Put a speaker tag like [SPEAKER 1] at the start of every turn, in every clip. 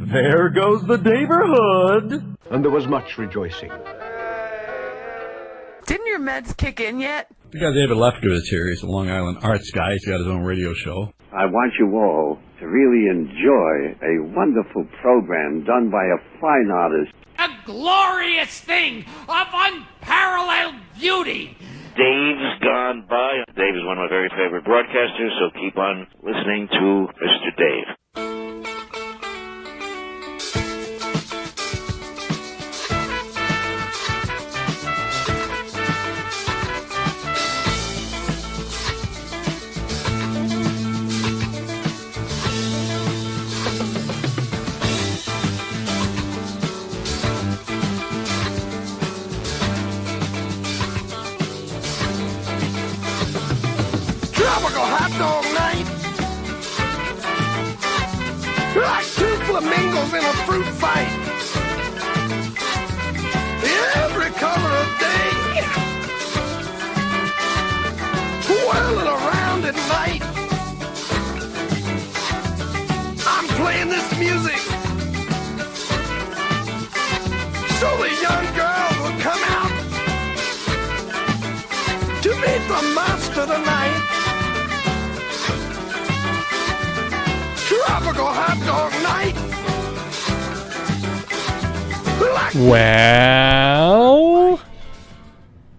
[SPEAKER 1] There goes the neighborhood.
[SPEAKER 2] And there was much rejoicing.
[SPEAKER 3] Didn't your meds kick in yet?
[SPEAKER 4] We got David Lefkowitz here. He's a Long Island arts guy. He's got his own radio show.
[SPEAKER 5] I want you all to really enjoy a wonderful program done by a fine artist.
[SPEAKER 6] A glorious thing of unparalleled beauty.
[SPEAKER 7] Dave's gone by. Dave is one of my very favorite broadcasters, so keep on listening to Mr. Dave.
[SPEAKER 8] Like two flamingos in a fruit fight. Every color of day. Twirling around at night. I'm playing this music so the young girls will come out to meet the monster tonight. Tropical hot dog night.
[SPEAKER 9] Well,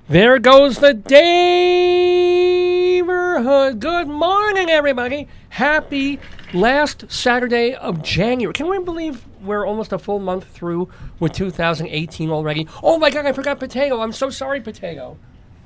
[SPEAKER 9] there goes the neighborhood. Good morning, everybody. Happy last Saturday of January. Can we believe we're almost a full month through with 2018 already? Oh my God, I forgot Potato. I'm so sorry, Potato.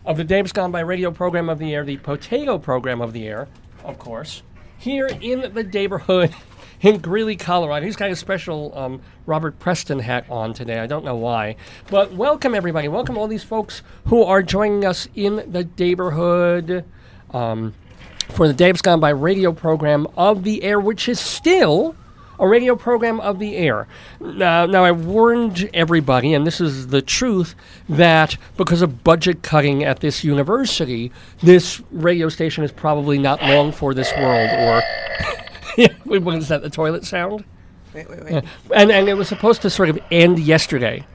[SPEAKER 9] Of the Dave's Gone By Radio Program of the Year, the Potato Program of the Year, of course. Here in the neighborhood in Greeley, Colorado. He's got a special Robert Preston hat on today. I don't know why. But welcome, everybody. Welcome all these folks who are joining us in the neighborhood for the Dave's Gone By radio program of the air, which is still a radio program of the air. Now, I warned everybody, and this is the truth, that because of budget cutting at this university, this radio station is probably not long for this world. Or, yeah, what is that, the toilet sound?
[SPEAKER 3] Wait.
[SPEAKER 9] And it was supposed to sort of end yesterday,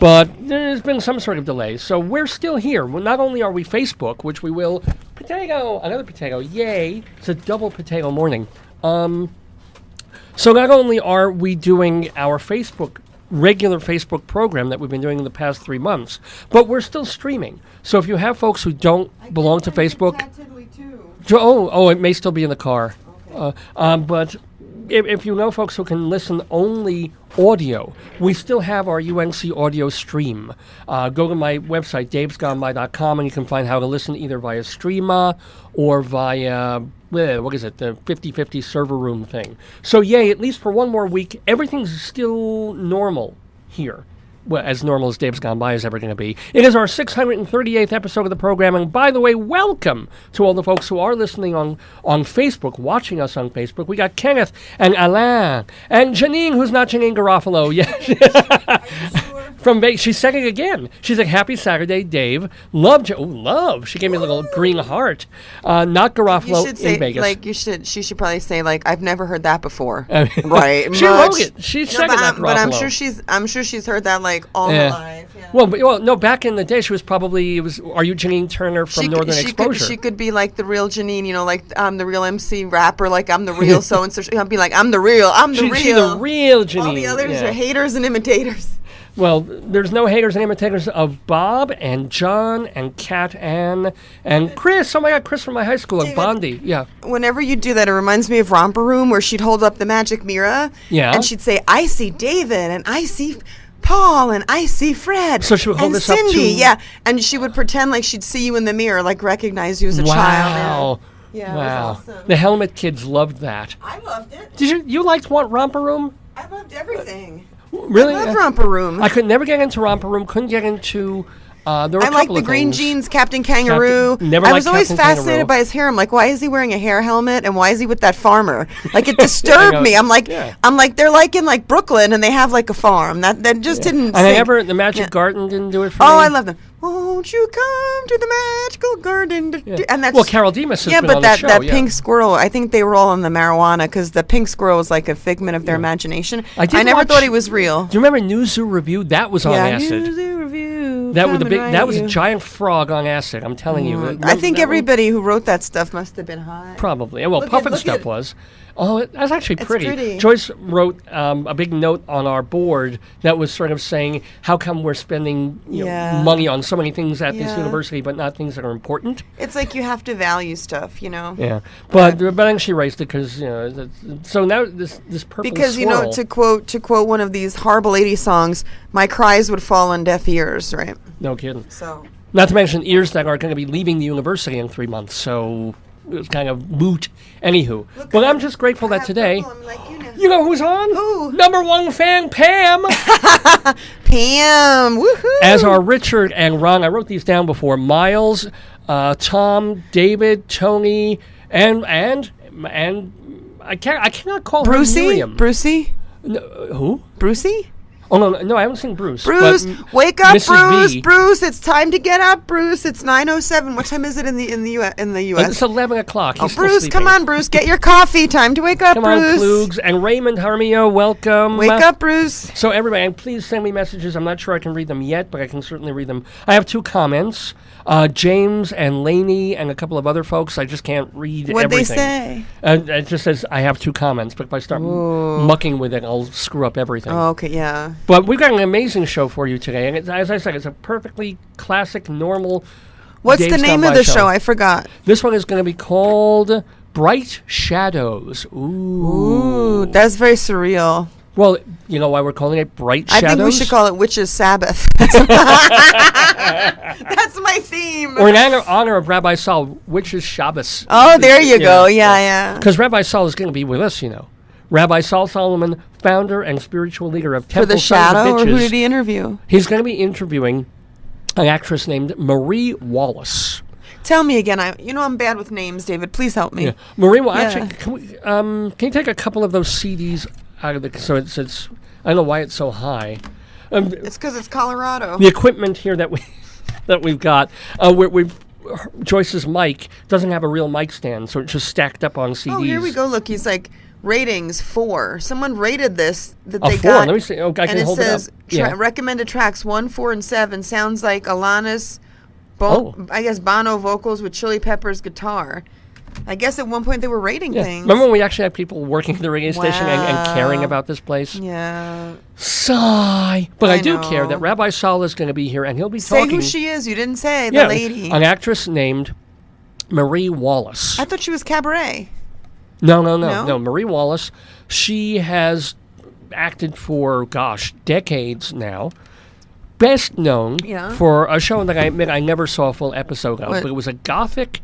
[SPEAKER 9] but there's been some sort of delay. So we're still here. Well, not only are we Facebook, which we will, another potato, yay, it's a double potato morning. So not only are we doing our regular Facebook program that we've been doing in the past 3 months, but we're still streaming. So if you have folks who don't belong to Facebook... it may still be in the car. Okay. But if you know folks who can listen only audio, we still have our UNC audio stream. Go to my website, davesgoneby.com, and you can find how to listen either via Streama or via... the 50-50 server room thing. So yay, at least for one more week, everything's still normal here. Well, as normal as Dave's Gone By is ever going to be. It is our 638th episode of the program, and by the way, welcome to all the folks who are listening on Facebook, watching us on Facebook. We got Kenneth and Alain and Janine, who's not Janine Garofalo. Yeah. She's second again. She's like, happy Saturday, Dave. Love. She gave me a little green heart. Not Garofalo in Vegas.
[SPEAKER 3] She should probably say, I've never heard that before.
[SPEAKER 9] Right. She wrote it. She said that,
[SPEAKER 3] but I'm sure she's heard that all her life. Yeah.
[SPEAKER 9] Well, no. Back in the day, she was probably Are you Janine Turner from Northern Exposure?
[SPEAKER 3] She could be like the real Janine. I'm the real MC rapper. I'm the real so and so. I'll be like, I'm the real.
[SPEAKER 9] She's the real Janine.
[SPEAKER 3] All the others are haters and imitators.
[SPEAKER 9] Well, there's no haters and imitators of Bob and John and Kat Ann and Chris. Oh my God, Chris from my high school, like Bondi. Yeah.
[SPEAKER 3] Whenever you do that, it reminds me of Romper Room, where she'd hold up the magic mirror.
[SPEAKER 9] Yeah.
[SPEAKER 3] And she'd say, I see David and I see Paul and I see Fred.
[SPEAKER 9] So she would hold
[SPEAKER 3] and
[SPEAKER 9] this
[SPEAKER 3] Cindy,
[SPEAKER 9] up to...
[SPEAKER 3] yeah. And she would pretend like she'd see you in the mirror, recognize you as a child. Yeah,
[SPEAKER 9] wow.
[SPEAKER 3] It was awesome.
[SPEAKER 9] The Helmet kids loved that.
[SPEAKER 3] I loved it.
[SPEAKER 9] Did you liked Romper Room?
[SPEAKER 3] I loved everything.
[SPEAKER 9] Really?
[SPEAKER 3] I love Romper Room.
[SPEAKER 9] I could never get into Romper Room. Couldn't get into... there were
[SPEAKER 3] I like the green jeans, Captain Kangaroo. I was always fascinated by his hair. I'm like, why is he wearing a hair helmet and why is he with that farmer? It disturbed me. I'm like, they're in Brooklyn and they have a farm. That just didn't.
[SPEAKER 9] And the Magic Garden didn't do it for me.
[SPEAKER 3] Oh, I love them. Won't you come to the magical garden?
[SPEAKER 9] Yeah.
[SPEAKER 3] And that's
[SPEAKER 9] Carol Demas has been on the show.
[SPEAKER 3] That pink squirrel, I think they were all on the marijuana because the pink squirrel was like a figment of their imagination. I never thought he was real.
[SPEAKER 9] Do you remember New Zoo Review? That was on acid.
[SPEAKER 3] New Zoo Review.
[SPEAKER 9] That was a giant frog on acid. I'm telling you.
[SPEAKER 3] I think everybody who wrote that stuff must have been high.
[SPEAKER 9] Probably. Well, Puffin stuff was. Oh, that's actually pretty. Joyce wrote a big note on our board that was sort of saying, how come we're spending money on so many things at this university, but not things that are important?
[SPEAKER 3] It's like you have to value stuff, you know?
[SPEAKER 9] Yeah. But then she raised it because, so now this purple
[SPEAKER 3] because,
[SPEAKER 9] swirl.
[SPEAKER 3] to quote one of these horrible 80s songs, my cries would fall on deaf ears, right?
[SPEAKER 9] No kidding.
[SPEAKER 3] So.
[SPEAKER 9] Not to mention ears that are going to be leaving the university in 3 months, so... It was kind of moot. Anywho. But I'm just grateful that today... You know who's on?
[SPEAKER 3] Who?
[SPEAKER 9] Number one fan, Pam!
[SPEAKER 3] Pam! Woohoo!
[SPEAKER 9] As are Richard and Ron. I wrote these down before. Miles, Tom, David, Tony, and I cannot call her Miriam.
[SPEAKER 3] Brucey?
[SPEAKER 9] No, who?
[SPEAKER 3] Brucey?
[SPEAKER 9] Oh, no, I haven't seen Bruce.
[SPEAKER 3] Bruce, wake up,
[SPEAKER 9] Mrs.
[SPEAKER 3] Bruce!
[SPEAKER 9] B.
[SPEAKER 3] Bruce, it's time to get up, Bruce. It's 9:07. What time is it in the U.S.?
[SPEAKER 9] It's 11 o'clock. He's
[SPEAKER 3] Bruce,
[SPEAKER 9] still
[SPEAKER 3] come on, Bruce, get your coffee. Time to wake up,
[SPEAKER 9] come
[SPEAKER 3] Bruce.
[SPEAKER 9] Come on, Klugs. And Raymond Harmio, welcome.
[SPEAKER 3] Wake up, Bruce.
[SPEAKER 9] So everybody, please send me messages. I'm not sure I can read them yet, but I can certainly read them. I have 2 comments. James and Laney and a couple of other folks. I just can't read
[SPEAKER 3] What'd
[SPEAKER 9] everything.
[SPEAKER 3] What'd they say?
[SPEAKER 9] It just says I have 2 comments, but if I start mucking with it, I'll screw up everything.
[SPEAKER 3] Oh, okay, yeah.
[SPEAKER 9] But we've got an amazing show for you today, and as I said, it's a perfectly classic, normal.
[SPEAKER 3] What's the name of the show? I forgot.
[SPEAKER 9] This one is going to be called Bright Shadows. Ooh,
[SPEAKER 3] that's very surreal.
[SPEAKER 9] Well, you know why we're calling it Bright Shadows?
[SPEAKER 3] I think we should call it Witch's Sabbath. That's my theme.
[SPEAKER 9] Or in honor of Rabbi Saul, Witch's Shabbos.
[SPEAKER 3] Oh, there you go. Yeah.
[SPEAKER 9] Because Rabbi Saul is going to be with us, Rabbi Saul Solomon, founder and spiritual leader of Temple
[SPEAKER 3] For the
[SPEAKER 9] Sons of
[SPEAKER 3] Shadow,
[SPEAKER 9] Bitches.
[SPEAKER 3] or who did he interview?
[SPEAKER 9] He's going to be interviewing an actress named Marie Wallace.
[SPEAKER 3] Tell me again. I'm bad with names, David. Please help me.
[SPEAKER 9] Yeah. Marie Wallace. Actually, can you take a couple of those CDs out of the... So it's I don't know why it's so high.
[SPEAKER 3] It's because it's Colorado.
[SPEAKER 9] The equipment here that we've got, Joyce's mic doesn't have a real mic stand, so it's just stacked up on CDs.
[SPEAKER 3] Oh, here we go. Look, he's like... Ratings 4. Someone rated this that
[SPEAKER 9] they
[SPEAKER 3] 4.
[SPEAKER 9] Got. Let me see. Oh, I can hold it up.
[SPEAKER 3] And it says recommended tracks 1, 4, and 7. Sounds like Alana's, I guess Bono vocals with Chili Peppers guitar. I guess at one point they were rating things.
[SPEAKER 9] Remember when we actually had people working at the radio station and caring about this place?
[SPEAKER 3] Yeah.
[SPEAKER 9] Sigh. But I do care that Rabbi Saul is going to be here and he'll be talking.
[SPEAKER 3] Say who she is. You didn't say the lady.
[SPEAKER 9] An actress named Marie Wallace.
[SPEAKER 3] I thought she was Cabaret.
[SPEAKER 9] No, Marie Wallace. She has acted for, decades now. Best known for a show that I admit I never saw a full episode of, but it was a gothic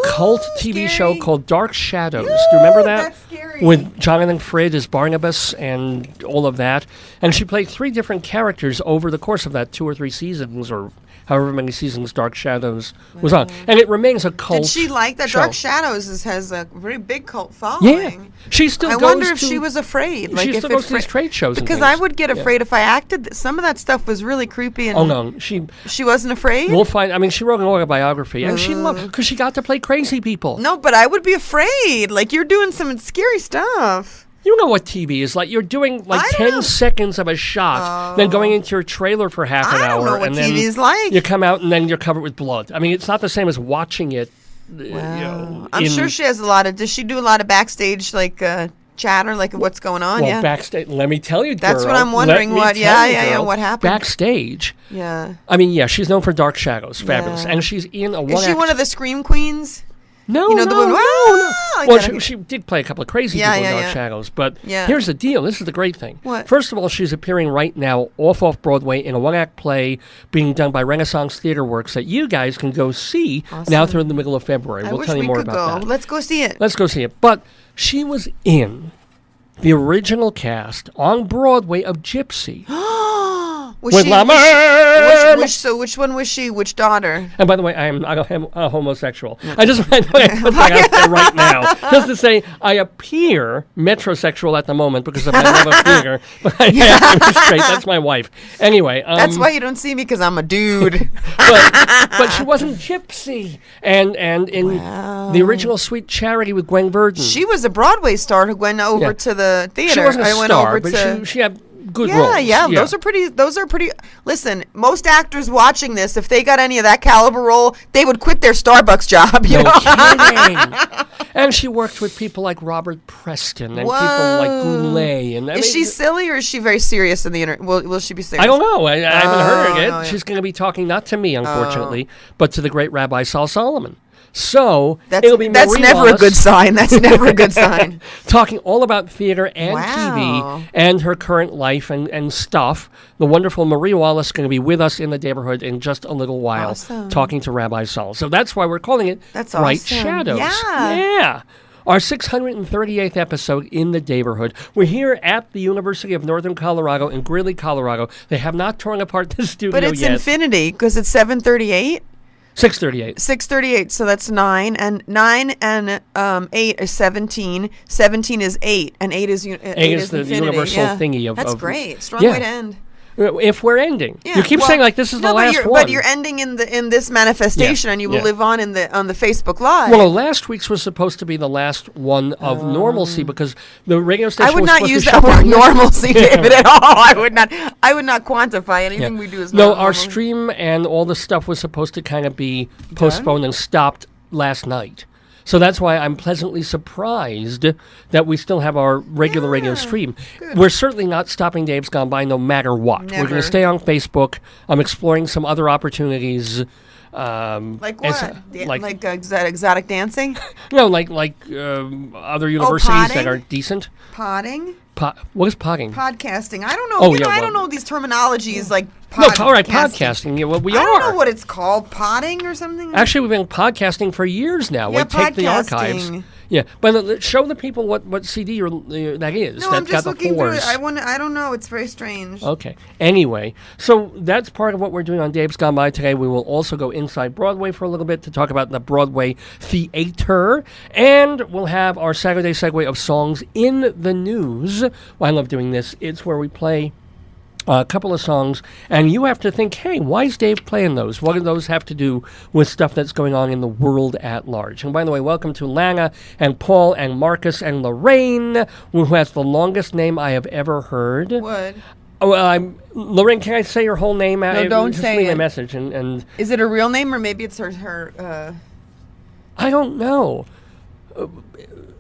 [SPEAKER 9] cult TV show called Dark Shadows. Do you remember that?
[SPEAKER 3] That's scary.
[SPEAKER 9] With Jonathan Frid as Barnabas and all of that. And she played 3 different characters over the course of that 2 or 3 seasons, or however many seasons Dark Shadows was on. And it remains a cult.
[SPEAKER 3] Did she like that?
[SPEAKER 9] Show.
[SPEAKER 3] Dark Shadows has a very big cult following.
[SPEAKER 9] Yeah. She still
[SPEAKER 3] I wonder if she was afraid.
[SPEAKER 9] She still goes to these trade shows.
[SPEAKER 3] Because I would get afraid if I acted. Some of that stuff was really creepy. And
[SPEAKER 9] no. She
[SPEAKER 3] wasn't afraid?
[SPEAKER 9] We'll find. I mean, she wrote an autobiography. And she loved because she got to play crazy people.
[SPEAKER 3] No, but I would be afraid. Like, you're doing some scary stuff.
[SPEAKER 9] You know what TV is like. You're doing 10 seconds of a shot, then going into your trailer for half an hour.
[SPEAKER 3] I don't know what TV is like.
[SPEAKER 9] You come out and then you're covered with blood. I mean, it's not the same as watching it.
[SPEAKER 3] Wow. I'm sure she has does she do a lot of backstage, chatter, what's going on?
[SPEAKER 9] Well, backstage, let me tell you,
[SPEAKER 3] That's
[SPEAKER 9] girl.
[SPEAKER 3] what I'm wondering. What happened?
[SPEAKER 9] Backstage.
[SPEAKER 3] Yeah.
[SPEAKER 9] I mean, she's known for Dark Shadows. Fabulous. And she's in a one-act...
[SPEAKER 3] Is she one of the Scream Queens?
[SPEAKER 9] No,
[SPEAKER 3] no.
[SPEAKER 9] Well, she did play a couple of crazy people in Dark Shadows, but here's the deal. This is the great thing.
[SPEAKER 3] What?
[SPEAKER 9] First of all, she's appearing right now off-Broadway in a one-act play being done by Renaissance Theater Works that you guys can go see now through the middle of February. We'll tell you more about that.
[SPEAKER 3] Let's go see it.
[SPEAKER 9] Let's go see it. But she was in the original cast on Broadway of Gypsy. with Mama.
[SPEAKER 3] So which one was she? Which daughter?
[SPEAKER 9] And by the way, I am not a homosexual. I just want to put that out there right now, just to say I appear metrosexual at the moment because of my love of theater, but I am straight. That's my wife. Anyway,
[SPEAKER 3] that's why you don't see me, because I'm a dude.
[SPEAKER 9] but she wasn't Gypsy, and in the original Sweet Charity with Gwen Verdon,
[SPEAKER 3] she was a Broadway star who went over to the theater.
[SPEAKER 9] She wasn't a star, but she had good roles.
[SPEAKER 3] Yeah. Those are pretty. Listen, most actors watching this, if they got any of that caliber role, they would quit their Starbucks job. You know?
[SPEAKER 9] Kidding. And she worked with people like Robert Preston and people like Greeley. And
[SPEAKER 3] is she silly or is she very serious in the internet? Will she be serious?
[SPEAKER 9] I don't know. I haven't heard it. No, she's going to be talking not to me, unfortunately, but to the great Rabbi Saul Solomon. So it'll be
[SPEAKER 3] that's
[SPEAKER 9] Marie
[SPEAKER 3] never
[SPEAKER 9] Wallace,
[SPEAKER 3] a good sign. That's never a good sign.
[SPEAKER 9] Talking all about theater and TV and her current life and stuff. The wonderful Marie Wallace is going to be with us in the neighborhood in just a little while, talking to Rabbi Saul. So that's why we're calling it Bright Shadows. Yeah. Our 638th episode in the neighborhood. We're here at the University of Northern Colorado in Greeley, Colorado. They have not torn apart the studio yet.
[SPEAKER 3] But it's infinity because it's 738.
[SPEAKER 9] 638.
[SPEAKER 3] 638. So that's 9, and 9 and 8 is 17. 17 is 8, and 8 is
[SPEAKER 9] 8 is the
[SPEAKER 3] infinity.
[SPEAKER 9] Universal thingy of.
[SPEAKER 3] That's great. Strong way to end.
[SPEAKER 9] If we're ending, you keep saying like this is the last one,
[SPEAKER 3] but you're ending in this manifestation, and you will live on the Facebook Live.
[SPEAKER 9] Well, last week's was supposed to be the last one of normalcy because the radio station.
[SPEAKER 3] I would
[SPEAKER 9] was
[SPEAKER 3] not use that word normalcy, David, at all. I would not quantify anything we do as
[SPEAKER 9] no. Our stream and all the stuff was supposed to kind of be postponed and stopped last night. So that's why I'm pleasantly surprised that we still have our regular radio stream. Good. We're certainly not stopping Dave's Gone By no matter what. Never. We're going to stay on Facebook. I'm exploring some other opportunities.
[SPEAKER 3] Like what? Like exotic dancing?
[SPEAKER 9] No, like other universities that are decent.
[SPEAKER 3] Potting?
[SPEAKER 9] What is potting?
[SPEAKER 3] Podcasting. I don't know. I don't know these terminologies like podcasting.
[SPEAKER 9] No, all right, podcasting. Yeah, well, we are.
[SPEAKER 3] I don't know what it's called. Potting or something?
[SPEAKER 9] Actually, we've been podcasting for years now.
[SPEAKER 3] Yeah,
[SPEAKER 9] we take the archives. Yeah, but show the people what CD that is.
[SPEAKER 3] No, I'm just looking through it. I don't know. It's very strange.
[SPEAKER 9] Okay. Anyway, so that's part of what we're doing on Dave's Gone By today. We will also go inside Broadway for a little bit to talk about the Broadway theater. And we'll have our Saturday segue of songs in the news. Well, I love doing this. It's where we play a couple of songs, and you have to think, hey, why is Dave playing those? What do those have to do with stuff that's going on in the world at large? And by the way, welcome to Lana and Paul and Marcus and Lorraine, who has the longest name I have ever heard.
[SPEAKER 3] What?
[SPEAKER 9] Oh, Lorraine, can I say your whole name?
[SPEAKER 3] No, don't say it. Just leave
[SPEAKER 9] a message. And
[SPEAKER 3] is it a real name, or maybe it's her
[SPEAKER 9] I don't know.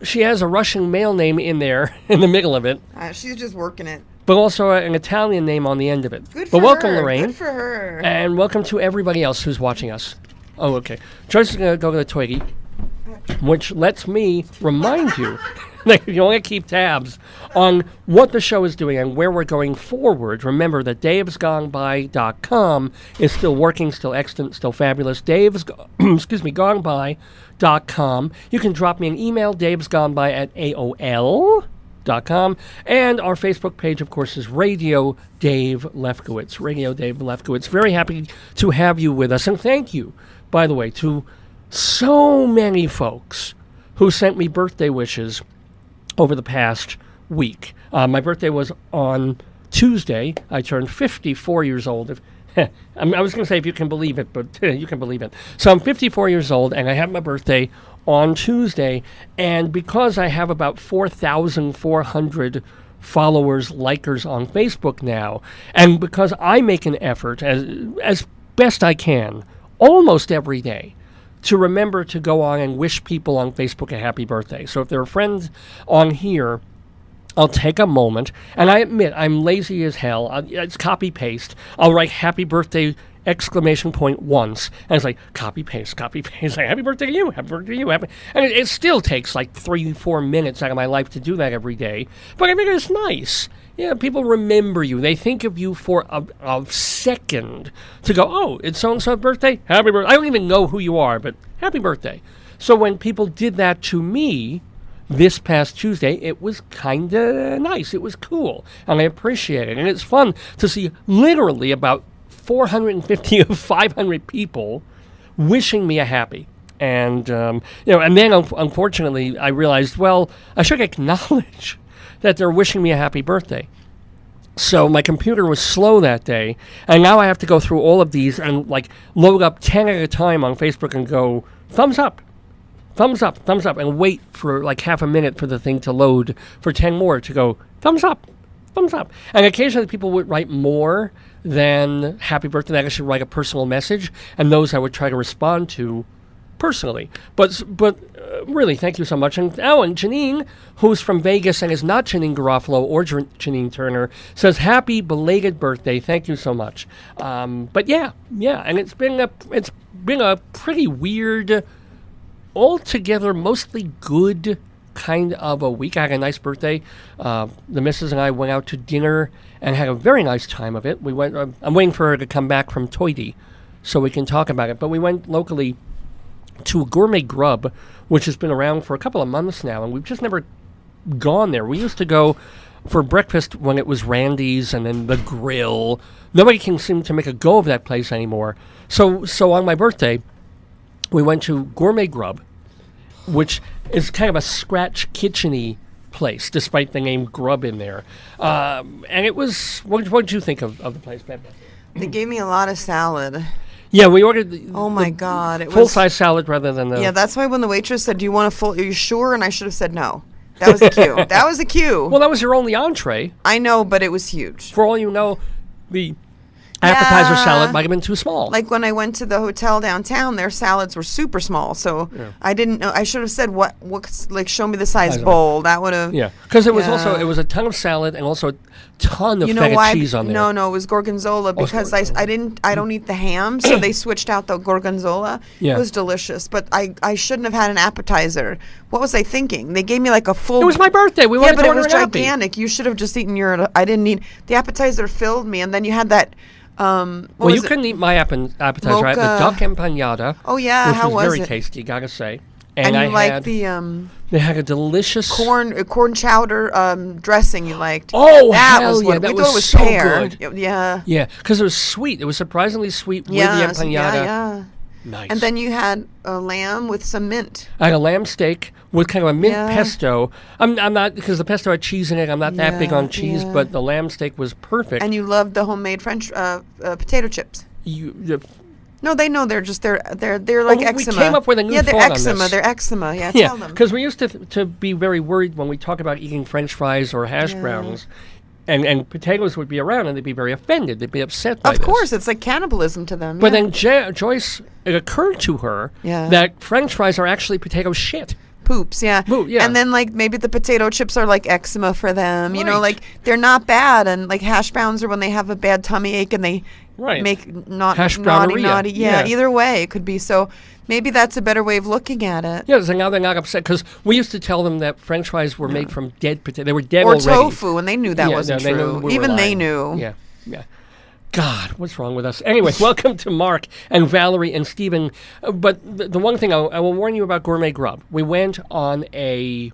[SPEAKER 9] She has a Russian male name in there, in the middle of it.
[SPEAKER 3] She's just working it.
[SPEAKER 9] But also an Italian name on the end of it.
[SPEAKER 3] Good for her.
[SPEAKER 9] But welcome, Lorraine.
[SPEAKER 3] Good for her.
[SPEAKER 9] And welcome to everybody else who's watching us. Oh, okay. Joyce is going to go to the Twiggy, which lets me remind you that you only keep tabs on what the show is doing and where we're going forward. Remember that davesgoneby.com is still working, still excellent, still fabulous. Goneby.com. You can drop me an email, davesgoneby@aol.com. And our Facebook page, of course, is Radio Dave Lefkowitz. Radio Dave Lefkowitz. Very happy to have you with us. And thank you, by the way, to so many folks who sent me birthday wishes over the past week. My birthday was on Tuesday. I turned 54 years old. I was going to say if you can believe it, but you can believe it. So I'm 54 years old, and I had my birthday on Tuesday, and because I have about 4,400 followers, likers on Facebook now, and because I make an effort as best I can almost every day to remember to go on and wish people on Facebook a happy birthday. So if there are friends on here, I'll take a moment, and I admit I'm lazy as hell. It's copy-paste. I'll write happy birthday ! Once, and it's like copy paste, like happy birthday to you, happy birthday to you, and it still takes like 3-4 minutes out of my life to do that every day. But I think it's nice. Yeah, people remember you. They think of you for a second to go, oh, it's so-and-so's birthday? Happy birthday. I don't even know who you are, but happy birthday. So when people did that to me, this past Tuesday, it was kind of nice. It was cool, and I appreciate it. And it's fun to see literally about 450 of 500 people wishing me a happy. And, and then unfortunately, I realized, well, I should acknowledge that they're wishing me a happy birthday. So my computer was slow that day, and now I have to go through all of these and, load up 10 at a time on Facebook and go, thumbs up, and wait for, half a minute for the thing to load for 10 more to go, thumbs up. And occasionally people would write more than happy birthday. I should write a personal message, and those I would try to respond to personally. But really, thank you so much. And Janine, who's from Vegas and is not Janine Garofalo or Janine Turner, says, happy belated birthday. Thank you so much. But yeah. And it's been a pretty weird, altogether mostly good kind of a week. I had a nice birthday. The missus and I went out to dinner and had a very nice time of it. We went. I'm waiting for her to come back from Toity so we can talk about it. But we went locally to a Gourmet Grub, which has been around for a couple of months now, and we've just never gone there. We used to go for breakfast when it was Randy's and then the Grill. Nobody can seem to make a go of that place anymore. So on my birthday, we went to Gourmet Grub, which is kind of a scratch kitchen-y place, despite the name Grub in there. And it was, what did you think of the place, Pep?
[SPEAKER 3] They gave me a lot of salad.
[SPEAKER 9] Yeah, we ordered
[SPEAKER 3] God, it was
[SPEAKER 9] full-size salad rather than the...
[SPEAKER 3] Yeah, that's why when the waitress said, do you want a full... Are you sure? And I should have said no. That was the cue. That was the cue.
[SPEAKER 9] Well, that was your only entree.
[SPEAKER 3] I know, but it was huge.
[SPEAKER 9] For all you know, the appetizer salad might have been too small.
[SPEAKER 3] Like when I went to the hotel downtown, their salads were super small. So I didn't know. I should have said, show me the size bowl. That would have...
[SPEAKER 9] Yeah, because it was also, it was a ton of salad and also a ton of feta cheese on there.
[SPEAKER 3] No, it was gorgonzola because I don't eat the ham, so they switched out the gorgonzola. Yeah. It was delicious, but I shouldn't have had an appetizer. What was I thinking? They gave me a full...
[SPEAKER 9] It was my birthday. We wanted to order
[SPEAKER 3] it was gigantic. You should have just eaten I didn't need... The appetizer filled me, and then you had that...
[SPEAKER 9] you couldn't eat my appetizer. I had the duck empanada.
[SPEAKER 3] Oh, yeah.
[SPEAKER 9] Which
[SPEAKER 3] how
[SPEAKER 9] was
[SPEAKER 3] was
[SPEAKER 9] very
[SPEAKER 3] it?
[SPEAKER 9] tasty, gotta say.
[SPEAKER 3] And
[SPEAKER 9] I
[SPEAKER 3] you liked the...
[SPEAKER 9] They had a delicious...
[SPEAKER 3] Corn chowder dressing you liked.
[SPEAKER 9] Oh,
[SPEAKER 3] that
[SPEAKER 9] hell
[SPEAKER 3] was
[SPEAKER 9] yeah.
[SPEAKER 3] what
[SPEAKER 9] That
[SPEAKER 3] we
[SPEAKER 9] was
[SPEAKER 3] thought it was
[SPEAKER 9] so
[SPEAKER 3] pear.
[SPEAKER 9] good.
[SPEAKER 3] Yeah.
[SPEAKER 9] Yeah, because it was sweet. It was surprisingly sweet with the empanada.
[SPEAKER 3] Yeah.
[SPEAKER 9] Nice.
[SPEAKER 3] And then you had a lamb with some mint.
[SPEAKER 9] I had a lamb steak with kind of a mint pesto. I'm not, because the pesto had cheese in it, I'm not that big on cheese, but the lamb steak was perfect.
[SPEAKER 3] And you loved the homemade French potato chips. No, they know they're like eczema.
[SPEAKER 9] We came up with a new thought on this.
[SPEAKER 3] They're eczema. Yeah, tell them.
[SPEAKER 9] Because we used to be very worried when we talk about eating French fries or hash browns, and potatoes would be around, and they'd be very offended. They'd be upset by this.
[SPEAKER 3] Of course, it's like cannibalism to them.
[SPEAKER 9] But then Joyce, it occurred to her that French fries are actually potato shit.
[SPEAKER 3] Poops, yeah. And then maybe the potato chips are like eczema for them. You know, they're not bad, and hash browns are when they have a bad tummy ache and they make naughty. Yeah, either way it could be. So maybe that's a better way of looking at it.
[SPEAKER 9] Yeah, so now they're not upset because we used to tell them that French fries were made from dead potatoes. They were dead already.
[SPEAKER 3] Or tofu, and they knew that wasn't true. Even they knew.
[SPEAKER 9] Yeah. God, what's wrong with us? Anyway, welcome to Mark and Valerie and Stephen. But the one thing I will warn you about Gourmet Grub. We went on a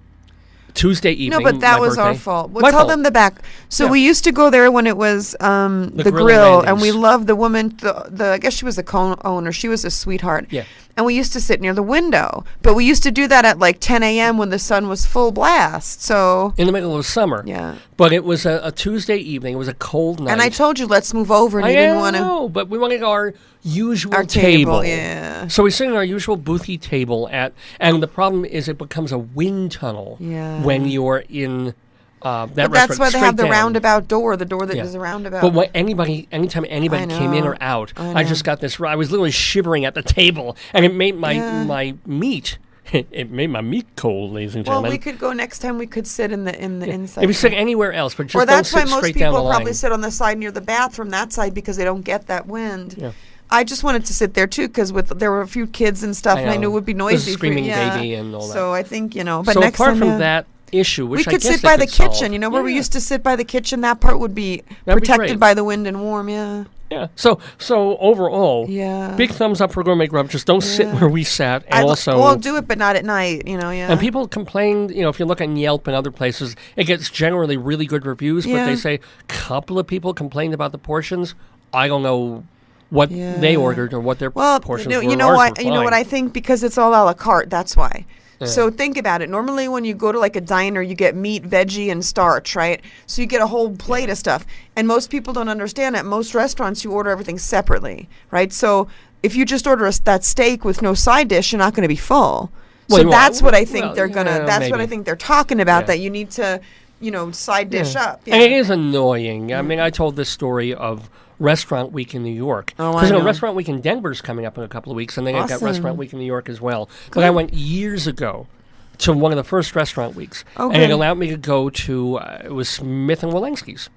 [SPEAKER 9] Tuesday evening.
[SPEAKER 3] No, but that was our fault. We'll tell them the back. So we used to go there when it was the grill, and we loved the woman. I guess she was the co-owner. She was a sweetheart. Yeah. And we used to sit near the window. But we used to do that at 10 a.m. when the sun was full blast. So
[SPEAKER 9] in the middle of summer. Yeah. But it was a Tuesday evening. It was a cold night.
[SPEAKER 3] And I told you, let's move over. And you didn't want to.
[SPEAKER 9] No, but we wanted our usual table.
[SPEAKER 3] Yeah.
[SPEAKER 9] So we sit at our usual boothy table and the problem is it becomes a wind tunnel when you're in that restaurant.
[SPEAKER 3] That's why they have the roundabout door, the door that is a roundabout.
[SPEAKER 9] But anytime anybody came in or out, I just got this. I was literally shivering at the table, and it made my meat. It made my meat cold, ladies and gentlemen.
[SPEAKER 3] Well, we could go next time. We could sit in the inside.
[SPEAKER 9] If we sit anywhere else, but just
[SPEAKER 3] or that's
[SPEAKER 9] don't sit
[SPEAKER 3] why most
[SPEAKER 9] straight down the
[SPEAKER 3] people
[SPEAKER 9] line.
[SPEAKER 3] probably sit on the side near the bathroom that side because they don't get that wind. Yeah. I just wanted to sit there too because there were a few kids and stuff, and I knew it would be noisy.
[SPEAKER 9] There's a screaming baby and all that.
[SPEAKER 3] So I think But
[SPEAKER 9] so
[SPEAKER 3] next
[SPEAKER 9] apart
[SPEAKER 3] time,
[SPEAKER 9] from that issue, which
[SPEAKER 3] we could sit by the kitchen. Where we used to sit by the kitchen. That part would be protected by the wind and warm. Yeah.
[SPEAKER 9] Yeah. So overall, big thumbs up for Gourmet Grub. Just don't sit where we sat. And
[SPEAKER 3] I'll do it, but not at night,
[SPEAKER 9] And people complain, if you look at Yelp and other places, it gets generally really good reviews, but they say a couple of people complained about the portions. I don't know what they ordered or what their portions were.
[SPEAKER 3] You know what I think? Because it's all a la carte, that's why. Yeah. So think about it. Normally when you go to like a diner, you get meat, veggie, and starch, right? So you get a whole plate of stuff. And most people don't understand that. Most restaurants, you order everything separately, right? So if you just order that steak with no side dish, you're not going to be full. So that's what I think they're going to, that's what I think they're talking about, that you need to, side dish up.
[SPEAKER 9] Yeah. And it is annoying. I mean, I told this story of Restaurant Week in New York. Because Restaurant Week in Denver's coming up in a couple of weeks, and then I've got Restaurant Week in New York as well. But I went years ago to one of the first Restaurant Weeks, and it allowed me to go to, it was Smith & Walensky's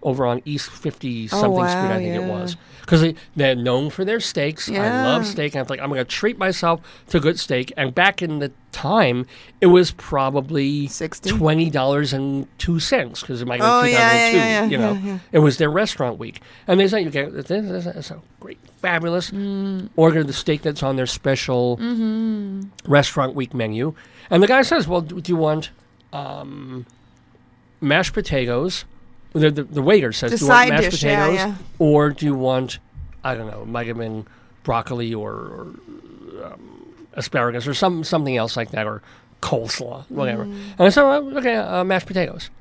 [SPEAKER 9] over on East 50-something Street, I think it was. Because they're known for their steaks. I love steak. And I'm like, I'm going to treat myself to good steak. And back in the time, it was probably $20.02 because it might have been 2002. It was their Restaurant Week. And they say, you get this a great, fabulous, order the steak that's on their special Restaurant Week menu. And the guy says, well, do you want mashed potatoes? The waiter says, do you want mashed potatoes? Or do you want, I don't know, it might have been broccoli or asparagus or something else like that, or coleslaw, whatever. And I said, okay, mashed potatoes.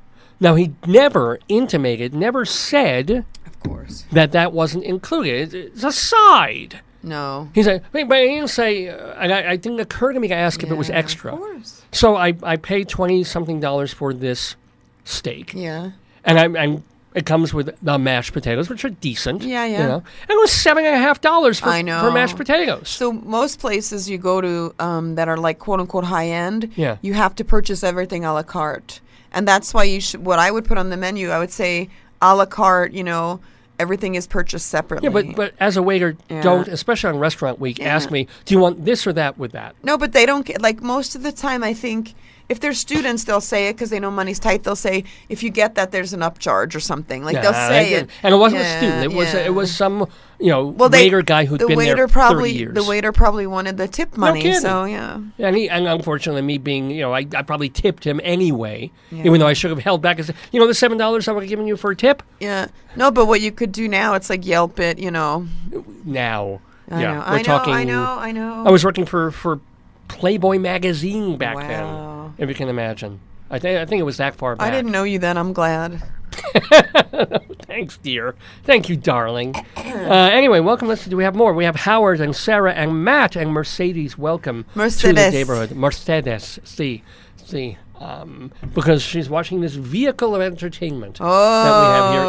[SPEAKER 9] Now, he never intimated, never said
[SPEAKER 3] of course
[SPEAKER 9] that wasn't included. It's a side.
[SPEAKER 3] No.
[SPEAKER 9] He said, but he didn't say, and I didn't occur to me to ask if it was extra.
[SPEAKER 3] Of course.
[SPEAKER 9] So I paid $20-something for this steak.
[SPEAKER 3] Yeah.
[SPEAKER 9] And it comes with the mashed potatoes, which are decent.
[SPEAKER 3] Yeah.
[SPEAKER 9] And it was $7.50 for mashed potatoes.
[SPEAKER 3] So most places you go to that are like quote unquote high end, you have to purchase everything a la carte, and that's why you should. What I would put on the menu, I would say a la carte. Everything is purchased separately.
[SPEAKER 9] Yeah, but as a waiter, don't, especially on Restaurant Week, ask me, do you want this or that with that?
[SPEAKER 3] No, but they don't. Like most of the time, I think. If they're students, they'll say it because they know money's tight. They'll say, if you get that, there's an upcharge or something. Like they'll say it.
[SPEAKER 9] And it wasn't a student. It was some waiter guy who'd been there 30 years.
[SPEAKER 3] The waiter probably wanted the tip money.
[SPEAKER 9] No
[SPEAKER 3] so yeah.
[SPEAKER 9] And unfortunately, me being I probably tipped him anyway, even though I should have held back and said, the $7 I would have given you for a tip.
[SPEAKER 3] Yeah. No, but what you could do now, it's like Yelp it.
[SPEAKER 9] Now.
[SPEAKER 3] I know.
[SPEAKER 9] I was working for Playboy magazine back then, if you can imagine. I think it was that far back.
[SPEAKER 3] I didn't know you then. I'm glad.
[SPEAKER 9] Thanks, dear. Thank you, darling. Anyway, welcome. Do we have more? We have Howard and Sarah and Matt and Mercedes. Welcome to the neighborhood. Mercedes, see. Because she's watching this vehicle of entertainment that we have here.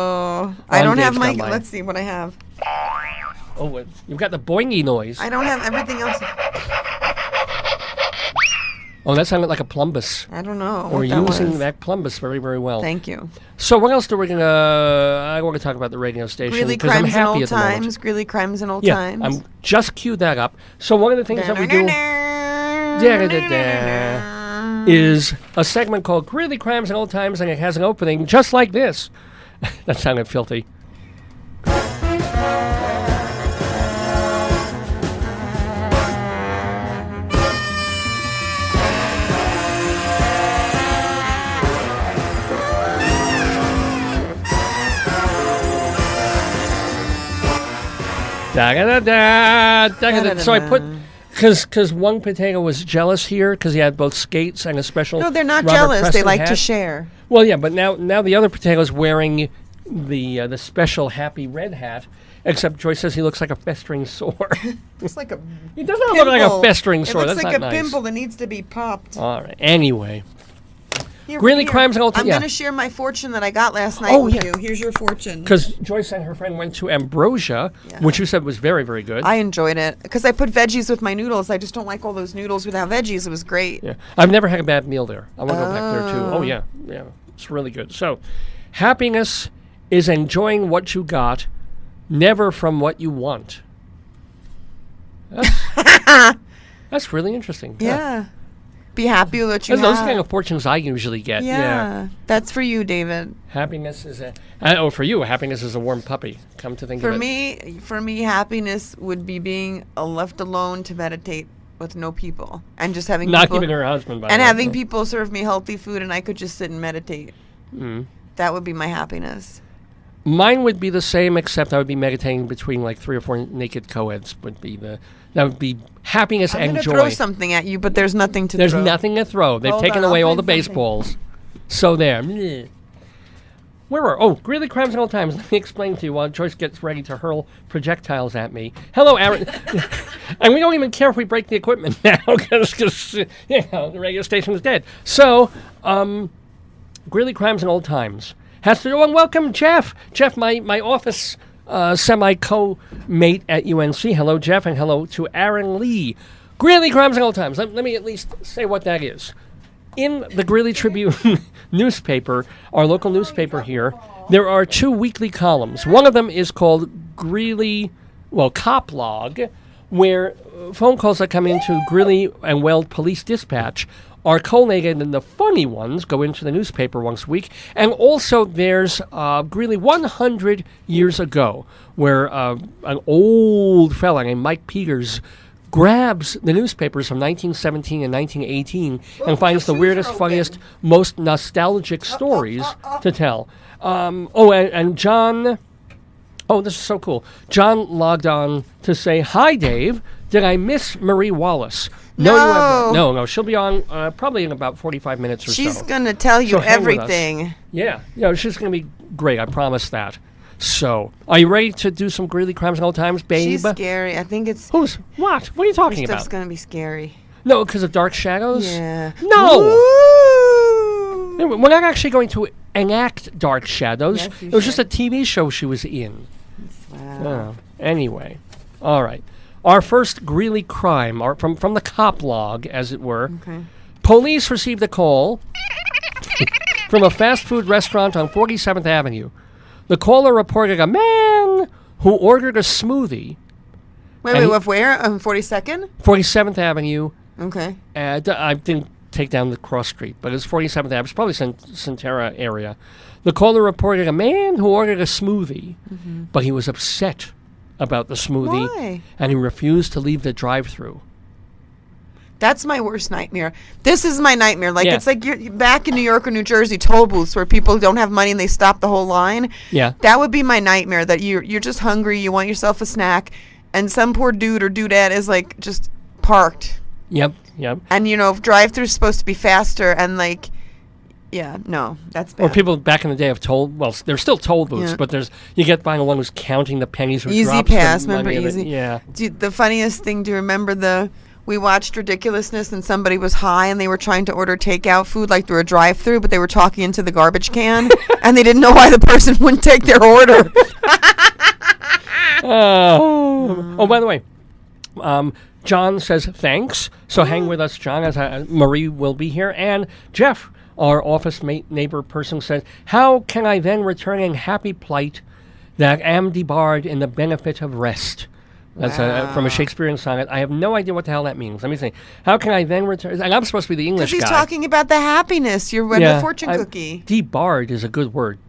[SPEAKER 3] I don't have my. Let's see what I have.
[SPEAKER 9] Oh, you've got the boingy noise.
[SPEAKER 3] I don't have everything else.
[SPEAKER 9] Oh, that sounded like a plumbus.
[SPEAKER 3] I don't know.
[SPEAKER 9] We're using that plumbus very, very well.
[SPEAKER 3] Thank you.
[SPEAKER 9] So what else do we I want to talk about the radio station.
[SPEAKER 3] Greeley Crimes and Old Times. Greeley Crimes and Old Times.
[SPEAKER 9] I'm just queued that up. So one of the things that we do is a segment called Greeley Crimes and Old Times, and it has an opening just like this. That sounded filthy. So I put, because one potato was jealous here because he had both skates and a special.
[SPEAKER 3] No, they're not
[SPEAKER 9] Robert
[SPEAKER 3] jealous.
[SPEAKER 9] Preston
[SPEAKER 3] They like
[SPEAKER 9] hat.
[SPEAKER 3] to share.
[SPEAKER 9] Well, yeah, but now the other potato's wearing the special happy red hat. Except Joyce says he looks like a festering sore.
[SPEAKER 3] Looks like a.
[SPEAKER 9] He does not look like a festering sore.
[SPEAKER 3] It looks
[SPEAKER 9] That's
[SPEAKER 3] like
[SPEAKER 9] not
[SPEAKER 3] a
[SPEAKER 9] nice.
[SPEAKER 3] pimple that needs to be popped.
[SPEAKER 9] All right. Anyway.
[SPEAKER 3] Here,
[SPEAKER 9] Greeley Crimes and Old Times.
[SPEAKER 3] I'm going to share my fortune that I got last night with you. Here's your fortune.
[SPEAKER 9] Because Joyce and her friend went to Ambrosia, which you said was very, very good.
[SPEAKER 3] I enjoyed it. Because I put veggies with my noodles. I just don't like all those noodles without veggies. It was great.
[SPEAKER 9] Yeah, I've never had a bad meal there. I want to go back there, too. Oh, yeah. It's really good. So, happiness is enjoying what you got, never from what you want. That's really interesting.
[SPEAKER 3] Yeah. Be happy with what you have.
[SPEAKER 9] Those kind of fortunes I usually get.
[SPEAKER 3] Yeah. That's for you, David.
[SPEAKER 9] Happiness is for you, happiness is a warm puppy. Come to think of it.
[SPEAKER 3] For me, happiness would be being left alone to meditate with no people and just having
[SPEAKER 9] not
[SPEAKER 3] people,
[SPEAKER 9] even her husband, by
[SPEAKER 3] and
[SPEAKER 9] the way.
[SPEAKER 3] having people serve me healthy food, and I could just sit and meditate. That would be my happiness.
[SPEAKER 9] Mine would be the same, except I would be meditating between like 3 or 4 naked co-eds. That would be happiness and joy.
[SPEAKER 3] I'm going to throw something at you, but there's nothing to throw.
[SPEAKER 9] There's nothing to throw. They've taken away all the baseballs. So there. Greeley Crimes and Old Times. Let me explain to you while Joyce gets ready to hurl projectiles at me. Hello, Aaron. And we don't even care if we break the equipment now, because the radio station is dead. So, Greeley Crimes and Old Times has to do, and welcome Jeff. Jeff, my office semi-co-mate at UNC. Hello, Jeff, and hello to Aaron Lee. Greeley Crimes and Old Times. Let me at least say what that is. In the Greeley Tribune newspaper, our local newspaper here, there are 2 weekly columns. One of them is called Greeley, Cop Log, where phone calls that come into Greeley and Weld Police Dispatch are collated, and the funny ones go into the newspaper once a week. And also there's Greeley 100 years ago, where an old fella named Mike Peters grabs the newspapers from 1917 and 1918 and finds the weirdest, funniest, most nostalgic stories to tell. And John... Oh, this is so cool. John logged on to say, "Hi, Dave. Did I miss Marie Wallace?" No. She'll be on probably in about 45 minutes or so.
[SPEAKER 3] She's going to tell you everything.
[SPEAKER 9] Yeah. She's going to be great. I promise that. So, are you ready to do some Greeley Crimes and Old Times, babe?
[SPEAKER 3] She's scary. I think it's...
[SPEAKER 9] What? What are you talking about?
[SPEAKER 3] Stuff's going to be scary.
[SPEAKER 9] No, because of Dark Shadows?
[SPEAKER 3] Yeah.
[SPEAKER 9] No!
[SPEAKER 3] Woo!
[SPEAKER 9] We're not actually going to enact Dark Shadows.
[SPEAKER 3] Yes,
[SPEAKER 9] it was just a TV show she was in.
[SPEAKER 3] Wow.
[SPEAKER 9] Anyway. All right. Our first Greeley crime, from the cop log, as it were.
[SPEAKER 3] Okay.
[SPEAKER 9] Police received a call from a fast food restaurant on 47th Avenue. The caller reported a man who ordered a smoothie.
[SPEAKER 3] Wait, where? 42nd?
[SPEAKER 9] 47th Avenue.
[SPEAKER 3] Okay.
[SPEAKER 9] I didn't take down the cross street, but it's 47th Avenue. It's probably Centera area. The caller reported a man who ordered a smoothie, but he was upset about the smoothie.
[SPEAKER 3] Why?
[SPEAKER 9] And he refused to leave the drive-thru.
[SPEAKER 3] That's my worst nightmare. This is my nightmare. It's like you're back in New York or New Jersey toll booths where people don't have money and they stop the whole line.
[SPEAKER 9] Yeah.
[SPEAKER 3] That would be my nightmare, that you're just hungry, you want yourself a snack, and some poor dude or dudette is like just parked.
[SPEAKER 9] Yep.
[SPEAKER 3] And drive-thru's supposed to be faster, and that's bad.
[SPEAKER 9] Or people back in the day have there's still toll booths, but you get by one who's counting the pennies.
[SPEAKER 3] Easy Pass, remember Easy?
[SPEAKER 9] Yeah.
[SPEAKER 3] Dude, the funniest thing, do you remember we watched Ridiculousness and somebody was high and they were trying to order takeout food like through a drive-thru, but they were talking into the garbage can and they didn't know why the person wouldn't take their order.
[SPEAKER 9] By the way, John says thanks. So hang with us, John, as Marie will be here. And Jeff, our office mate neighbor person, says, "How can I then return in happy plight that am debarred in the benefit of rest?" That's from a Shakespearean sonnet. I have no idea what the hell that means. Let me see. How can I then return? And I'm supposed to be the English guy.
[SPEAKER 3] Because he's talking about the happiness. You're the fortune cookie.
[SPEAKER 9] Debarred is a good word.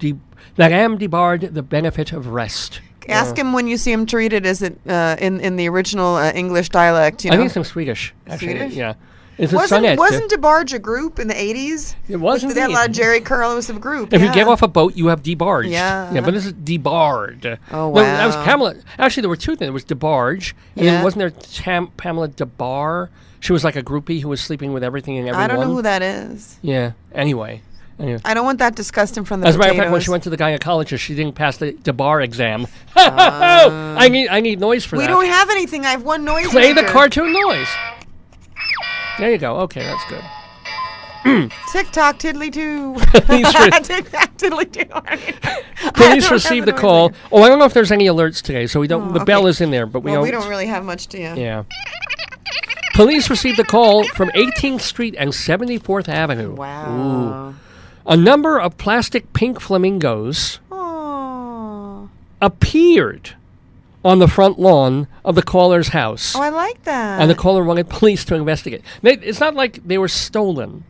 [SPEAKER 9] That am debarred the benefit of rest.
[SPEAKER 3] Ask him when you see him treat it. Is it in the original English dialect?
[SPEAKER 9] I think it's in Swedish. Actually.
[SPEAKER 3] Swedish?
[SPEAKER 9] Yeah. It's a sonnet.
[SPEAKER 3] Wasn't debarge a group in the 80s?
[SPEAKER 9] It was indeed.
[SPEAKER 3] They had a lot of Jerry Curl. Was a group.
[SPEAKER 9] If you get off a boat, you have debarged.
[SPEAKER 3] Yeah.
[SPEAKER 9] But this is debarred.
[SPEAKER 3] Oh, wow.
[SPEAKER 9] No, that was Pamela. Actually, there were two things. There was debarge. And then wasn't there Pamela DeBar? She was like a groupie who was sleeping with everything and everyone.
[SPEAKER 3] I don't know who that is.
[SPEAKER 9] Yeah. Anyway.
[SPEAKER 3] I don't want that discussed in front of the
[SPEAKER 9] As a matter of fact, when she went to the gynecologist, she didn't pass the DeBar exam. I need noise for that.
[SPEAKER 3] We don't have anything. I have one noise.
[SPEAKER 9] Play the cartoon noise. There you go. Okay, that's good.
[SPEAKER 3] Tick-tock, tiddly-doo. Tick-tock, tiddly-doo.
[SPEAKER 9] Police received the call. I don't know if there's any alerts today, so we don't. The bell is in there, but we don't
[SPEAKER 3] really have much to.
[SPEAKER 9] Yeah. Police received a call from 18th Street and 74th Avenue.
[SPEAKER 3] Wow.
[SPEAKER 9] Ooh. A number of plastic pink flamingos appeared on the front lawn of the caller's house.
[SPEAKER 3] Oh, I like that.
[SPEAKER 9] And the caller wanted police to investigate. It's not like they were stolen.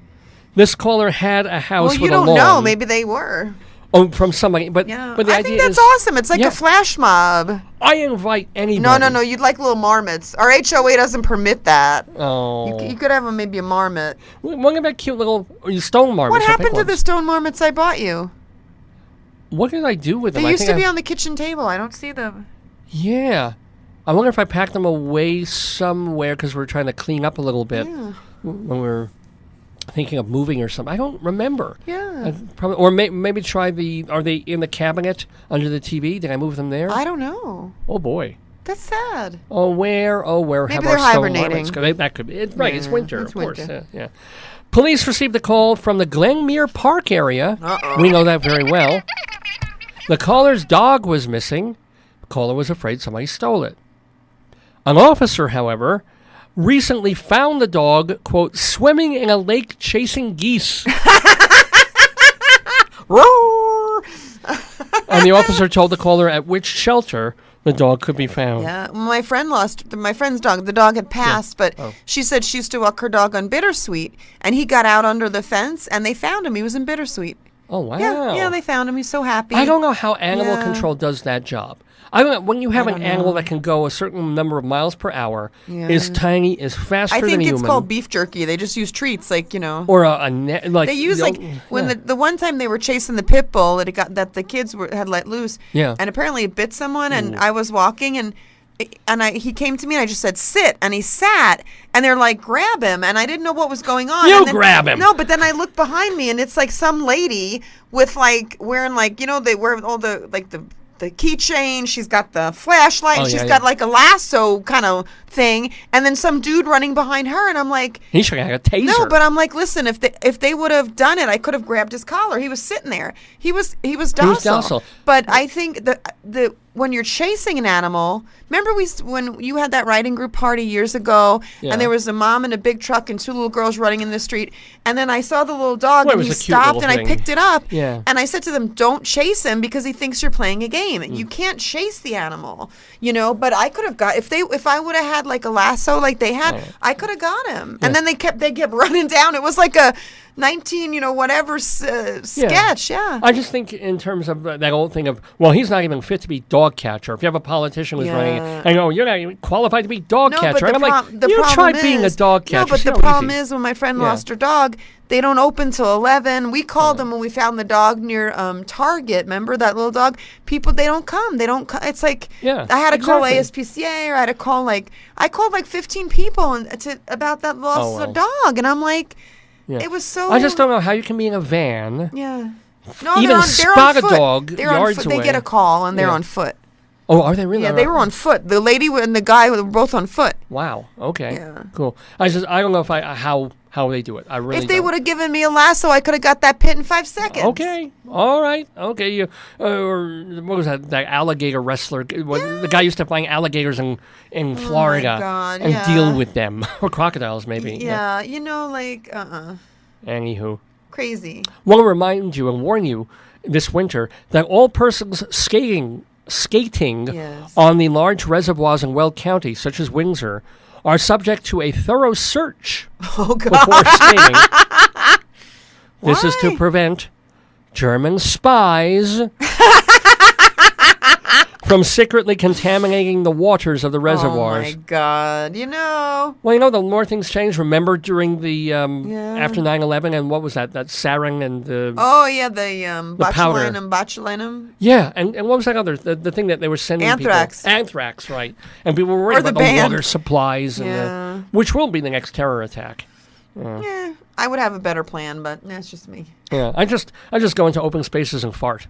[SPEAKER 9] This caller had a house with a lawn.
[SPEAKER 3] Well, you don't know. Maybe they were.
[SPEAKER 9] Oh, from somebody. But the
[SPEAKER 3] I
[SPEAKER 9] idea
[SPEAKER 3] think that's
[SPEAKER 9] is,
[SPEAKER 3] awesome. It's like a flash mob.
[SPEAKER 9] I invite anybody.
[SPEAKER 3] No. You'd like little marmots. Our HOA doesn't permit that.
[SPEAKER 9] Oh.
[SPEAKER 3] You could have maybe a marmot.
[SPEAKER 9] What about cute little stone marmots?
[SPEAKER 3] What happened to the stone marmots I bought you?
[SPEAKER 9] What did I do with them?
[SPEAKER 3] They used to be on the kitchen table. I don't see them.
[SPEAKER 9] Yeah. I wonder if I packed them away somewhere because we're trying to clean up a little bit when we're thinking of moving or something. I don't remember.
[SPEAKER 3] Yeah.
[SPEAKER 9] Probably, or maybe try are they in the cabinet under the TV? Did I move them there?
[SPEAKER 3] I don't know.
[SPEAKER 9] Oh, boy.
[SPEAKER 3] That's sad.
[SPEAKER 9] Where
[SPEAKER 3] Maybe
[SPEAKER 9] have
[SPEAKER 3] they're
[SPEAKER 9] our
[SPEAKER 3] hibernating.
[SPEAKER 9] That could be. Right, it's winter,
[SPEAKER 3] it's
[SPEAKER 9] of course.
[SPEAKER 3] winter.
[SPEAKER 9] Yeah. Police received a call from the Glenmere Park area.
[SPEAKER 3] Uh-oh.
[SPEAKER 9] We know that very well. The caller's dog was missing. The caller was afraid somebody stole it. An officer, however, recently found the dog, quote, swimming in a lake chasing geese.
[SPEAKER 3] Roar!
[SPEAKER 9] And the officer told the caller at which shelter the dog could be found.
[SPEAKER 3] Yeah, my friend's dog. The dog had passed, but she said she used to walk her dog on Bittersweet, and he got out under the fence, and they found him. He was in Bittersweet.
[SPEAKER 9] Oh, wow.
[SPEAKER 3] Yeah, they found him. He's so happy.
[SPEAKER 9] I don't know how animal control does that job. I don't know, when you have an animal that can go a certain number of miles per hour, is tiny, is faster than a human.
[SPEAKER 3] I think it's called beef jerky. They just use treats,
[SPEAKER 9] or a net. Like,
[SPEAKER 3] they use when the one time they were chasing the pit bull that the kids had let loose.
[SPEAKER 9] Yeah.
[SPEAKER 3] And apparently it bit someone, and I was walking and he came to me and I just said sit, and he sat, and they're like, grab him, and I didn't know what was going on.
[SPEAKER 9] You grab him.
[SPEAKER 3] No, but then I looked behind me and it's like some lady with wearing they wear all the keychain, she's got the flashlight, and she's got like a lasso kind of thing, and then some dude running behind her, and I'm like,
[SPEAKER 9] he should have a taser.
[SPEAKER 3] No, but I'm like, listen, if they would have done it, I could have grabbed his collar. He was sitting there. He was docile. But I think the when you're chasing an animal, remember when you had that riding group party years ago, and there was a mom in a big truck and two little girls running in the street, and then I saw the little dog and he stopped and I picked it up, and I said to them, don't chase him because he thinks you're playing a game. You can't chase the animal, but I could have got if I would have had like a lasso like they had, I could have got him. And then they kept running down. It was like a 19, sketch. Yeah.
[SPEAKER 9] I just think in terms of that old thing of, well, he's not even fit to be dog catcher. If you have a politician who's running, and you're not even qualified to be dog catcher. And I'm like, you tried being a dog catcher.
[SPEAKER 3] No, but the problem is when my friend lost her dog, they don't open till 11. We called them when we found the dog near Target. Remember that little dog? People, they don't come. It's like, I had to call ASPCA, or I had to call I called 15 people about that lost dog. And I'm like, it was so.
[SPEAKER 9] I just don't know how you can be in a van.
[SPEAKER 3] Yeah. No,
[SPEAKER 9] even spot a dog yards away.
[SPEAKER 3] They get a call and they're on foot.
[SPEAKER 9] Oh, are they really?
[SPEAKER 3] Yeah, they were on foot. The lady and the guy were both on foot.
[SPEAKER 9] Wow. Okay.
[SPEAKER 3] Yeah.
[SPEAKER 9] Cool. I don't know how they do it. I really.
[SPEAKER 3] If they would have given me a lasso, I could have got that pit in 5 seconds.
[SPEAKER 9] Okay. All right. Okay. Or what was that? That alligator wrestler. The guy used to find alligators in Florida and deal with them, or crocodiles maybe.
[SPEAKER 3] Yeah.
[SPEAKER 9] Anywho.
[SPEAKER 3] Crazy.
[SPEAKER 9] Want to remind you and warn you this winter that all persons skating on the large reservoirs in Weld County, such as Windsor, are subject to a thorough search before skating. This is to prevent German spies from secretly contaminating the waters of the reservoirs.
[SPEAKER 3] Oh, my God.
[SPEAKER 9] Well, the more things change. Remember during the, after 9/11, and what was that? That sarin and the...
[SPEAKER 3] Oh, yeah, the botulinum.
[SPEAKER 9] Yeah, and what was that other, the thing that they were sending
[SPEAKER 3] Anthrax.
[SPEAKER 9] people? Anthrax, right. And people were worried about the water supplies, and which will be the next terror attack.
[SPEAKER 3] Yeah, I would have a better plan, but that's just me.
[SPEAKER 9] Yeah, I just go into open spaces and fart.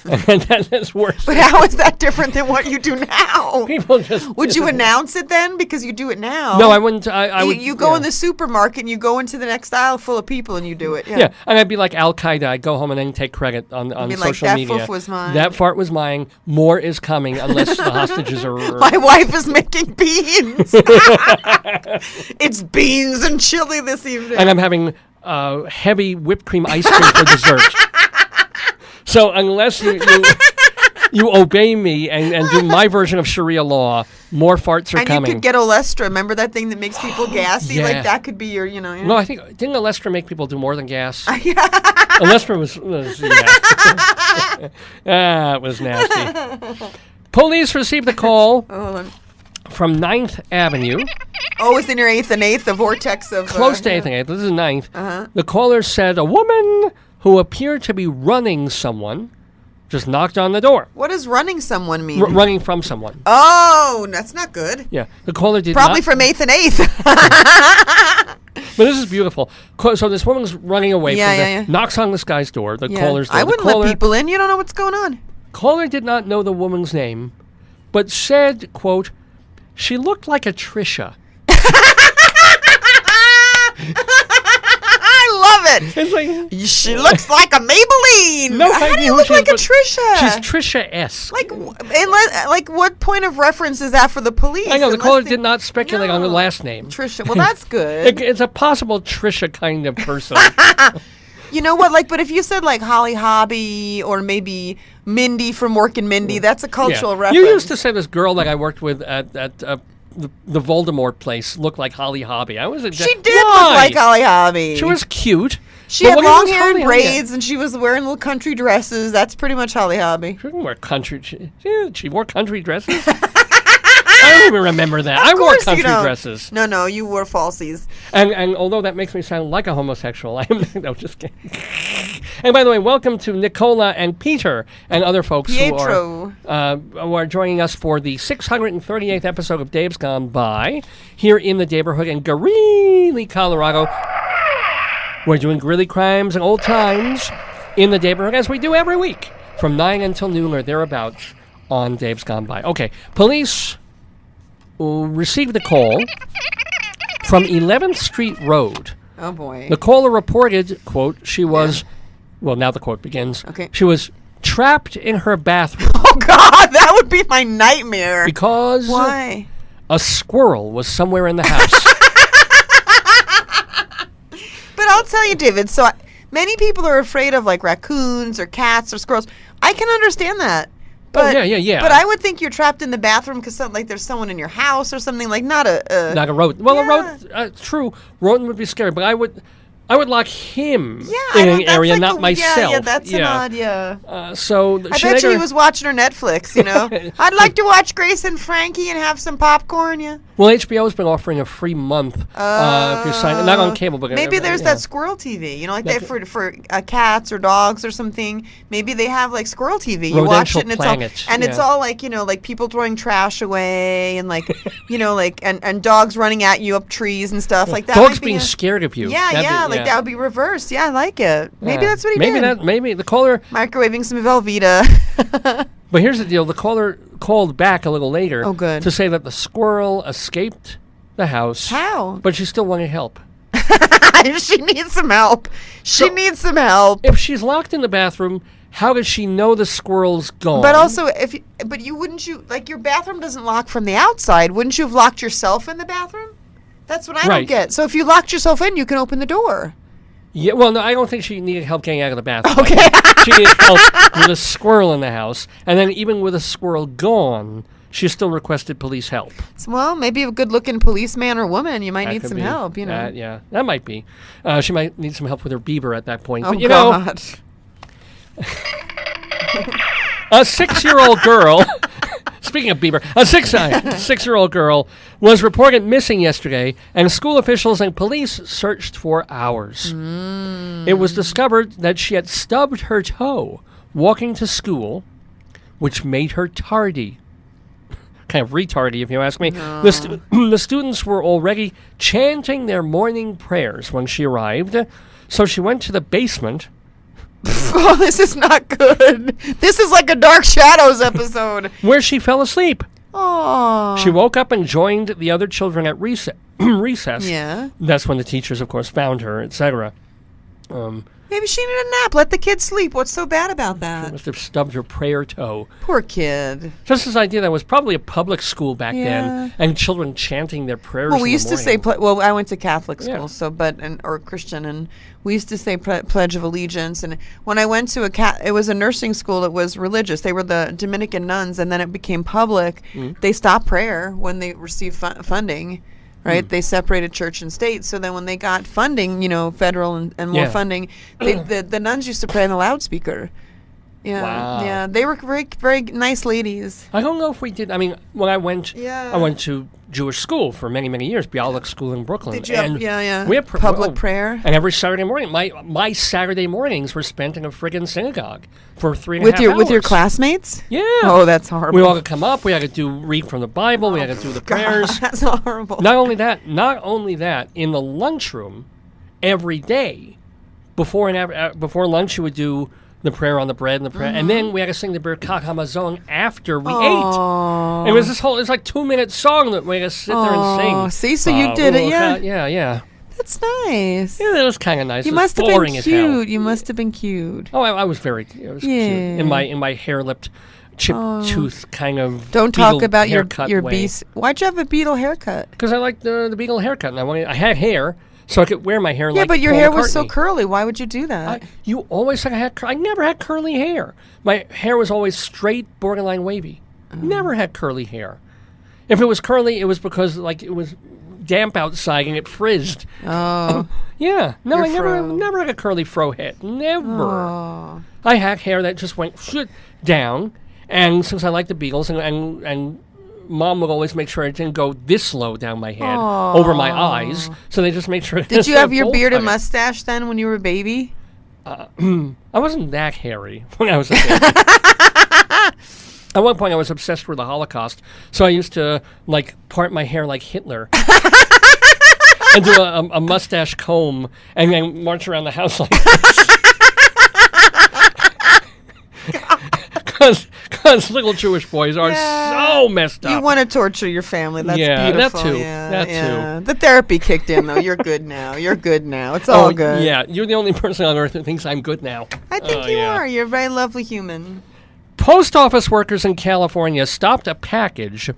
[SPEAKER 9] And that's worse.
[SPEAKER 3] But how is that different than what you do now?
[SPEAKER 9] People just...
[SPEAKER 3] Would you announce it then? Because you do it now.
[SPEAKER 9] No, I wouldn't. I would.
[SPEAKER 3] You go in the supermarket and you go into the next aisle full of people and you do it.
[SPEAKER 9] Yeah, and I'd be like Al-Qaeda. I'd go home and then take credit on social media.
[SPEAKER 3] That was mine.
[SPEAKER 9] That fart was mine. More is coming unless the hostages are...
[SPEAKER 3] My wife is making beans. It's beans and chili this evening.
[SPEAKER 9] And I'm having heavy whipped cream ice cream for dessert. So unless you you obey me and do my version of Sharia law, more farts are coming.
[SPEAKER 3] And you could get Olestra. Remember that thing that makes people gassy?
[SPEAKER 9] Yeah.
[SPEAKER 3] Like that could be your, you know.
[SPEAKER 9] No, I think, didn't Olestra make people do more than gas? Olestra was yeah. It was nasty. Police received a call from 9th Avenue.
[SPEAKER 3] Oh, it's in your 8th and 8th, the vortex of...
[SPEAKER 9] Close to 8th and 8th. This is 9th. The caller said a woman who appeared to be running someone just knocked on the door.
[SPEAKER 3] What does running someone mean?
[SPEAKER 9] Running from someone.
[SPEAKER 3] Oh, that's not good.
[SPEAKER 9] Yeah. The caller did
[SPEAKER 3] Probably from 8th and 8th.
[SPEAKER 9] But this is beautiful. So this woman's running away knocks on this guy's door, the caller's door.
[SPEAKER 3] I wouldn't let people in. You don't know what's going on.
[SPEAKER 9] Caller did not know the woman's name, but said, quote, she looked like a Trisha.
[SPEAKER 3] I love it.
[SPEAKER 9] It's like,
[SPEAKER 3] she looks like a Maybelline.
[SPEAKER 9] No,
[SPEAKER 3] how do you look like a Trisha?
[SPEAKER 9] She's Trisha-esque.
[SPEAKER 3] Like what point of reference is that for the police?
[SPEAKER 9] I know, the caller did not speculate on the last name.
[SPEAKER 3] Trisha. Well, that's good.
[SPEAKER 9] It's a possible Trisha kind of person.
[SPEAKER 3] You know what? Like, but if you said like Holly Hobby or maybe Mindy from Workin' Mindy, that's a cultural reference.
[SPEAKER 9] You used to say this girl that I worked with at the Voldemort place looked like Holly Hobby.
[SPEAKER 3] She did look like Holly Hobby.
[SPEAKER 9] She was cute.
[SPEAKER 3] She had long hair and braids, and she was wearing little country dresses. That's pretty much Holly Hobby.
[SPEAKER 9] She didn't wear country. She wore country dresses. I don't even remember that. I wore country dresses.
[SPEAKER 3] No, you wore falsies.
[SPEAKER 9] And although that makes me sound like a homosexual, I am no, just kidding. And by the way, welcome to Nicola and Peter and other folks who are joining us for the 638th episode of Dave's Gone By here in the neighborhood in Greeley, Colorado. We're doing Greeley crimes and old times in the neighborhood as we do every week from 9 until noon or thereabouts on Dave's Gone By. Okay, police received a call from 11th Street Road.
[SPEAKER 3] Oh, boy.
[SPEAKER 9] The caller reported, quote, she was, well, now the quote begins.
[SPEAKER 3] Okay.
[SPEAKER 9] She was trapped in her bathroom.
[SPEAKER 3] Oh, God, that would be my nightmare.
[SPEAKER 9] Because
[SPEAKER 3] why?
[SPEAKER 9] A squirrel was somewhere in the house.
[SPEAKER 3] But I'll tell you, David, so many people are afraid of, like, raccoons or cats or squirrels. I can understand that. But,
[SPEAKER 9] yeah.
[SPEAKER 3] But I would think you're trapped in the bathroom because there's someone in your house or something, like not a
[SPEAKER 9] rodent. Well, a rodent, true, rodent would be scary, but I would lock him in an area, like not myself.
[SPEAKER 3] Yeah, that's an odd,
[SPEAKER 9] so
[SPEAKER 3] I bet you he was watching her Netflix, you know. I'd like to watch Grace and Frankie and have some popcorn, yeah.
[SPEAKER 9] Well, HBO's been offering a free month if you sign, not on cable, but
[SPEAKER 3] maybe there's that squirrel TV, you know, like they for cats or dogs or something. Maybe they have like squirrel TV. You watch it and it's all like, you know, like people throwing trash away and like, you know, like and dogs running at you up trees and stuff like that.
[SPEAKER 9] Dogs being scared of you.
[SPEAKER 3] Like that would be reversed. Yeah, I like it. Maybe that's what he did.
[SPEAKER 9] Maybe the caller
[SPEAKER 3] microwaving some Velveeta.
[SPEAKER 9] But here's the deal: the caller called back a little later
[SPEAKER 3] to
[SPEAKER 9] say that the squirrel escaped the house.
[SPEAKER 3] How?
[SPEAKER 9] But she still wanted help.
[SPEAKER 3] She needs some help. She needs some help.
[SPEAKER 9] If she's locked in the bathroom, how does she know the squirrel's gone?
[SPEAKER 3] But also, wouldn't you like your bathroom doesn't lock from the outside? Wouldn't you have locked yourself in the bathroom? That's what I don't get. So if you locked yourself in, you can open the door.
[SPEAKER 9] Yeah, well, no, I don't think she needed help getting out of the bathroom.
[SPEAKER 3] Okay.
[SPEAKER 9] She needed help with a squirrel in the house. And then even with a squirrel gone, she still requested police help.
[SPEAKER 3] Well, maybe a good-looking policeman or woman, you might need some help, you know.
[SPEAKER 9] Yeah, that might be. She might need some help with her Bieber at that point.
[SPEAKER 3] Oh,
[SPEAKER 9] but, you
[SPEAKER 3] God.
[SPEAKER 9] A 6-year-old girl... Speaking of Bieber, a 6-year-old girl was reported missing yesterday, and school officials and police searched for hours. It was discovered that she had stubbed her toe walking to school, which made her tardy. Kind of retardy, if you ask me. No. The students were already chanting their morning prayers when she arrived, so she went to the basement.
[SPEAKER 3] Oh, this is not good. This is like a Dark Shadows episode.
[SPEAKER 9] Where she fell asleep.
[SPEAKER 3] Oh.
[SPEAKER 9] She woke up and joined the other children at recess.
[SPEAKER 3] Yeah.
[SPEAKER 9] That's when the teachers, of course, found her, etc.
[SPEAKER 3] Maybe she needed a nap. Let the kid sleep. What's so bad about that?
[SPEAKER 9] She must have stubbed her prayer toe.
[SPEAKER 3] Poor kid.
[SPEAKER 9] Just this idea that was probably a public school back then, and children chanting their prayers.
[SPEAKER 3] Well, we used to say, I went to Catholic school,
[SPEAKER 9] yeah.
[SPEAKER 3] or Christian, and we used to say Pledge of Allegiance. And when I went to it was a nursing school. It was religious. They were the Dominican nuns, and then it became public. They stopped prayer when they received funding. Right, they separated church and state. So then, when they got funding, federal and more funding, the nuns used to pray on the loudspeaker. Yeah,
[SPEAKER 9] wow.
[SPEAKER 3] Yeah, they were very, very nice ladies.
[SPEAKER 9] I don't know if we did. I mean, when I went to Jewish school for many, many years, Bialik School in Brooklyn.
[SPEAKER 3] Did you have,
[SPEAKER 9] we had
[SPEAKER 3] public prayer?
[SPEAKER 9] And every Saturday morning, my Saturday mornings were spent in a friggin' synagogue for 3.5 hours.
[SPEAKER 3] With your classmates?
[SPEAKER 9] Yeah.
[SPEAKER 3] Oh, that's horrible.
[SPEAKER 9] We all had to come up. We had to read from the Bible. We had to do the prayers.
[SPEAKER 3] That's horrible.
[SPEAKER 9] Not only that, in the lunchroom, every day, before lunch, you would do the prayer on the bread and the prayer, and then we had to sing the Birkat Hamazon after we ate. It was it's like 2-minute song that we had to sit there and sing.
[SPEAKER 3] Oh, see, so you did it, yeah.
[SPEAKER 9] Yeah.
[SPEAKER 3] That's nice.
[SPEAKER 9] Yeah, that was kind of nice.
[SPEAKER 3] You must have been cute. You must have been cute.
[SPEAKER 9] Oh, I was very cute. In my hair-lipped, chipped tooth kind of.
[SPEAKER 3] Don't talk about your
[SPEAKER 9] way.
[SPEAKER 3] beast. Why'd you have a beetle haircut?
[SPEAKER 9] Because I liked the beetle haircut, and I had hair. So I could wear my hair like
[SPEAKER 3] but your
[SPEAKER 9] Paul
[SPEAKER 3] hair
[SPEAKER 9] McCartney.
[SPEAKER 3] was so curly. Why would you do that?
[SPEAKER 9] You always said I never had curly hair. My hair was always straight, borderline wavy. Never had curly hair. If it was curly, it was because it was damp outside and it frizzed.
[SPEAKER 3] Oh.
[SPEAKER 9] Yeah. No, I never had a curly fro head. Never.
[SPEAKER 3] Oh.
[SPEAKER 9] I had hair that just went down. And since I liked the Beatles and Mom would always make sure it didn't go this low down my head over my eyes, so they just made sure.
[SPEAKER 3] Did you have your beard and mustache then when you were a baby?
[SPEAKER 9] I wasn't that hairy when I was a baby. At one point, I was obsessed with the Holocaust, so I used to part my hair like Hitler and do a mustache comb and then march around the house like this. Because little Jewish boys are so messed up.
[SPEAKER 3] You want to torture your family. That's beautiful.
[SPEAKER 9] That too.
[SPEAKER 3] The therapy kicked in, though. You're good now. It's all good.
[SPEAKER 9] Yeah, you're the only person on earth that thinks I'm good now.
[SPEAKER 3] I think you are. You're a very lovely human.
[SPEAKER 9] Post office workers in California stopped a package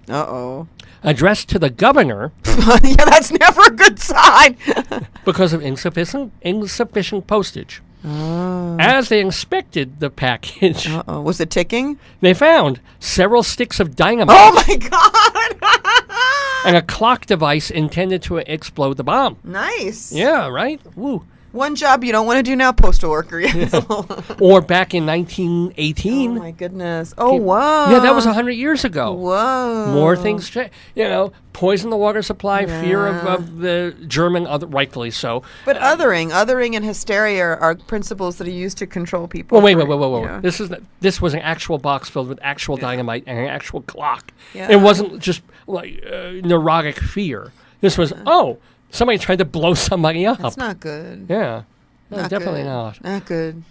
[SPEAKER 9] addressed to the governor.
[SPEAKER 3] Yeah, that's never a good sign.
[SPEAKER 9] Because of insufficient postage. Oh. As they inspected the package,
[SPEAKER 3] was it ticking?
[SPEAKER 9] They found several sticks of dynamite.
[SPEAKER 3] Oh my God!
[SPEAKER 9] And a clock device intended to explode the bomb.
[SPEAKER 3] Nice.
[SPEAKER 9] Yeah, right? Woo.
[SPEAKER 3] One job you don't want to do now, postal worker.
[SPEAKER 9] Or back in 1918.
[SPEAKER 3] Oh my goodness. Oh, whoa.
[SPEAKER 9] Yeah, that was 100 years ago.
[SPEAKER 3] Whoa.
[SPEAKER 9] More things change. Poison the water supply, fear of the German, rightfully so.
[SPEAKER 3] But othering and hysteria are principles that are used to control people.
[SPEAKER 9] Well, wait. Yeah. This was an actual box filled with actual dynamite and an actual clock.
[SPEAKER 3] Yeah.
[SPEAKER 9] It wasn't just neurotic fear. This was, somebody tried to blow somebody up.
[SPEAKER 3] That's not good.
[SPEAKER 9] Yeah. No, definitely not.
[SPEAKER 3] Not good.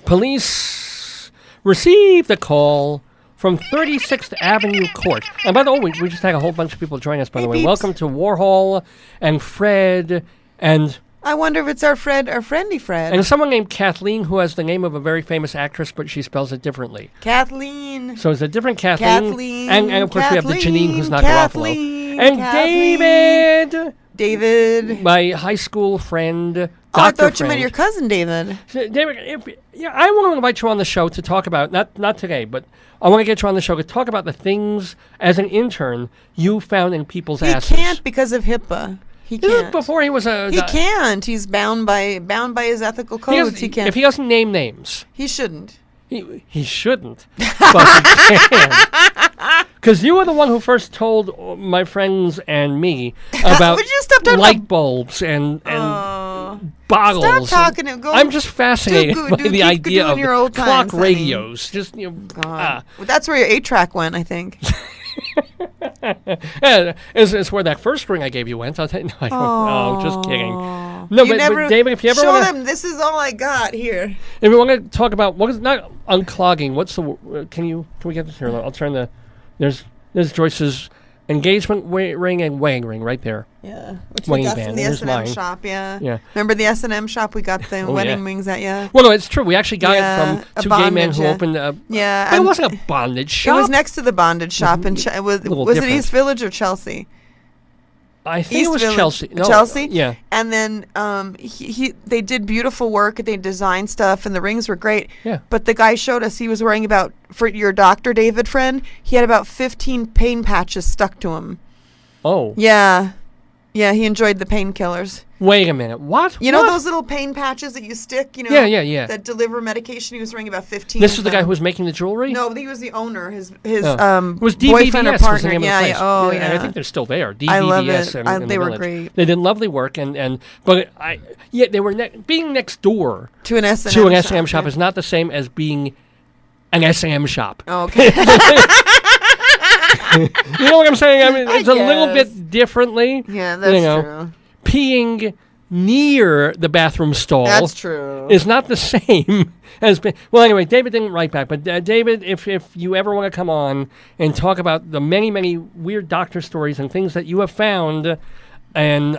[SPEAKER 9] Police received a call from 36th Avenue Court. And by the way, we just had a whole bunch of people join us, by the way.
[SPEAKER 3] Beeps.
[SPEAKER 9] Welcome to Warhol and Fred and...
[SPEAKER 3] I wonder if it's our friendly Fred.
[SPEAKER 9] And someone named Kathleen, who has the name of a very famous actress, but she spells it differently.
[SPEAKER 3] Kathleen.
[SPEAKER 9] So it's a different Kathleen. And of course we have the Janine, who's not Garofalo. And David, my high school friend,
[SPEAKER 3] I thought you meant your cousin David.
[SPEAKER 9] David, I want to invite you on the show to talk about, not today, but I want to get you on the show to talk about the things, as an intern, you found in people's asses.
[SPEAKER 3] He can't because of HIPAA. He can't.
[SPEAKER 9] Before he was
[SPEAKER 3] He can't. He's bound by his ethical codes. He can't.
[SPEAKER 9] If he doesn't name names.
[SPEAKER 3] He shouldn't.
[SPEAKER 9] He shouldn't. But he can. Because you were the one who first told my friends and me about light bulbs and bottles.
[SPEAKER 3] Stop talking.
[SPEAKER 9] I'm just fascinated by the idea of clock radios. Just
[SPEAKER 3] that's where your 8-track went, I think.
[SPEAKER 9] It's where that first ring I gave you went. I'll tell you. No, just kidding. No, but David, if you ever
[SPEAKER 3] show them, this is all I got here.
[SPEAKER 9] If we want to talk about what is not unclogging, what's the? Can we get this here? I'll turn the. There's Joyce's engagement ring and wedding ring right there.
[SPEAKER 3] Yeah. Which
[SPEAKER 9] Wedding
[SPEAKER 3] we got
[SPEAKER 9] band.
[SPEAKER 3] from the
[SPEAKER 9] There's
[SPEAKER 3] S&M
[SPEAKER 9] mine.
[SPEAKER 3] shop, yeah.
[SPEAKER 9] Yeah.
[SPEAKER 3] Remember the S&M shop? We got the wedding rings at, yeah.
[SPEAKER 9] Well, no, it's true. We actually got it from
[SPEAKER 3] a
[SPEAKER 9] two gay men
[SPEAKER 3] bondage,
[SPEAKER 9] who
[SPEAKER 3] yeah.
[SPEAKER 9] opened a...
[SPEAKER 3] Yeah.
[SPEAKER 9] But it wasn't a bondage shop.
[SPEAKER 3] It was next to the bondage shop. Was
[SPEAKER 9] different.
[SPEAKER 3] it East Village or Chelsea?
[SPEAKER 9] I think
[SPEAKER 3] East
[SPEAKER 9] it was
[SPEAKER 3] Village.
[SPEAKER 9] Chelsea. No,
[SPEAKER 3] Chelsea?
[SPEAKER 9] Yeah.
[SPEAKER 3] And then they did beautiful work. They designed stuff, and the rings were great.
[SPEAKER 9] Yeah.
[SPEAKER 3] But the guy showed us he was wearing for your Dr. David friend, he had about 15 pain patches stuck to him.
[SPEAKER 9] Oh.
[SPEAKER 3] Yeah. Yeah, he enjoyed the painkillers.
[SPEAKER 9] Wait a minute. What?
[SPEAKER 3] You know those little pain patches that you stick,
[SPEAKER 9] Yeah.
[SPEAKER 3] that deliver medication? He was wearing about 15
[SPEAKER 9] This is
[SPEAKER 3] of
[SPEAKER 9] the guy
[SPEAKER 3] them.
[SPEAKER 9] who was making the jewelry?
[SPEAKER 3] No, he was the owner. His
[SPEAKER 9] It was DVDS
[SPEAKER 3] boyfriend or
[SPEAKER 9] was the
[SPEAKER 3] partner.
[SPEAKER 9] name of the
[SPEAKER 3] Yeah,
[SPEAKER 9] place.
[SPEAKER 3] yeah. Oh,
[SPEAKER 9] And
[SPEAKER 3] yeah.
[SPEAKER 9] I think they're still there. DVDS
[SPEAKER 3] I love it.
[SPEAKER 9] and
[SPEAKER 3] They
[SPEAKER 9] the
[SPEAKER 3] were
[SPEAKER 9] Village.
[SPEAKER 3] great.
[SPEAKER 9] They did lovely work, but they were being next door
[SPEAKER 3] to an S&M
[SPEAKER 9] shop is not the same as being an S&M shop.
[SPEAKER 3] Oh, okay.
[SPEAKER 9] You know what I'm saying? I mean, it's a little
[SPEAKER 3] guess.
[SPEAKER 9] bit differently.
[SPEAKER 3] Yeah, that's true.
[SPEAKER 9] Peeing near the bathroom stall.
[SPEAKER 3] That's true.
[SPEAKER 9] Is not the same as. Well, anyway, David didn't write back, but David, if you ever want to come on and talk about the many, many weird doctor stories and things that you have found, and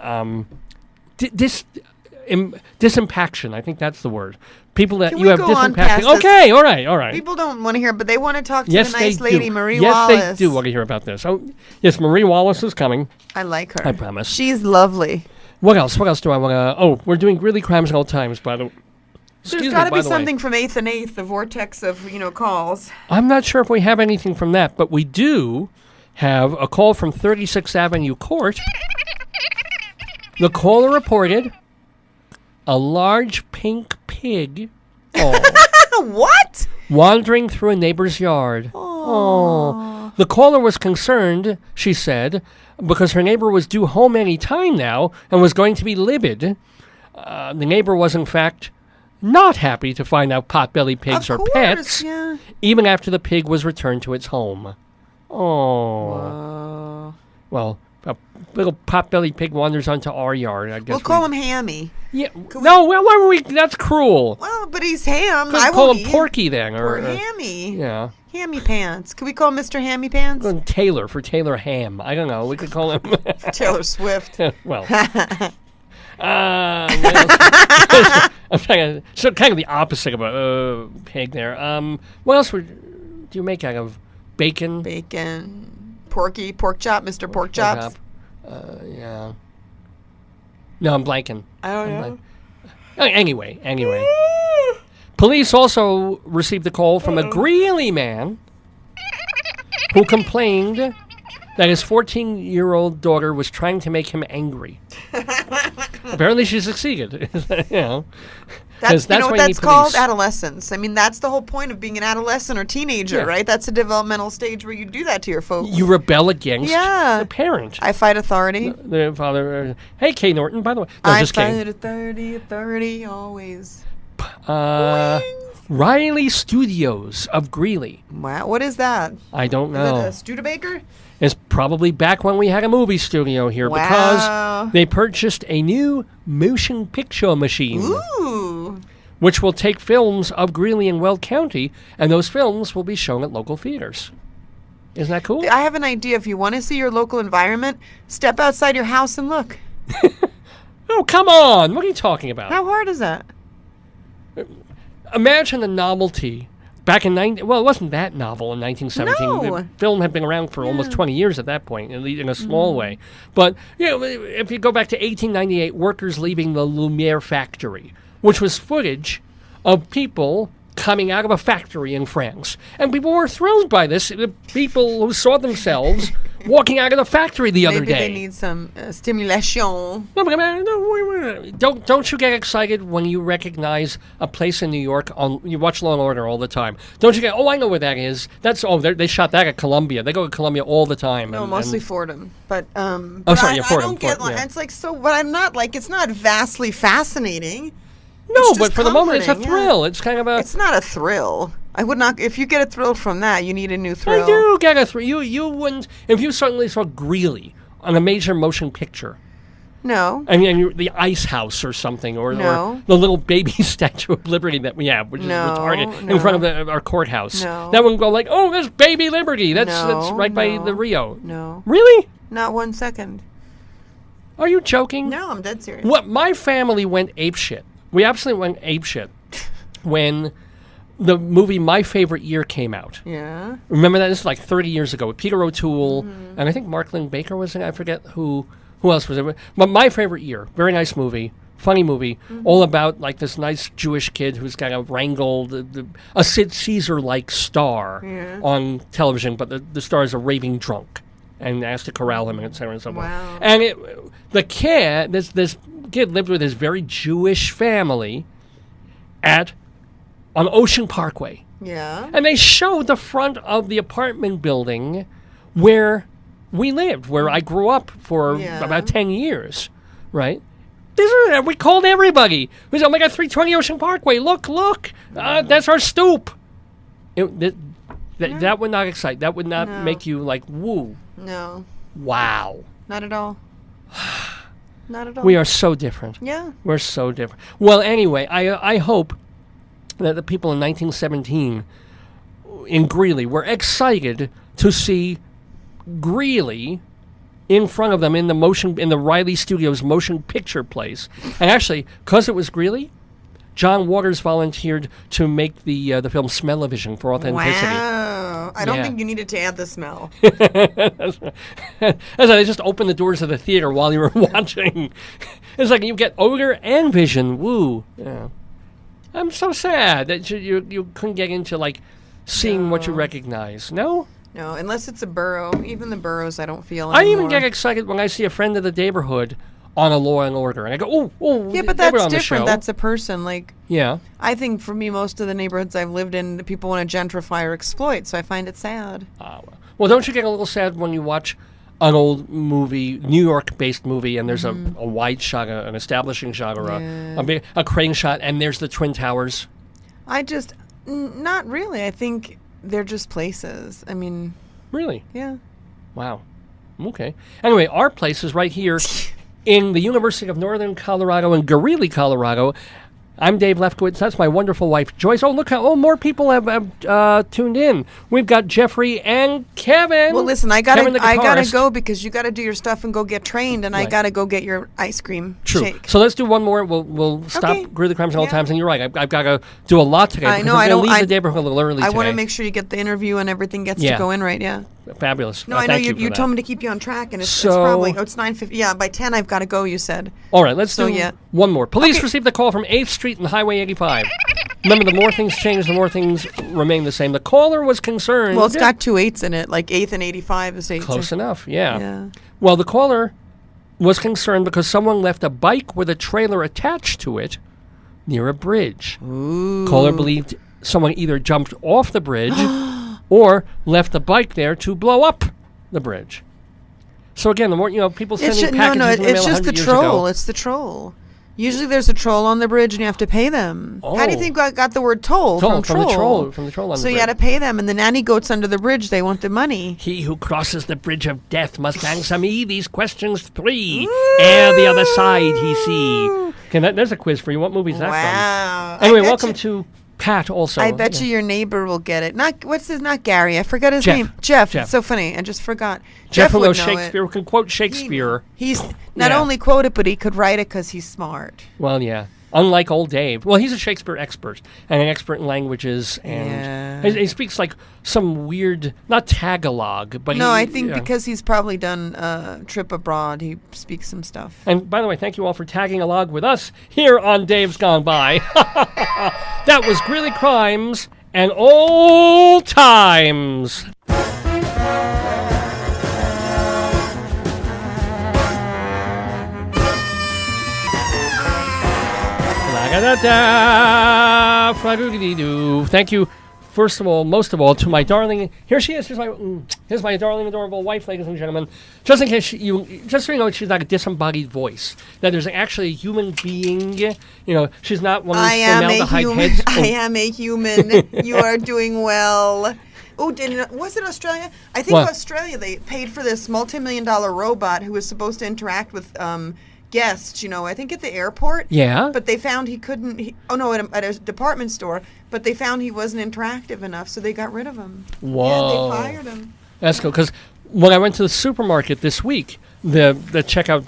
[SPEAKER 9] disimpaction, I think that's the word. People that
[SPEAKER 3] Can
[SPEAKER 9] you
[SPEAKER 3] we
[SPEAKER 9] have
[SPEAKER 3] go on
[SPEAKER 9] disimpaction.
[SPEAKER 3] past this?
[SPEAKER 9] Okay, all right.
[SPEAKER 3] People don't want to hear, but they want to talk to
[SPEAKER 9] Yes,
[SPEAKER 3] the nice
[SPEAKER 9] they
[SPEAKER 3] lady,
[SPEAKER 9] do.
[SPEAKER 3] Marie
[SPEAKER 9] yes,
[SPEAKER 3] Wallace.
[SPEAKER 9] Yes, they do want to hear about this. Oh, yes, Marie Wallace is coming.
[SPEAKER 3] I like her.
[SPEAKER 9] I promise.
[SPEAKER 3] She's lovely.
[SPEAKER 9] What else? What else do I want to... Oh, we're doing Greeley Crimes and Old Times, by the way.
[SPEAKER 3] There's got to be something from 8th and 8th, the vortex of, calls.
[SPEAKER 9] I'm not sure if we have anything from that, but we do have a call from 36th Avenue Court. The caller reported a large pink pig
[SPEAKER 3] What?
[SPEAKER 9] wandering through a neighbor's yard. Oh. The caller was concerned, she said, because her neighbor was due home any time now and was going to be livid. The neighbor was, in fact, not happy to find out potbelly pigs are pets, even after the pig was returned to its home. Oh. Well, a little potbelly pig wanders onto our yard. I guess
[SPEAKER 3] We'll call him Hammy.
[SPEAKER 9] Yeah. Why were we? That's cruel.
[SPEAKER 3] Well, but he's ham.
[SPEAKER 9] Could call him Porky then,
[SPEAKER 3] or Hammy.
[SPEAKER 9] Yeah.
[SPEAKER 3] Hammy Pants. Could we call him Mr. Hammy Pants?
[SPEAKER 9] Taylor for Taylor Ham. I don't know. We could call him
[SPEAKER 3] Taylor Swift.
[SPEAKER 9] Well. I'm trying to. So kind of the opposite of a pig there. What else do you make out of bacon?
[SPEAKER 3] Bacon, porky, pork chop, Mr. Pork Chops.
[SPEAKER 9] Yeah. No, I'm blanking.
[SPEAKER 3] I don't know.
[SPEAKER 9] Anyway. Police also received a call from a Greeley man who complained that his 14-year-old daughter was trying to make him angry. Apparently she succeeded.
[SPEAKER 3] That's what that's called? Adolescence. I mean, that's the whole point of being an adolescent or teenager, right? That's a developmental stage where you do that to your folks.
[SPEAKER 9] You rebel against the parent.
[SPEAKER 3] I fight authority.
[SPEAKER 9] The father. Hey, Kay Norton, by the way. No,
[SPEAKER 3] I fight authority always.
[SPEAKER 9] Riley Studios of Greeley.
[SPEAKER 3] Wow, what is that?
[SPEAKER 9] I don't know.
[SPEAKER 3] Is it a Studebaker?
[SPEAKER 9] It's probably back when we had a movie studio here because they purchased a new motion picture machine.
[SPEAKER 3] Ooh.
[SPEAKER 9] Which will take films of Greeley and Weld County, and those films will be shown at local theaters. Isn't that cool?
[SPEAKER 3] I have an idea. If you want to see your local environment, step outside your house and look.
[SPEAKER 9] Oh, come on. What are you talking about?
[SPEAKER 3] How hard is that?
[SPEAKER 9] Imagine the novelty. Back in it wasn't that novel in 1917.
[SPEAKER 3] No.
[SPEAKER 9] The film had been around for almost 20 years at that point, at least in a small way. But if you go back to 1898, workers leaving the Lumiere factory, which was footage of people coming out of a factory in France. And people were thrilled by this. The people who saw themselves walking out of the factory the other day.
[SPEAKER 3] Maybe they need some stimulation.
[SPEAKER 9] Don't you get excited when you recognize a place in New York? You watch Law and Order all the time. Don't you get, I know where that is. They shot that at Columbia. They go to Columbia all the time.
[SPEAKER 3] No, mostly Fordham. But
[SPEAKER 9] Fordham.
[SPEAKER 3] I don't get it's like, so what I'm not like, it's not vastly fascinating.
[SPEAKER 9] No, but for the moment, it's a thrill. Yeah. It's kind of a...
[SPEAKER 3] It's not a thrill. I would not... If you get a thrill from that, you need a new thrill.
[SPEAKER 9] I do get a thrill. You wouldn't... If you suddenly saw Greeley on a major motion picture,
[SPEAKER 3] No.
[SPEAKER 9] I mean, the Ice House or something, or the little baby Statue of Liberty that we have, which is retarded, in front of our courthouse.
[SPEAKER 3] No.
[SPEAKER 9] That wouldn't go like, oh, there's baby Liberty. That's right by the Rio.
[SPEAKER 3] No.
[SPEAKER 9] Really?
[SPEAKER 3] Not 1 second.
[SPEAKER 9] Are you joking?
[SPEAKER 3] No, I'm dead serious.
[SPEAKER 9] What? My family went apeshit. We absolutely went apeshit when the movie My Favorite Year came out.
[SPEAKER 3] Yeah.
[SPEAKER 9] Remember that? This is like 30 years ago with Peter O'Toole, and I think Mark Lynn Baker was in it. I forget who else was it. But My Favorite Year, very nice movie, funny movie, all about like this nice Jewish kid who's got to wrangle a Sid Caesar-like star on television, but the star is a raving drunk and has to corral him, and et cetera and so on.
[SPEAKER 3] Wow.
[SPEAKER 9] And this kid lived with his very Jewish family on Ocean Parkway.
[SPEAKER 3] Yeah.
[SPEAKER 9] And they showed the front of the apartment building where we lived, where I grew up for about 10 years, right? We called everybody. We said, oh my God, 320 Ocean Parkway, look, that's our stoop. That would not excite. That would not make you like, woo.
[SPEAKER 3] No.
[SPEAKER 9] Wow.
[SPEAKER 3] Not at all. Not at all.
[SPEAKER 9] We are so different.
[SPEAKER 3] Yeah.
[SPEAKER 9] We're so different. Well, anyway, I hope that the people in 1917 in Greeley were excited to see Greeley in front of them in the Riley Studios motion picture place. And actually, because it was Greeley, John Waters volunteered to make the film Smell-O-Vision for authenticity.
[SPEAKER 3] Wow. I don't think you needed to add the smell.
[SPEAKER 9] That's why they just opened the doors of the theater while you were watching. It's like you get odor and vision. Woo. Yeah. I'm so sad that you couldn't get into like seeing what you recognize. No?
[SPEAKER 3] No, unless it's a burrow. Even the burrows I don't feel
[SPEAKER 9] anymore. I even
[SPEAKER 3] anymore.
[SPEAKER 9] get excited when I see a friend of the neighborhood on a Law and Order. And I go, oh.
[SPEAKER 3] Yeah, but that's different. That's a person. Like,
[SPEAKER 9] yeah.
[SPEAKER 3] I think for me, most of the neighborhoods I've lived in, the people want to gentrify or exploit, so I find it sad.
[SPEAKER 9] Well, don't you get a little sad when you watch an old movie, New York-based movie, and there's a wide shot, an establishing shot, or a crane shot, and there's the Twin Towers?
[SPEAKER 3] Not really. I think they're just places. I mean...
[SPEAKER 9] Really?
[SPEAKER 3] Yeah.
[SPEAKER 9] Wow. Okay. Anyway, our place is right here in the University of Northern Colorado in Greeley, Colorado. I'm Dave Lefkowitz. That's my wonderful wife, Joyce. Oh, look how more people have tuned in. We've got Jeffrey and Kevin.
[SPEAKER 3] Well, listen, I gotta go because you gotta do your stuff and go get trained, and I gotta go get your ice cream shake.
[SPEAKER 9] So let's do one more. We'll stop Greeley Crimes at all times. And you're right. I've got to do a lot today.
[SPEAKER 3] I know. I don't
[SPEAKER 9] leave the neighborhood a little early today.
[SPEAKER 3] I want to make sure you get the interview and everything gets to go in right. Yeah.
[SPEAKER 9] Fabulous.
[SPEAKER 3] No, I know you told me to keep you on track, and it's probably it's 9:50. Yeah, by 10 I've got to go. You said.
[SPEAKER 9] All right, let's do one more. Police received a call from 8th Street and Highway 85. Remember, the more things change, the more things remain the same. The caller was concerned.
[SPEAKER 3] Well, it's got 2 8s in it, like 8th and 85 is 8.
[SPEAKER 9] Close enough. Yeah. Well, the caller was concerned because someone left a bike with a trailer attached to it near a bridge.
[SPEAKER 3] Ooh.
[SPEAKER 9] Caller believed someone either jumped off the bridge or left the bike there to blow up the bridge. So again, the more people sending packages.
[SPEAKER 3] It's just the troll. It's the troll. Usually, there's a troll on the bridge, and you have to pay them. Oh. How do you think I got the word toll? From
[SPEAKER 9] the troll on the bridge.
[SPEAKER 3] So you had to pay them, and the nanny goats under the bridge, they want the money.
[SPEAKER 9] He who crosses the bridge of death must answer me these questions 3. Ere the other side he see. Okay, there's a quiz for you. What movie is that from?
[SPEAKER 3] Wow.
[SPEAKER 9] Anyway, welcome to Pat also.
[SPEAKER 3] I bet you your neighbor will get it. Not Gary. I forgot his name. Jeff. It's so funny. I just forgot.
[SPEAKER 9] Jeff who knows Shakespeare, can quote Shakespeare.
[SPEAKER 3] He's not only quote it, but he could write it because he's smart.
[SPEAKER 9] Well, yeah. Unlike old Dave. Well, he's a Shakespeare expert and an expert in languages. And he speaks like some weird, not Tagalog, but
[SPEAKER 3] I think because he's probably done a trip abroad, he speaks some stuff.
[SPEAKER 9] And by the way, thank you all for tagging along with us here on Dave's Gone By. That was Greeley Crimes and Old Times. Thank you, first of all, most of all, to my darling. Here she is. Here's my darling, adorable wife, ladies and gentlemen. Just in case just so you know, she's not a disembodied voice. That there's actually a human being. She's not one of those formaldehyde heads.
[SPEAKER 3] I am a human. You are doing well. Oh, was it Australia? I think Australia. They paid for this multi-million-dollar robot who was supposed to interact with guest, I think at the airport.
[SPEAKER 9] Yeah.
[SPEAKER 3] But they found he couldn't, at a department store, but they found he wasn't interactive enough, so they got rid of him.
[SPEAKER 9] Whoa.
[SPEAKER 3] Yeah, they fired him.
[SPEAKER 9] That's cool, because when I went to the supermarket this week, the checkout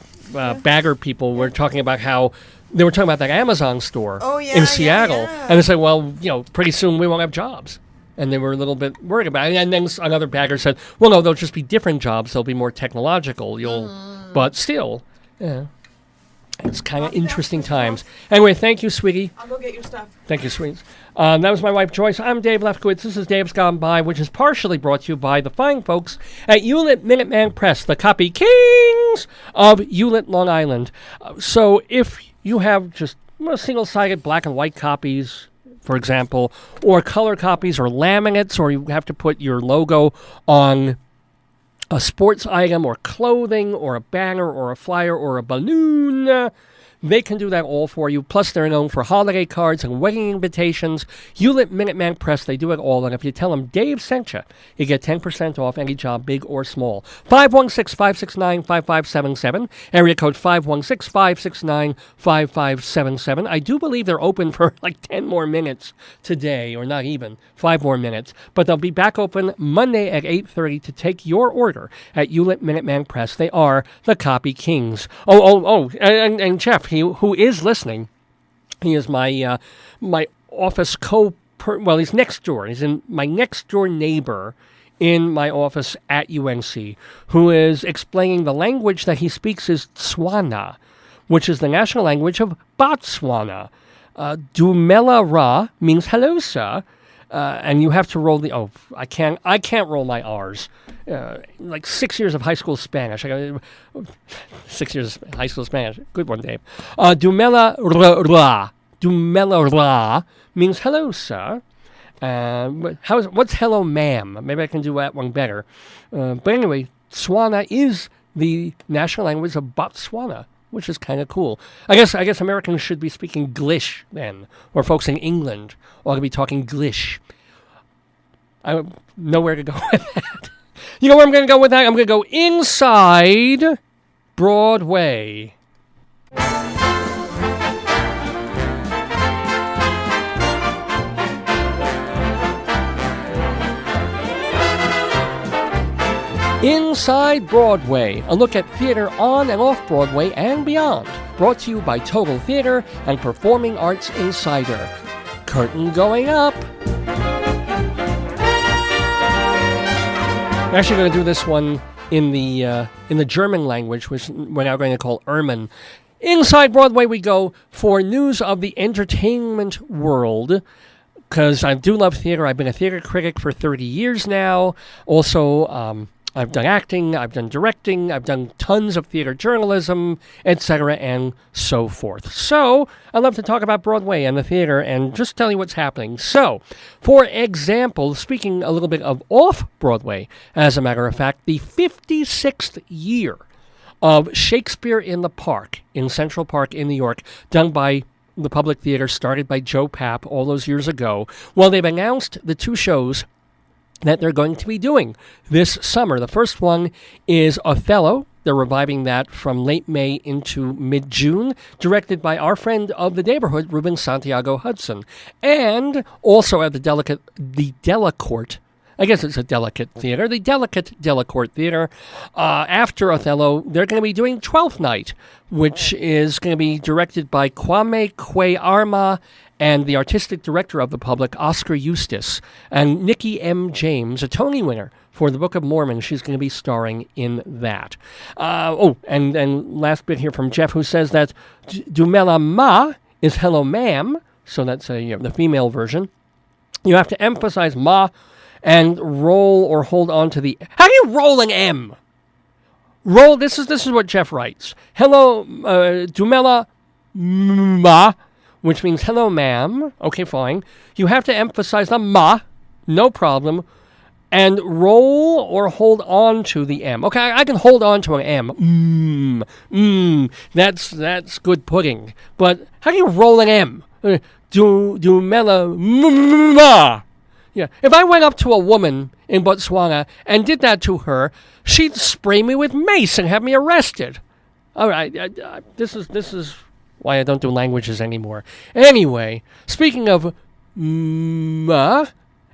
[SPEAKER 9] bagger people were talking about how they were talking about that Amazon store in Seattle.
[SPEAKER 3] Yeah.
[SPEAKER 9] And they said, well, pretty soon we won't have jobs. And they were a little bit worried about it. And then another bagger said, well, no, they'll just be different jobs. They'll be more technological. But still, it's kind of interesting times. Anyway, thank you, sweetie.
[SPEAKER 3] I'll go get your stuff.
[SPEAKER 9] Thank you, sweeties. That was my wife, Joyce. I'm Dave Lefkowitz. This is Dave's Gone By, which is partially brought to you by the fine folks at Hewlett Minuteman Press, the copy kings of Hewlett, Long Island. So if you have just single-sided black and white copies, for example, or color copies or laminates, or you have to put your logo on a sports item or clothing or a banner or a flyer or a balloon, they can do that all for you. Plus, they're known for holiday cards and wedding invitations. Hewlett Minuteman Press, they do it all. And if you tell them Dave sent you, you get 10% off any job, big or small. 516-569-5577. Area code 516-569-5577. I do believe they're open for like 10 more minutes today, or not even 5 more minutes. But they'll be back open Monday at 8:30 to take your order at Hewlett Minuteman Press. They are the copy kings. And Jeff, who is listening, he is my my office he's next door. He's in my next door neighbor in my office at UNC, who is explaining the language that he speaks is Tswana, which is the national language of Botswana. Dumela Ra means hello, sir. And you have to roll I can't roll my R's. Like 6 years of high school Spanish. 6 years of high school Spanish. Good one, Dave. Dumela Ra means hello, sir. What's hello, ma'am? Maybe I can do that one better. But anyway, Tswana is the national language of Botswana, which is kind of cool. I guess Americans should be speaking Glish then, or folks in England ought to be talking Glish. I don't know where to go with that. You know where I'm going to go with that? I'm going to go inside Broadway. Inside Broadway, a look at theater on and off Broadway and beyond. Brought to you by Total Theater and Performing Arts Insider. Curtain going up. I'm actually going to do this one in the German language, which we're now going to call Erman. Inside Broadway we go for news of the entertainment world, because I do love theater. I've been a theater critic for 30 years now. Also, I've done acting, I've done directing, I've done tons of theater journalism, etc., and so forth. So, I love to talk about Broadway and the theater and just tell you what's happening. So, for example, speaking a little bit of off-Broadway, as a matter of fact, the 56th year of Shakespeare in the Park in Central Park in New York, done by the Public Theater, started by Joe Papp all those years ago. Well, they've announced the 2 shows that they're going to be doing this summer. The first one is Othello. They're reviving that from late May into mid-June, directed by our friend of the neighborhood, Ruben Santiago Hudson. And also at the Delacorte, I guess it's a delicate theater, the Delicate Delacorte Theater. After Othello, they're going to be doing Twelfth Night, which is going to be directed by Kwame Kwe-Arma and the artistic director of the Public, Oscar Eustace, and Nikki M. James, a Tony winner for the Book of Mormon. She's going to be starring in that. And last bit here from Jeff, who says that Dumela Ma is hello, ma'am. So that's the female version. You have to emphasize ma and roll or hold on to the... How do you roll an M? Roll, this is what Jeff writes. Hello, Dumela Ma, which means hello, ma'am. Okay, fine. You have to emphasize the ma, no problem, and roll or hold on to the M. Okay, I can hold on to an M. That's good pudding. But how do you roll an M? Dumela ma. Yeah, if I went up to a woman in Botswana and did that to her, she'd spray me with mace and have me arrested. All right. This is why I don't do languages anymore. Anyway, speaking of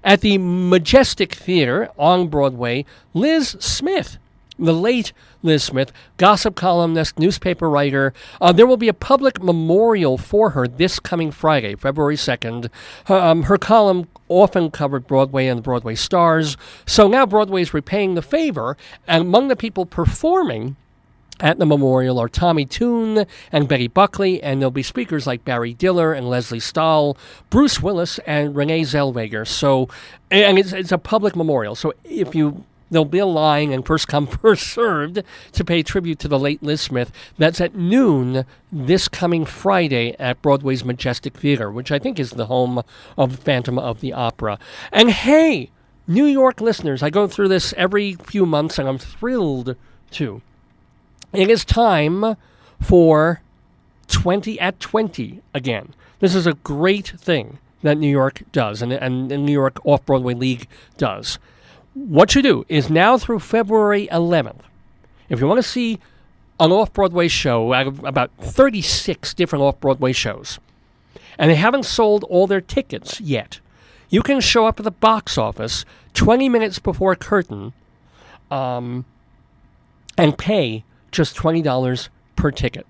[SPEAKER 9] at the Majestic Theater on Broadway, Liz Smith, the late Liz Smith, gossip columnist, newspaper writer. There will be a public memorial for her this coming Friday, February 2nd. Her column often covered Broadway and the Broadway stars. So now Broadway is repaying the favor, and among the people performing at the memorial are Tommy Tune and Betty Buckley, and there'll be speakers like Barry Diller and Leslie Stahl, Bruce Willis, and Renee Zellweger. So, and it's a public memorial. So there'll be a line and first come, first served to pay tribute to the late Liz Smith. That's at noon this coming Friday at Broadway's Majestic Theater, which I think is the home of Phantom of the Opera. And hey, New York listeners, I go through this every few months, and I'm thrilled to. It is time for 20 at 20 again. This is a great thing that New York does, and the New York Off-Broadway League does. What you do is now through February 11th, if you want to see an off-Broadway show, out of about 36 different off-Broadway shows, and they haven't sold all their tickets yet, you can show up at the box office 20 minutes before curtain and pay just $20 per ticket.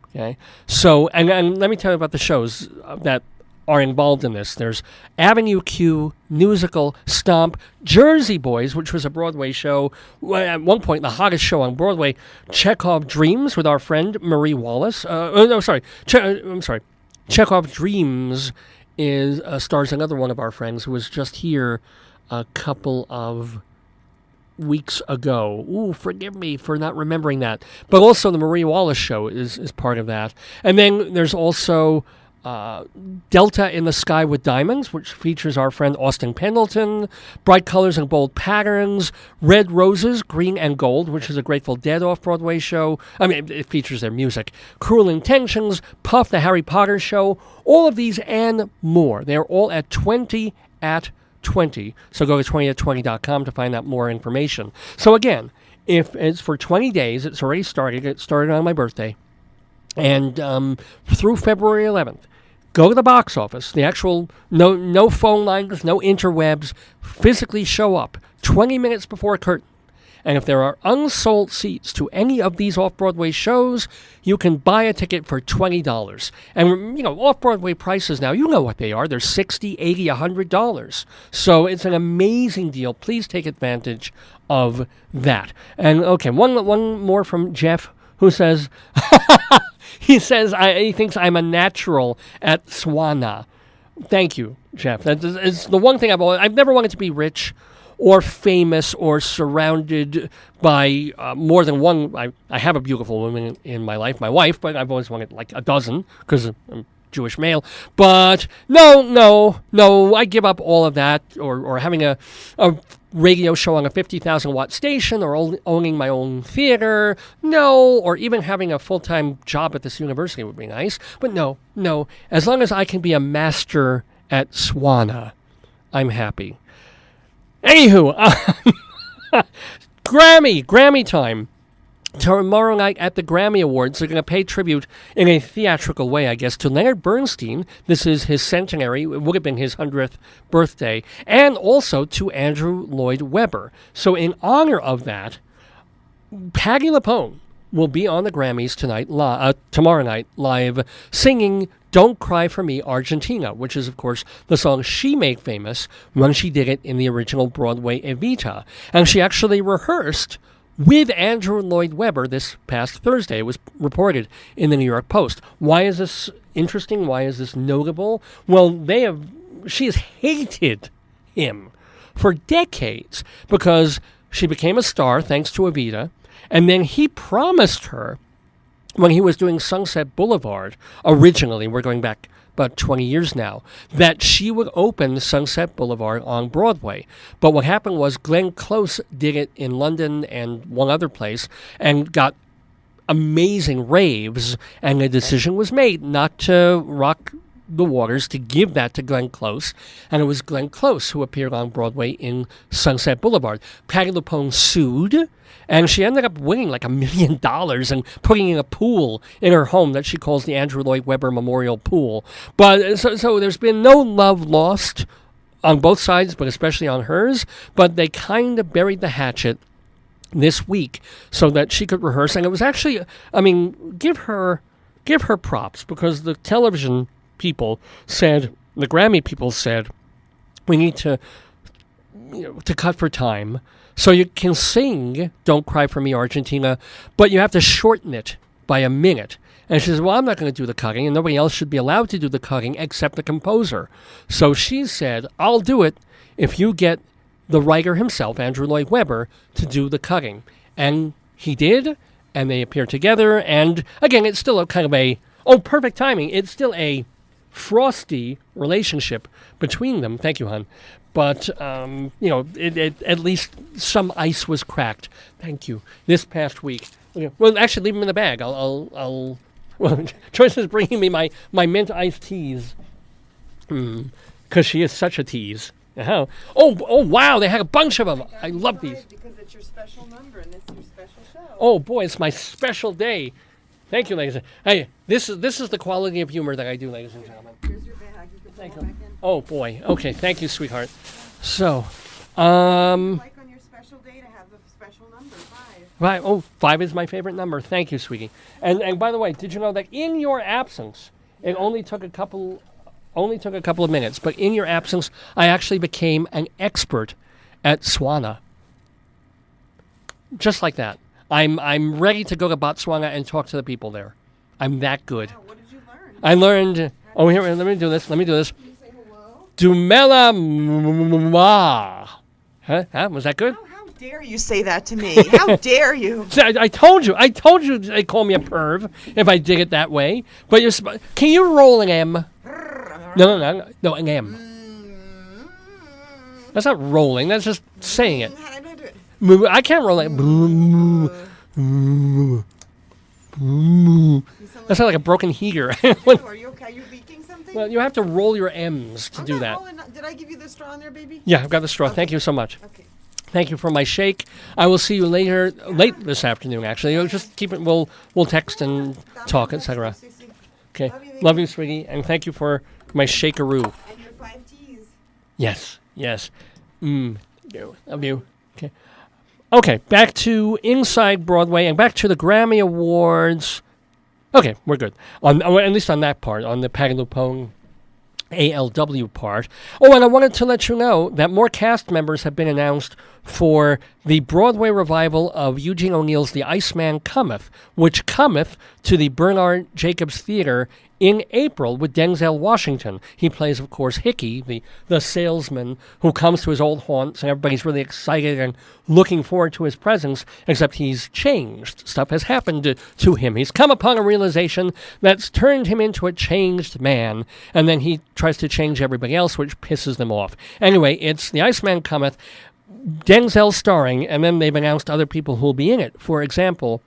[SPEAKER 9] Okay, so and let me tell you about the shows that are involved in this. There's Avenue Q, Musical, Stomp, Jersey Boys, which was a Broadway show at one point, the hottest show on Broadway. Chekhov Dreams with our friend Marie Wallace. Chekhov Dreams stars another one of our friends who was just here a couple of weeks ago. Ooh, forgive me for not remembering that. But also the Marie Wallace show is part of that. And then there's also Delta in the Sky with Diamonds, which features our friend Austin Pendleton. Bright Colors and Bold Patterns. Red Roses, Green and Gold, which is a Grateful Dead off-Broadway show. I mean, it features their music. Cruel Intentions, Puff, the Harry Potter show. All of these and more. They're all at 20 at 20. So go to 20at20.com to find out more information. So again, if it's for 20 days, it's already started. It started on my birthday. And through February 11th, go to the box office. The actual, no phone lines, no interwebs. Physically show up 20 minutes before curtain. And if there are unsold seats to any of these off-Broadway shows, you can buy a ticket for $20. And, off-Broadway prices now, you know what they are. They're $60, $80, $100. So it's an amazing deal. Please take advantage of that. And, okay, one more from Jeff, who says, he thinks I'm a natural at Swana. Thank you, Jeff. It's the one thing I've never wanted to be rich or famous or surrounded by more than one. I have a beautiful woman in my life, my wife, but I've always wanted like a dozen because I'm Jewish male. But no, I give up all of that, or having a radio show on a 50,000-watt station, or owning my own theater. No, or even having a full-time job at this university would be nice. But no. As long as I can be a master at Swana, I'm happy. Anywho, Grammy time. Tomorrow night at the Grammy Awards, they're going to pay tribute in a theatrical way, I guess, to Leonard Bernstein. This is his centenary. It would have been his 100th birthday. And also to Andrew Lloyd Webber. So in honor of that, Patti LuPone will be on the Grammys tomorrow night live, singing Don't Cry for Me, Argentina, which is, of course, the song she made famous when she did it in the original Broadway Evita. And she actually rehearsed with Andrew Lloyd Webber this past Thursday. It was reported in the New York Post. Why is this interesting? Why is this notable? Well, she has hated him for decades because she became a star thanks to Evita, and then he promised her when he was doing Sunset Boulevard, originally, we're going back about 20 years now, that she would open Sunset Boulevard on Broadway. But what happened was Glenn Close did it in London and one other place and got amazing raves, and the decision was made not to rock the waters to give that to Glenn Close, and it was Glenn Close who appeared on Broadway in Sunset Boulevard. Patti LuPone sued, and she ended up winning like $1 million and putting in a pool in her home that she calls the Andrew Lloyd Webber Memorial Pool. But so there's been no love lost on both sides, but especially on hers. But they kind of buried the hatchet this week so that she could rehearse. And it was actually, I mean, give her props, because the television people said, the Grammy people said, we need to cut for time. So you can sing Don't Cry For Me, Argentina, but you have to shorten it by a minute. And she says, well, I'm not going to do the cutting, and nobody else should be allowed to do the cutting except the composer. So she said, I'll do it if you get the writer himself, Andrew Lloyd Webber, to do the cutting. And he did, and they appeared together. And again, it's still a kind of perfect timing. It's still a frosty relationship between them. Thank you, hon. But, it at least some ice was cracked. Thank you. This past week. Okay. Well, actually, leave them in the bag. Well, Joyce is bringing me my mint iced teas. Because she is such a tease. Oh, wow, they had a bunch of them. I love these.
[SPEAKER 3] Because it's your special number and it's your special show.
[SPEAKER 9] Oh, boy, it's my special day. Thank you, ladies. Hey, this is the quality of humor that I do, ladies and gentlemen.
[SPEAKER 3] Here's your bag. You can put it back in.
[SPEAKER 9] Oh, boy. Okay, thank you, sweetheart. So,
[SPEAKER 3] Like on your special day to have the special number, 5.
[SPEAKER 9] Right. Oh, 5 is my favorite number. Thank you, sweetie. And by the way, did you know that in your absence, it only took a couple of minutes, but in your absence, I actually became an expert at Swana. Just like that. I'm ready to go to Botswana and talk to the people there. I'm that good.
[SPEAKER 3] Wow, what did you learn?
[SPEAKER 9] I learned. Oh, here. Let me do this.
[SPEAKER 3] Can you say hello?
[SPEAKER 9] Dumela ma. Huh? Was that good?
[SPEAKER 3] How dare you say that to me? How dare you?
[SPEAKER 9] I told you they call me a perv if I did it that way. But can you roll an M? No, an M. That's not rolling. That's just saying it.
[SPEAKER 3] How do I do it?
[SPEAKER 9] I can't roll it. That's not like a broken heater.
[SPEAKER 3] Are you okay? Are you leaking something?
[SPEAKER 9] Well, you have to roll your M's to do that.
[SPEAKER 3] Did I give you the straw in there, baby?
[SPEAKER 9] Yeah, I've got the straw.
[SPEAKER 3] Okay.
[SPEAKER 9] Thank you so much.
[SPEAKER 3] Okay.
[SPEAKER 9] Thank you for my shake. I will see you late this afternoon, actually. You'll just keep it. We'll text and talk, etc. Okay. Love you, sweetie. And thank you for my shakeroo.
[SPEAKER 3] And your 5 teas.
[SPEAKER 9] Yes. Love you. Okay, back to Inside Broadway and back to the Grammy Awards. Okay, we're good. At least on that part, on the Patti LuPone ALW part. Oh, and I wanted to let you know that more cast members have been announced for the Broadway revival of Eugene O'Neill's The Iceman Cometh, which cometh to the Bernard Jacobs Theater in April with Denzel Washington. He plays, of course, Hickey, the salesman who comes to his old haunts, and everybody's really excited and looking forward to his presence, except he's changed. Stuff has happened to him. He's come upon a realization that's turned him into a changed man, and then he tries to change everybody else, which pisses them off. Anyway, it's The Iceman Cometh, Denzel starring, and then they've announced other people who will be in it. For example,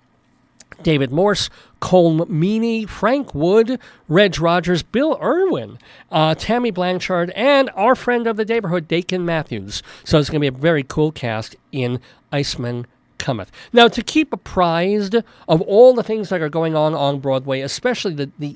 [SPEAKER 9] David Morse, Cole Meany, Frank Wood, Reg Rogers, Bill Irwin, Tammy Blanchard, and our friend of the neighborhood, Dakin Matthews. So it's going to be a very cool cast in Iceman Cometh. Now, to keep apprised of all the things that are going on Broadway, especially the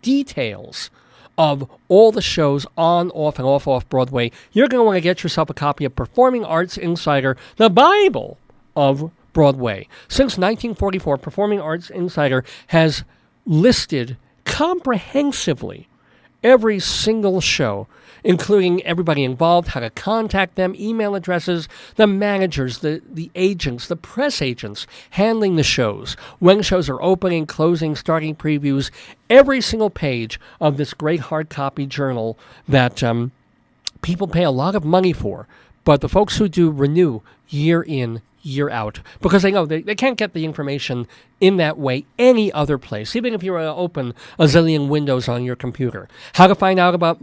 [SPEAKER 9] details of all the shows on, off, and off Broadway, you're going to want to get yourself a copy of Performing Arts Insider, the Bible of Broadway. Since 1944, Performing Arts Insider has listed comprehensively every single show, including everybody involved, how to contact them, email addresses, the managers, the agents, the press agents handling the shows, when shows are opening, closing, starting previews, every single page of this great hard copy journal that people pay a lot of money for, but the folks who do renew year in, year out, because they know they can't get the information in that way any other place, even if you were to open a zillion windows on your computer. How to find out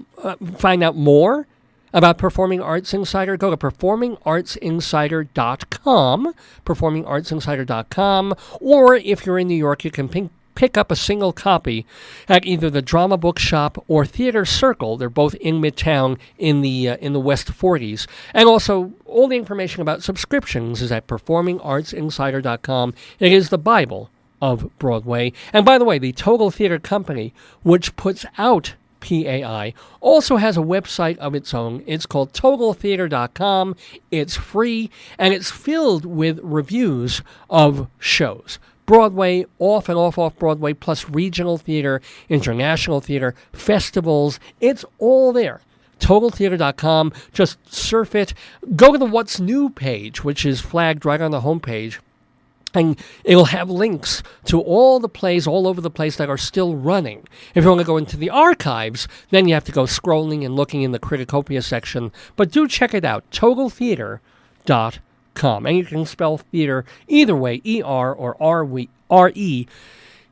[SPEAKER 9] more about Performing Arts Insider? Go to performingartsinsider.com, performingartsinsider.com, or if you're in New York, you can pick up a single copy at either the Drama Bookshop or Theater Circle. They're both in Midtown in the West 40s. And also, all the information about subscriptions is at performingartsinsider.com. It is the Bible of Broadway. And by the way, the Total Theater Company, which puts out PAI, also has a website of its own. It's called TotalTheater.com. It's free, and it's filled with reviews of shows. Broadway, off and off-Broadway, plus regional theater, international theater, festivals. It's all there. TotalTheater.com. Just surf it. Go to the What's New page, which is flagged right on the homepage. And it'll have links to all the plays all over the place that are still running. If you want to go into the archives, then you have to go scrolling and looking in the Criticopia section. But do check it out, TotalTheater.com. And you can spell theater either way, E-R or R-E.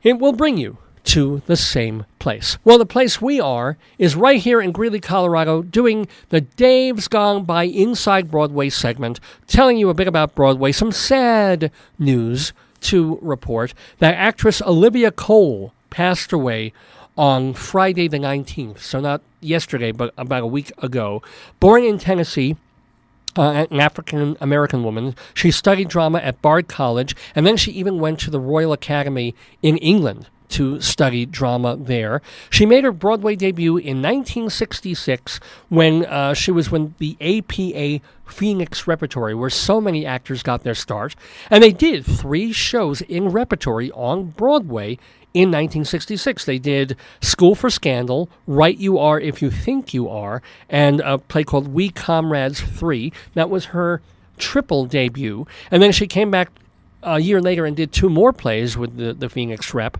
[SPEAKER 9] It will bring you to the same place. Well, the place we are is right here in Greeley, Colorado, doing the Dave's Gone By Inside Broadway segment, telling you a bit about Broadway, some sad news to report. That actress Olivia Cole passed away on Friday the 19th, so not yesterday, but about a week ago. Born in Tennessee, an African-American woman. She studied drama at Bard College, and then she even went to the Royal Academy in England to study drama there. She made her Broadway debut in 1966 when she was in the APA Phoenix Repertory, where so many actors got their start. And they did 3 shows in repertory on Broadway in 1966. They did School for Scandal, Right You Are If You Think You Are, and a play called We Comrades 3. That was her triple debut. And then she came back a year later and did 2 more plays with the Phoenix Rep.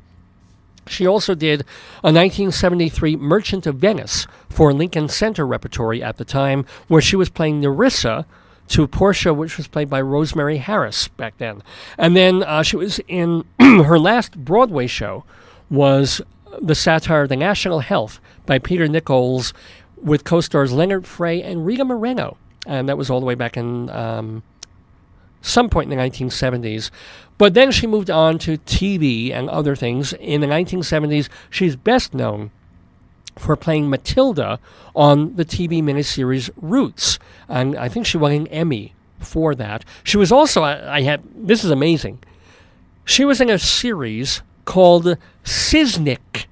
[SPEAKER 9] She also did a 1973 Merchant of Venice for Lincoln Center Repertory at the time, where she was playing Nerissa to Portia, which was played by Rosemary Harris back then. And then she was in her last Broadway show was the satire The National Health by Peter Nichols with co-stars Leonard Frey and Rita Moreno. And that was all the way back in some point in the 1970s. But then she moved on to TV and other things. In the 1970s, she's best known for playing Matilda on the TV miniseries Roots. And I think she won an Emmy for that. She was also, this is amazing, she was in a series called Siznik,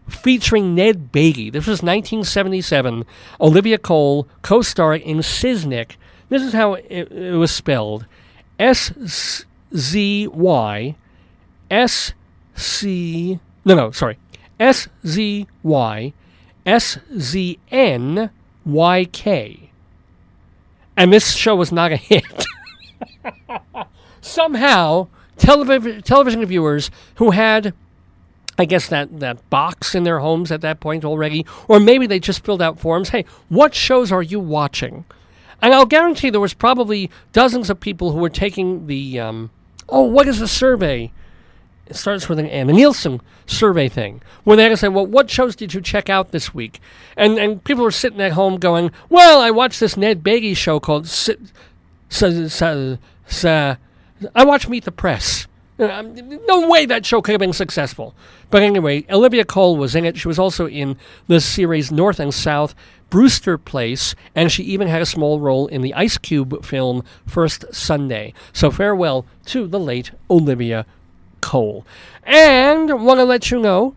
[SPEAKER 9] featuring Ned Beatty. This was 1977. Olivia Cole co-starring in Siznik. This is how it was spelled. S-Z-Y-S-C... S-Z-Y-S-Z-N-Y-K. And this show was not a hit. Somehow, television viewers who had, I guess, that box in their homes at that point already, or maybe they just filled out forms, hey, what shows are you watching? And I'll guarantee there was probably dozens of people who were taking the, what is the survey? It starts with an N, the Nielsen survey thing, where they had to say, well, what shows did you check out this week? And people were sitting at home going, well, I watched this Ned Beatty show called I watched Meet the Press. No way that show could have been successful. But anyway, Olivia Cole was in it. She was also in the series North and South, Brewster Place, and she even had a small role in the Ice Cube film First Sunday. So farewell to the late Olivia Cole. And want to let you know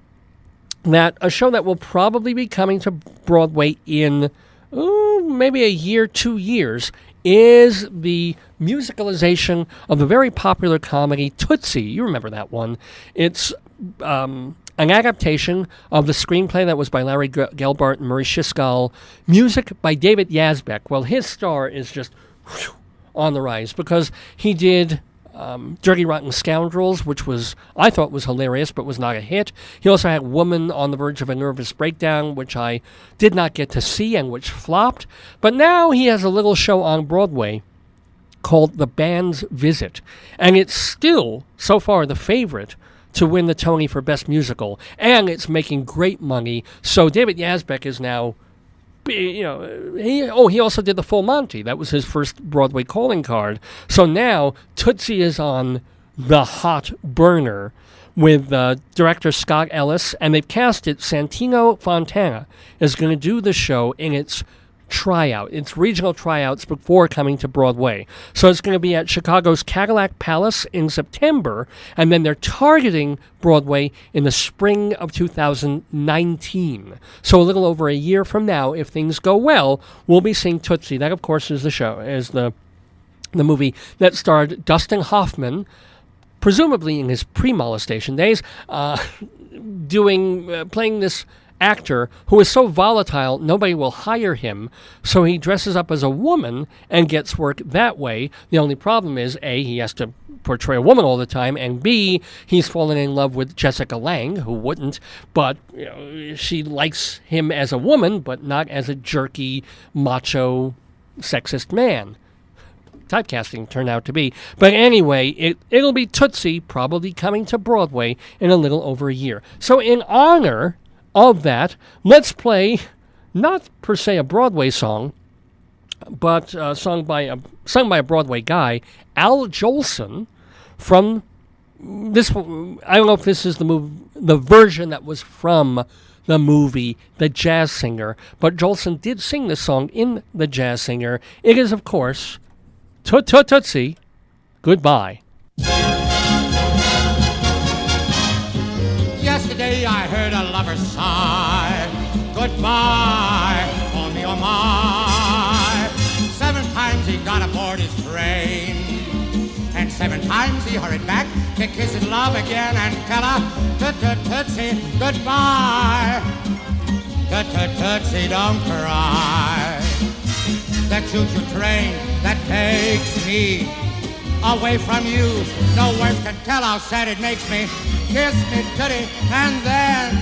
[SPEAKER 9] that a show that will probably be coming to Broadway in maybe a year, 2 years, is the musicalization of the very popular comedy Tootsie. You remember that one. It's an adaptation of the screenplay that was by Larry Gelbart and Maurice Shiskal. Music by David Yazbek. Well, his star is just on the rise because he did Dirty Rotten Scoundrels, which I thought was hilarious, but was not a hit. He also had Woman on the Verge of a Nervous Breakdown, which I did not get to see and which flopped. But now he has a little show on Broadway called The Band's Visit. And it's still, so far, the favorite to win the Tony for Best Musical. And it's making great money. So David Yazbek is now, he also did The Full Monty. That was his first Broadway calling card. So now Tootsie is on the hot burner with director Scott Ellis, and they've cast it. Santino Fontana is going to do the show in its regional tryouts before coming to Broadway. So it's going to be at Chicago's Cadillac Palace in September, and then they're targeting Broadway in the spring of 2019. So a little over a year from now, if things go well, we'll be seeing Tootsie. That, of course, is the movie that starred Dustin Hoffman, presumably in his pre-molestation days, playing this actor who is so volatile nobody will hire him, so he dresses up as a woman and gets work that way. The only problem is, A, he has to portray a woman all the time, and B, he's fallen in love with Jessica Lange, who wouldn't, but she likes him as a woman, but not as a jerky, macho, sexist man. Typecasting turned out to be. But anyway, it'll be Tootsie, probably coming to Broadway in a little over a year. So in honor of that, let's play not per se a Broadway song, but sung by a Broadway guy, Al Jolson, from this. I don't know if this is the version that was from the movie The Jazz Singer, but Jolson did sing this song in The Jazz Singer. It is, of course, Tootsie, Goodbye.
[SPEAKER 6] Yesterday I heard a lover sigh, goodbye, only oh my. 7 times he got aboard his train, and 7 times he hurried back to kiss his love again and tell her, Tootsie, goodbye. Tootsie, don't cry. That choo-choo train that takes me away from you, no words can tell how sad it makes me. Kiss me, Tootie, and then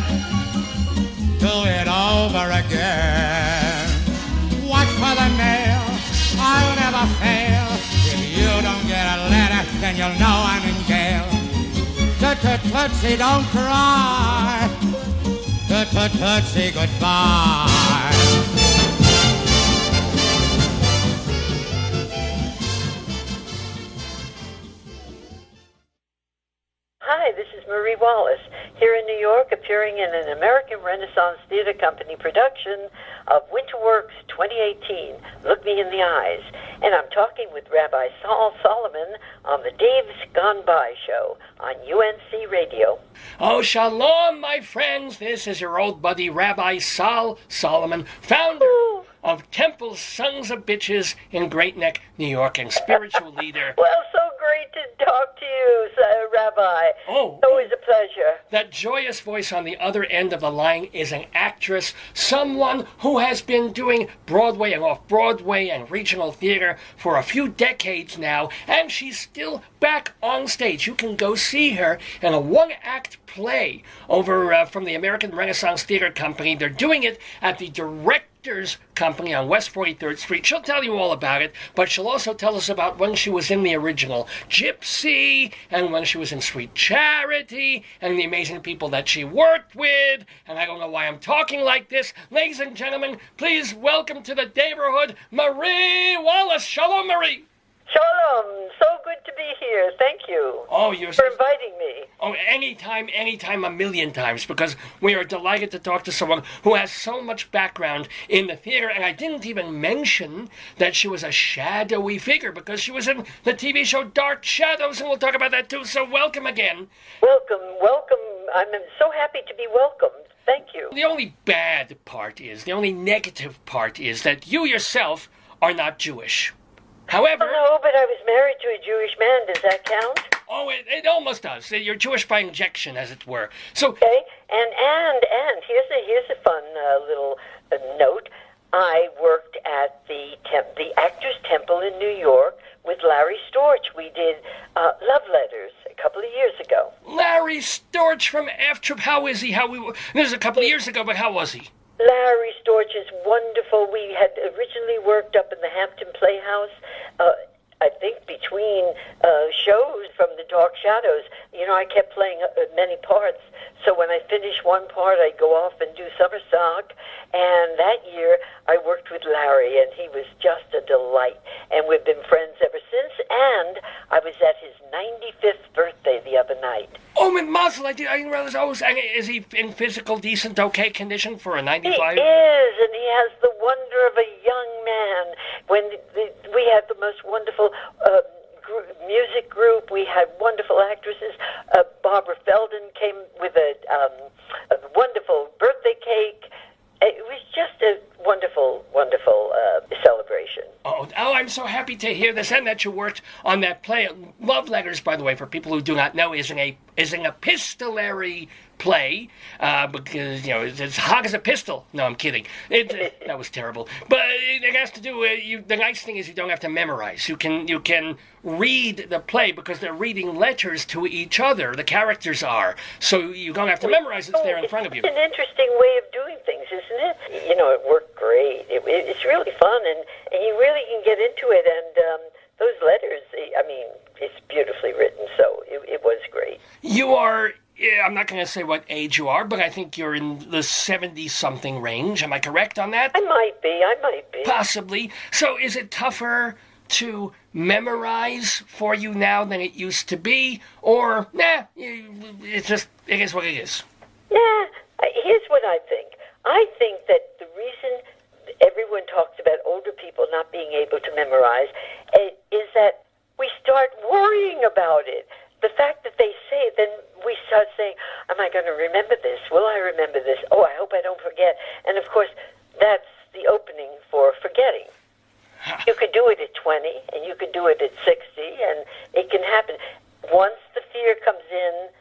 [SPEAKER 6] do it over again. Watch for the mail, I'll never fail. If you don't get a letter, then you'll know I'm in jail. Tootsie, don't cry. Tootsie, goodbye.
[SPEAKER 2] Hi, this is Marie Wallace, here in New York, appearing in an American Renaissance Theater Company production of Winterworks 2018, Look Me in the Eyes. And I'm talking with Rabbi Saul Solomon on the Dave's Gone By show on UNC Radio.
[SPEAKER 9] Oh, shalom, my friends. This is your old buddy, Rabbi Saul Solomon, founder of Temple Sons of Bitches in Great Neck, New York, and spiritual leader.
[SPEAKER 2] Well, so great to talk to you, Rabbi.
[SPEAKER 9] Oh.
[SPEAKER 2] Always a pleasure.
[SPEAKER 9] That joyous voice on the other end of the line is an actress, someone who has been doing Broadway and off-Broadway and regional theater for a few decades now, and she's still back on stage. You can go see her in a one-act play over from the American Renaissance Theater Company. They're doing it at the Directors Company on West 43rd Street. She'll tell you all about it, but she'll also tell us about when she was in the original Gypsy, and when she was in Sweet Charity, and the amazing people that she worked with. And I don't know why I'm talking like this. Ladies and gentlemen, please welcome to the neighborhood, Marie Wallace. Shalom, Marie.
[SPEAKER 2] Shalom. So good to be here. Thank you.
[SPEAKER 9] Oh, you're
[SPEAKER 2] for inviting me.
[SPEAKER 9] Oh, anytime, a million times, because we are delighted to talk to someone who has so much background in the theater. And I didn't even mention that she was a shadowy figure, because she was in the TV show Dark Shadows, and we'll talk about that too. So welcome again.
[SPEAKER 2] Welcome. I'm so happy to be welcomed. Thank you.
[SPEAKER 9] The only bad part is, the only negative part is that you yourself are not Jewish. However...
[SPEAKER 2] Oh, no, but I was married to a Jewish man. Does that count?
[SPEAKER 9] Oh, it almost does. You're Jewish by injection, as it were. So...
[SPEAKER 2] Okay, and here's a fun little note. I worked at the Actors Temple in New York with Larry Storch. We did Love Letters a couple of years ago.
[SPEAKER 9] Larry Storch from F-Trip. How is he? This was a couple of years ago, but how was he?
[SPEAKER 2] Larry Storch is wonderful. We had originally worked up in the Hampton Playhouse, I think between shows from the Dark Shadows. You know, I kept playing many parts. So when I finish one part, I go off and do summer stock. And that year, I worked with Larry, and he was just a delight. And we've been friends ever since. And I was at his 95th birthday the other night.
[SPEAKER 9] Oh, Russell, I didn't realize. Oh, is he in physical, decent, okay condition for a 95?
[SPEAKER 2] He is, and he has the wonder of a young man. When we had the most wonderful music group, we had wonderful actresses. Barbara Feldon came with a wonderful birthday cake. It was just a wonderful, wonderful celebration.
[SPEAKER 9] Oh, I'm so happy to hear this, and that you worked on that play. Love Letters, by the way, for people who do not know, is an epistolary play, because, it's hog as a pistol. No, I'm kidding. That was terrible. But it has to do with, the nice thing is you don't have to memorize. You can read the play because they're reading letters to each other. The characters are. So you don't have to memorize. It's there in front of you.
[SPEAKER 2] It's an interesting way of doing things, isn't it? It worked great. It's really fun, and you really can get into it, and those letters, it's beautifully written, so it was great.
[SPEAKER 9] You are... I'm not going to say what age you are, but I think you're in the 70-something range. Am I correct on that?
[SPEAKER 2] I might be.
[SPEAKER 9] Possibly. So is it tougher to memorize for you now than it used to be? Or, it is what it is?
[SPEAKER 2] Here's what I think. I think that the reason everyone talks about older people not being able to memorize is that we start worrying about it. The fact that they say it, then we start saying, am I going to remember this? Will I remember this? Oh, I hope I don't forget. And, of course, that's the opening for forgetting. You could do it at 20, and you could do it at 60, and it can happen. Once the fear comes in,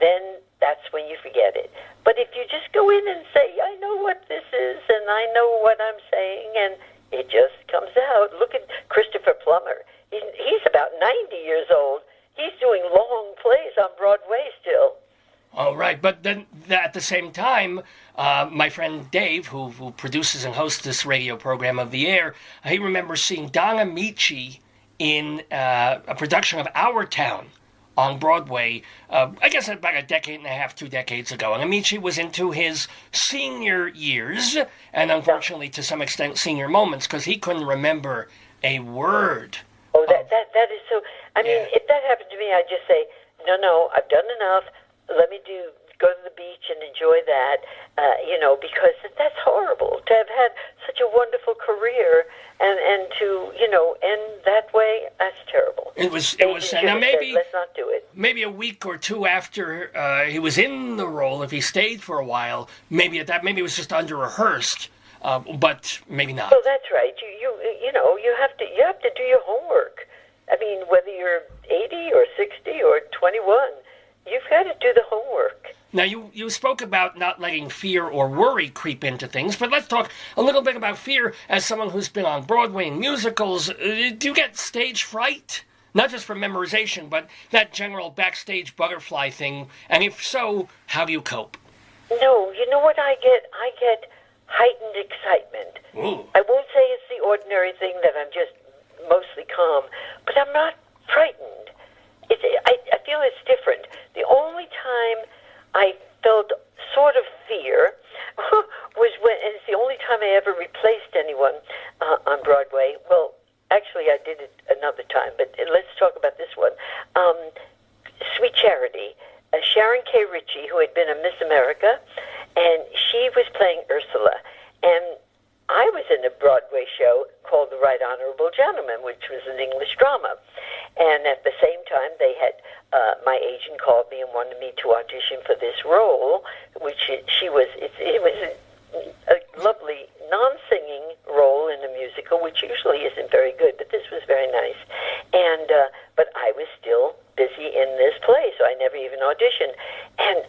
[SPEAKER 2] then that's when you forget it. But if you just go in and say, I know what this is, and I know what I'm saying, and it just comes out. Look at Christopher Plummer. He's about 90 years old. He's doing long plays on Broadway still.
[SPEAKER 9] All right, but then at the same time, my friend Dave, who produces and hosts this radio program of the air, he remembers seeing Don Amici in a production of Our Town on Broadway, I guess about a decade and a half, 2 decades ago. And Amici was into his senior years, and unfortunately to some extent senior moments, because he couldn't remember a word.
[SPEAKER 2] Oh, that is so... if that happened to me, I'd just say, no, I've done enough. Let me go to the beach and enjoy that, because that's horrible to have had such a wonderful career and to, end that way. That's terrible.
[SPEAKER 9] It was. Now maybe
[SPEAKER 2] let's not do it.
[SPEAKER 9] Maybe a week or two after he was in the role, if he stayed for a while, maybe it was just under rehearsed. But maybe not.
[SPEAKER 2] Well, that's right. You have to do your homework. Whether you're 80 or 60 or 21, you've got to do the homework.
[SPEAKER 9] Now, you spoke about not letting fear or worry creep into things, but let's talk a little bit about fear as someone who's been on Broadway and musicals. Do you get stage fright? Not just from memorization, but that general backstage butterfly thing. And if so, how do you cope?
[SPEAKER 2] No, you know what I get? I get heightened excitement.
[SPEAKER 9] Ooh.
[SPEAKER 2] I won't say it's the ordinary thing that I'm just mostly calm, but I'm not frightened. I feel it's different. The only time I felt sort of fear was and it's the only time I ever replaced anyone on Broadway. Well, actually, I did it another time, but let's talk about this one. Sweet Charity. Sharon K. Ritchie, who had been a Miss America, and she was playing Ursula. And I was in a Broadway show called The Right Honorable Gentleman, which was an English drama. And at the same time, they had, my agent called me and wanted me to audition for this role, which it was a lovely non-singing role in a musical, which usually isn't very good, but this was very nice. And, but I was still busy in this play, so I never even auditioned. And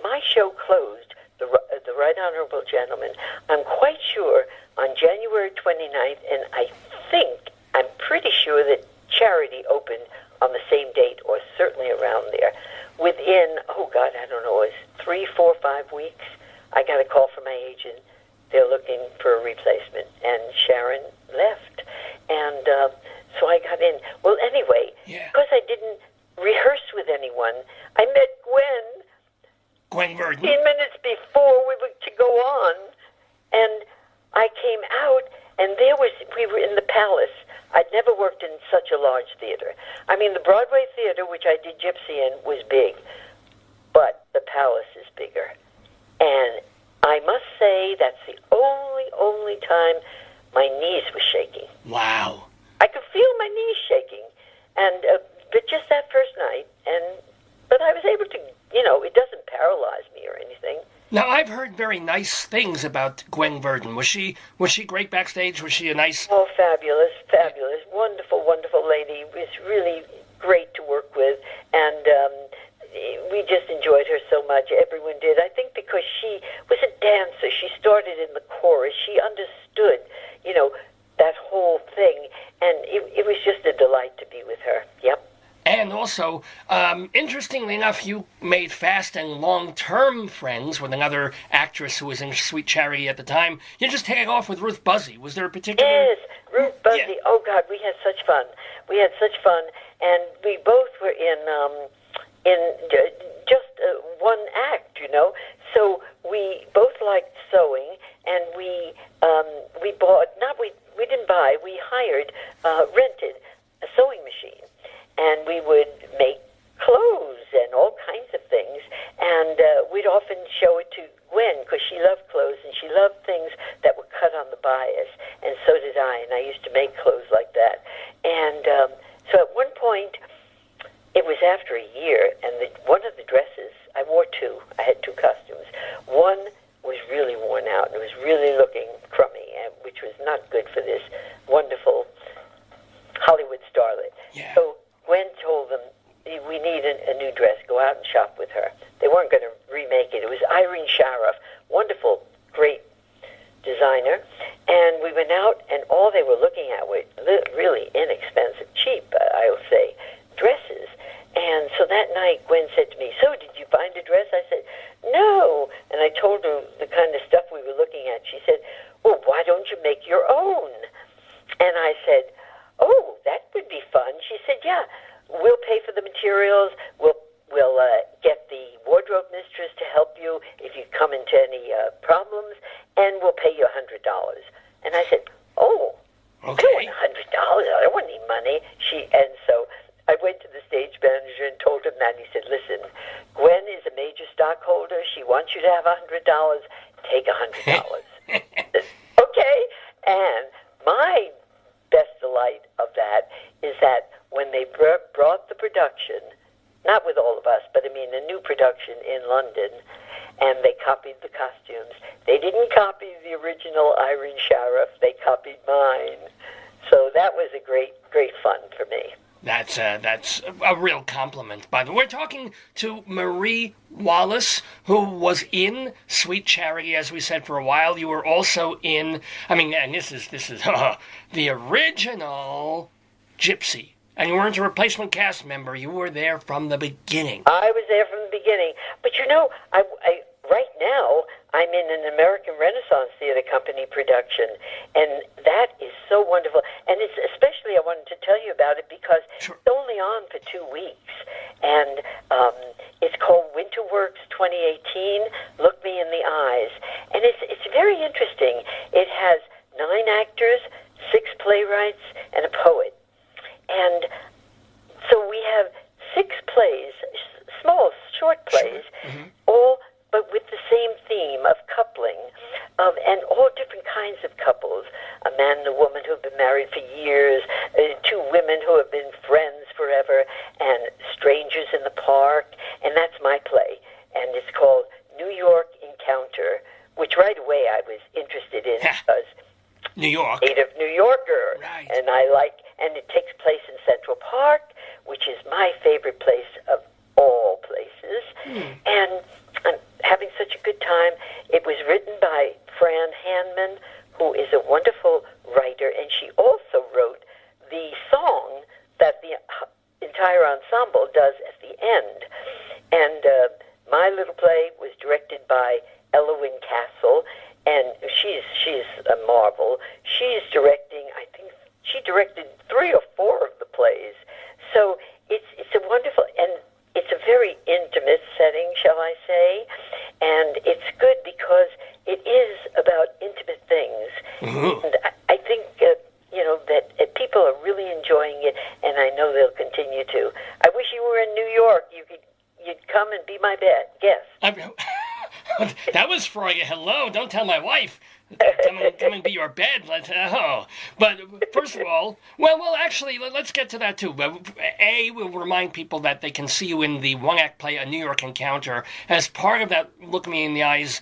[SPEAKER 2] my show closed, The Right Honorable Gentleman, I'm quite sure, on January 29th, and I'm pretty sure that Charity opened on the same date, or certainly around there. Within, I don't know, it was 3, 4, 5 weeks, I got a call from my agent. They're looking for a replacement, and Sharon left. And so I got in. Well, anyway, because I didn't rehearse with anyone, I met Gwen
[SPEAKER 9] Verdon
[SPEAKER 2] 15 minutes before we were to go on, and I came out, and we were in the palace. I'd never worked in such a large theater. I mean, the Broadway theater, which I did Gypsy in, was big, but the Palace is bigger. And I must say that's the only time my knees were shaking.
[SPEAKER 10] Wow.
[SPEAKER 2] I could feel my knees shaking, and but just that first night, but I was able to, it doesn't paralyze me or anything.
[SPEAKER 10] Now, I've heard very nice things about Gwen Verdon. Was she great backstage? Was she a nice...
[SPEAKER 2] Oh, fabulous. Wonderful, wonderful lady. It was really great to work with, and we just enjoyed her so much. Everyone did. I think because she was a dancer. She started in the chorus. She understood, that whole thing, and it was just a delight to be with her. Yep.
[SPEAKER 10] And also, interestingly enough, you made fast and long-term friends with another actress who was in Sweet Charity at the time. You're just taking off with Ruth Buzzy. Was there a particular...
[SPEAKER 2] Yes, Ruth Buzzy. Yeah. Oh, God, we had such fun. And we both were in just one act, So we both liked sewing, and we bought... We didn't buy. We hired, rented a sewing machine. And we would make clothes and all kinds of things. And we'd often show it to Gwen because she loved clothes and she loved things that were cut on the bias. And so did I. And I used to make clothes like that. And so at one point, it was after a year, and one of the dresses, I wore two. I had two costumes. One was really worn out and it was really looking crummy, which was not good for this wonderful Hollywood starlet.
[SPEAKER 10] Yeah.
[SPEAKER 2] So Gwen told them, we need a new dress. Go out and shop with her. They weren't going to remake it. It was Irene Sharaff, wonderful, great designer. And we went out, and all they were looking at were really inexpensive, cheap, I'll say, dresses. And so that night, Gwen said to me, "So, did you find a dress?" I said, "No." And I told her the kind of stuff we were looking at. She said, "Well, why don't you make your own?" And I said, "Oh, that would be fun." She said, "Yeah, we'll pay for the materials. We'll get the wardrobe mistress to help you if you come into any problems, and we'll pay you $100." And I said, "Oh, okay. I don't want $100. I don't want any money." And so I went to the stage manager and told him that. And he said, "Listen, Gwen is a major stockholder. She wants you to have $100. Take $100." Okay. And my best delight of that is that when they brought the production, not with all of us, but I mean a new production in London, and they copied the costumes. They didn't copy the original Irene Sharaff. They copied mine. So that was a great fun for me.
[SPEAKER 10] That's a real compliment, by the way. We're talking to Marie Wallace, who was in Sweet Charity, as we said, for a while. You were also in, and this is the original Gypsy. And you weren't a replacement cast member. You were there from the beginning.
[SPEAKER 2] I was there from the beginning. But I right now, I'm in an American Renaissance Theater Company production, and that is so wonderful. And it's especially, I wanted to tell you about it because it's only on for 2 weeks, and it's called Winter Works 2018, Look Me in the Eyes. And it's very interesting. It has 9 actors, 6 playwrights, and a poet. And so we have 6 plays, small, short plays, all but with the same theme of coupling, and all different kinds of couples. A man and a woman who have been married for years, 2 women who have been friends forever, and strangers in the park. And that's my play. And it's called New York Encounter, which right away I was interested in because
[SPEAKER 10] New York.
[SPEAKER 2] Native New Yorker.
[SPEAKER 10] Right.
[SPEAKER 2] And and it takes place in Central Park, which is my favorite place of all places. And I'm having such a good time. It was written by Fran Hanman, who is a wonderful writer, and she also wrote the song that the entire ensemble does at the end. And my little play was directed by Elowyn Castle, and she's a marvel. She's directing, I think she directed 3 or 4 of the plays. So it's a wonderful, and it's a very intimate setting, shall I say, and it's good because it is about intimate things. And I think, that people are really enjoying it, and I know they'll continue to. I wish you were in New York. You'd come and be my guest.
[SPEAKER 10] That was for you. Hello, don't tell my wife. Come and be your bed. But first of all, well, actually, let's get to that too. We'll remind people that they can see you in the one-act play, A New York Encounter, as part of that Look Me in the Eyes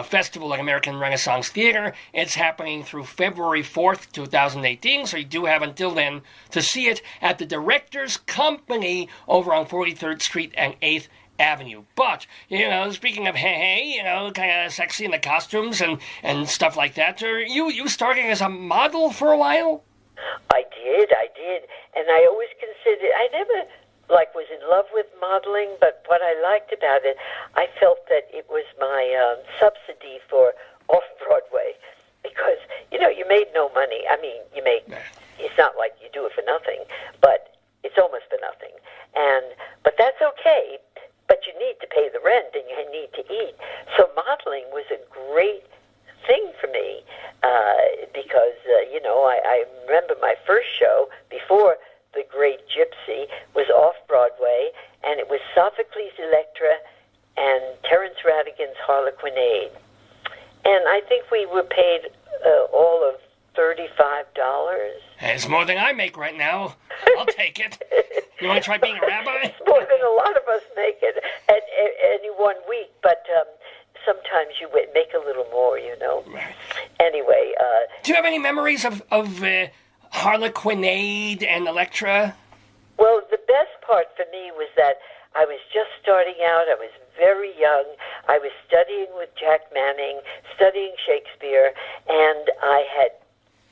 [SPEAKER 10] festival at American Renaissance Theater. It's happening through February 4th, 2018, so you do have until then to see it at the Directors Company over on 43rd Street and 8th Avenue. But, speaking of kind of sexy in the costumes and stuff like that, are you starting as a model for a while?
[SPEAKER 2] I did. And I always considered, I never, was in love with modeling, but what I liked about it, I felt that it was my subsidy for off-Broadway. Because, you made no money. I mean, it's not like you do it for nothing, but it's almost for nothing. But that's okay. But you need to pay the rent and you need to eat. So modeling was a great thing for me because, I remember my first show before The Great Gypsy was off-Broadway, and it was Sophocles' Electra and Terence Rattigan's Harlequinade. And I think we were paid all of $35.
[SPEAKER 10] It's more than I make right now. I'll take it. You want to try being a rabbi?
[SPEAKER 2] It's more than a lot of us make it at any one week, but sometimes you make a little more, Right. Anyway.
[SPEAKER 10] Do you have any memories of Harlequinade and Electra?
[SPEAKER 2] Well, the best part for me was that I was just starting out. I was very young. I was studying with Jack Manning, studying Shakespeare, and I had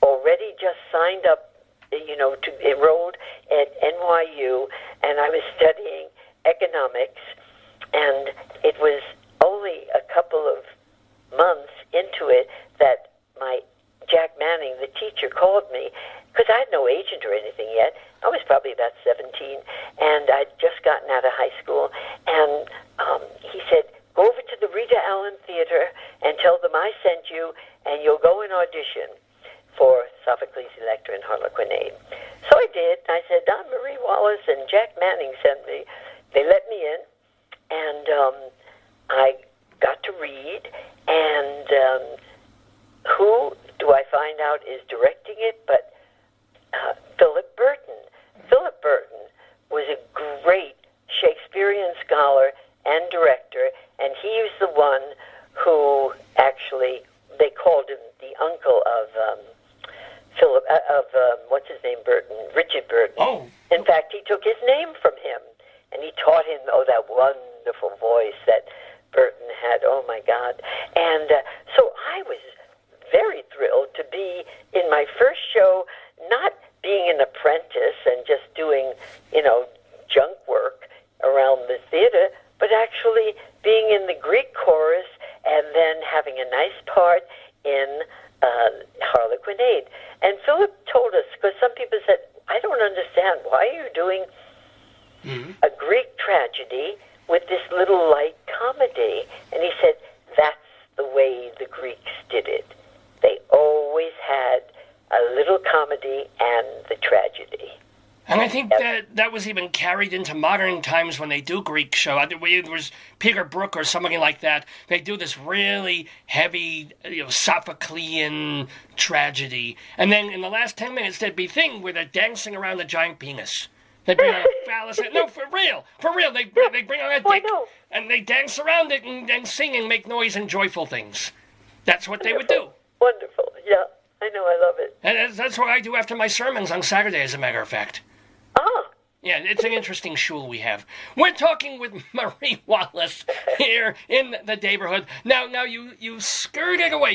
[SPEAKER 2] already just signed up, enrolled at NYU, and I was studying economics, and it was only a couple of months into it that my Jack Manning, the teacher, called me, because I had no agent or anything yet. I was probably about 17, and I'd just gotten out of high school, and he said, go over to the Rita Allen Theater and tell them I sent you, and you'll go and audition for Sophocles' Electra and Harlequinade. So I did. I said, Marie Wallace and Jack Manning sent me. They let me in, and I got to read, and who do I find out is directing it but Philip Burton. Philip Burton was a great Shakespearean scholar and director, and he was the one who actually, they called him the uncle of what's his name, Burton, Richard Burton.
[SPEAKER 10] Oh.
[SPEAKER 2] In fact, he took his name from him, and he taught him, that wonderful voice that Burton had. Oh, my God. And so I was very thrilled to be in my first show, not being an apprentice and just doing, junk work around the theater, but actually being in the Greek chorus and then having a nice part in Harlequinade. And Philip told us, because some people said, I don't understand, why are you doing a Greek tragedy with this little light comedy? And he said, that's the way the Greeks did it. They always had a little comedy and the tragedy.
[SPEAKER 10] And I think that was even carried into modern times when they do Greek show. There was Peter Brook or somebody like that. They do this really heavy, Sophoclean tragedy. And then in the last 10 minutes, there'd be a thing where they're dancing around a giant penis. They bring on a phallus. No, for real. They bring on a dick. And they dance around it and sing and make noise and joyful things. That's what they would do.
[SPEAKER 2] Wonderful. Yeah, I know. I love it.
[SPEAKER 10] And that's what I do after my sermons on Saturday, as a matter of fact.
[SPEAKER 2] Ah.
[SPEAKER 10] Yeah, it's an interesting shul we have. We're talking with Marie Wallace here in the neighborhood. Now you skirted away.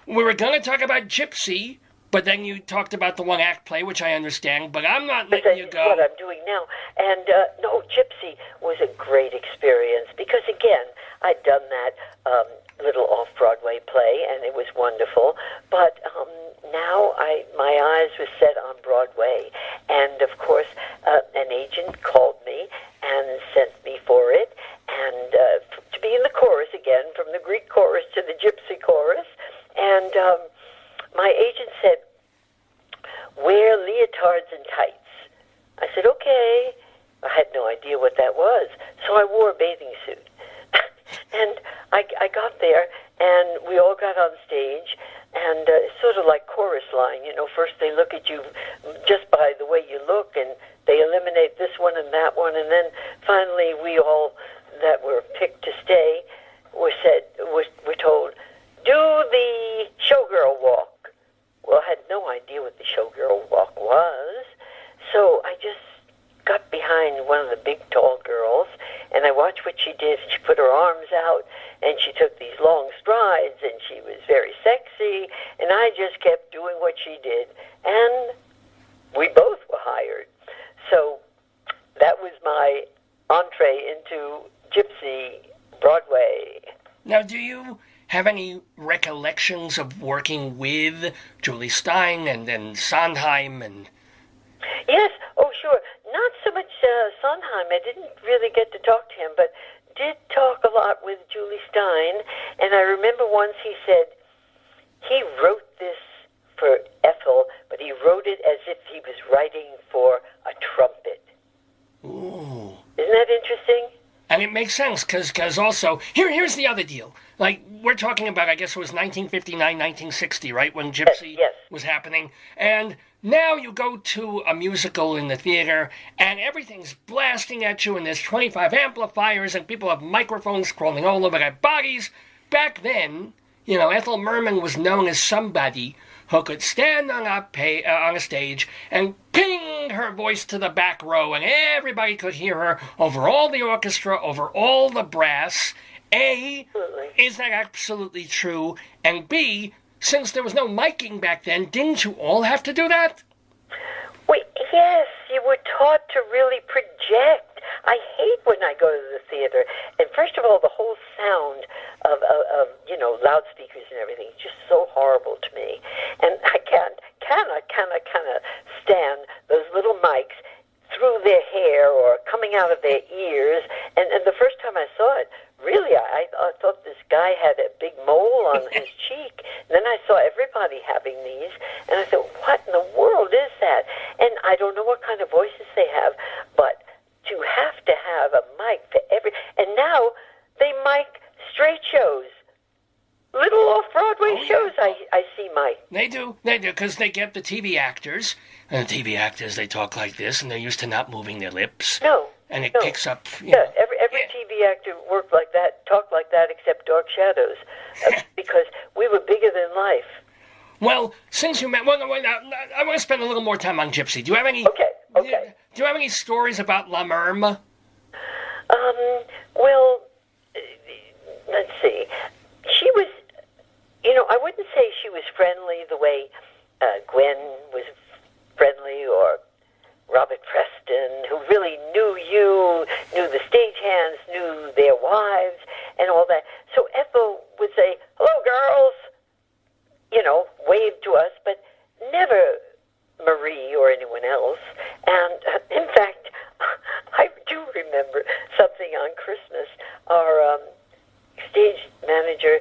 [SPEAKER 10] We were going to talk about Gypsy, but then you talked about the one-act play, which I understand, but I'm not letting you go.
[SPEAKER 2] What I'm doing now. And, no, Gypsy was a great experience because, again, I'd done that little off-Broadway play, and it was wonderful. But now my eyes were set on Broadway. And, of course, an agent called me and sent me for it, and to be in the chorus again, from the Greek chorus to the Gypsy chorus. And my agent said, wear leotards and tights. I said, okay. I had no idea what that was. So I wore a bathing suit. And I got there, and we all got on stage, and it's sort of like chorus line. You know, first they look at you just by the way you look, and they eliminate this one and that one, and then finally we all that were picked to stay were told, do the showgirl walk. Well, I had no idea what the showgirl walk was, so I just got behind one of the big tall girls, and I watched what she did. She put her arms out, and she took these long strides, and she was very sexy, and I just kept doing what she did, and we both were hired. So that was my entree into Gypsy Broadway.
[SPEAKER 10] Now, do you have any recollections of working with Julie Stein and Sondheim and...
[SPEAKER 2] Yes, oh sure. Not so much Sondheim. I didn't really get to talk to him, but did talk a lot with Julie Stein. And I remember once he said he wrote this for Ethel, but he wrote it as if he was writing for a trumpet.
[SPEAKER 10] Ooh.
[SPEAKER 2] Isn't that interesting?
[SPEAKER 10] And it makes sense, because also, here's the other deal. Like, we're talking about, I guess it was 1959, 1960, right, when Gypsy was happening. And now you go to a musical in the theater, and everything's blasting at you, and there's 25 amplifiers, and people have microphones crawling all over their bodies. Back then, you know, Ethel Merman was known as somebody who could stand on a stage and ping her voice to the back row, and everybody could hear her over all the orchestra, over all the brass. A, is that absolutely true? And B, since there was no miking back then, didn't you all have to do that?
[SPEAKER 2] Wait, yes, you were taught to really project. I hate when I go to the theater. And first of all, the whole sound of you know, loudspeakers and everything is just so horrible to me. And I cannot stand those little mics through their hair or coming out of their ears. And the first time I saw it, really, I thought this guy had a big mole on his cheek. And then I saw everybody having these, and I thought, what in the world is that? And I don't know what kind of voices they have, but to have a mic for every... And now they mic straight shows. Little off-Broadway shows I see mic.
[SPEAKER 10] They do, because they get the TV actors, and the TV actors, they talk like this, and they're used to not moving their lips.
[SPEAKER 2] No.
[SPEAKER 10] And it picks up...
[SPEAKER 2] every TV actor worked like that, talked like that, except Dark Shadows, because we were bigger than life.
[SPEAKER 10] Well, since you met... Well, no, I want to spend a little more time on Gypsy. Do you have any...
[SPEAKER 2] Okay.
[SPEAKER 10] Do you have any stories about La Merme?
[SPEAKER 2] Well, let's see. She was... You know, I wouldn't say she was friendly the way Gwen was friendly, or Robert Preston, who really knew knew the stagehands, knew their wives, and all that. So Ethel would say, hello, girls, you know, wave to us, but never Marie or anyone else. And in fact, I do remember something on Christmas. Our stage manager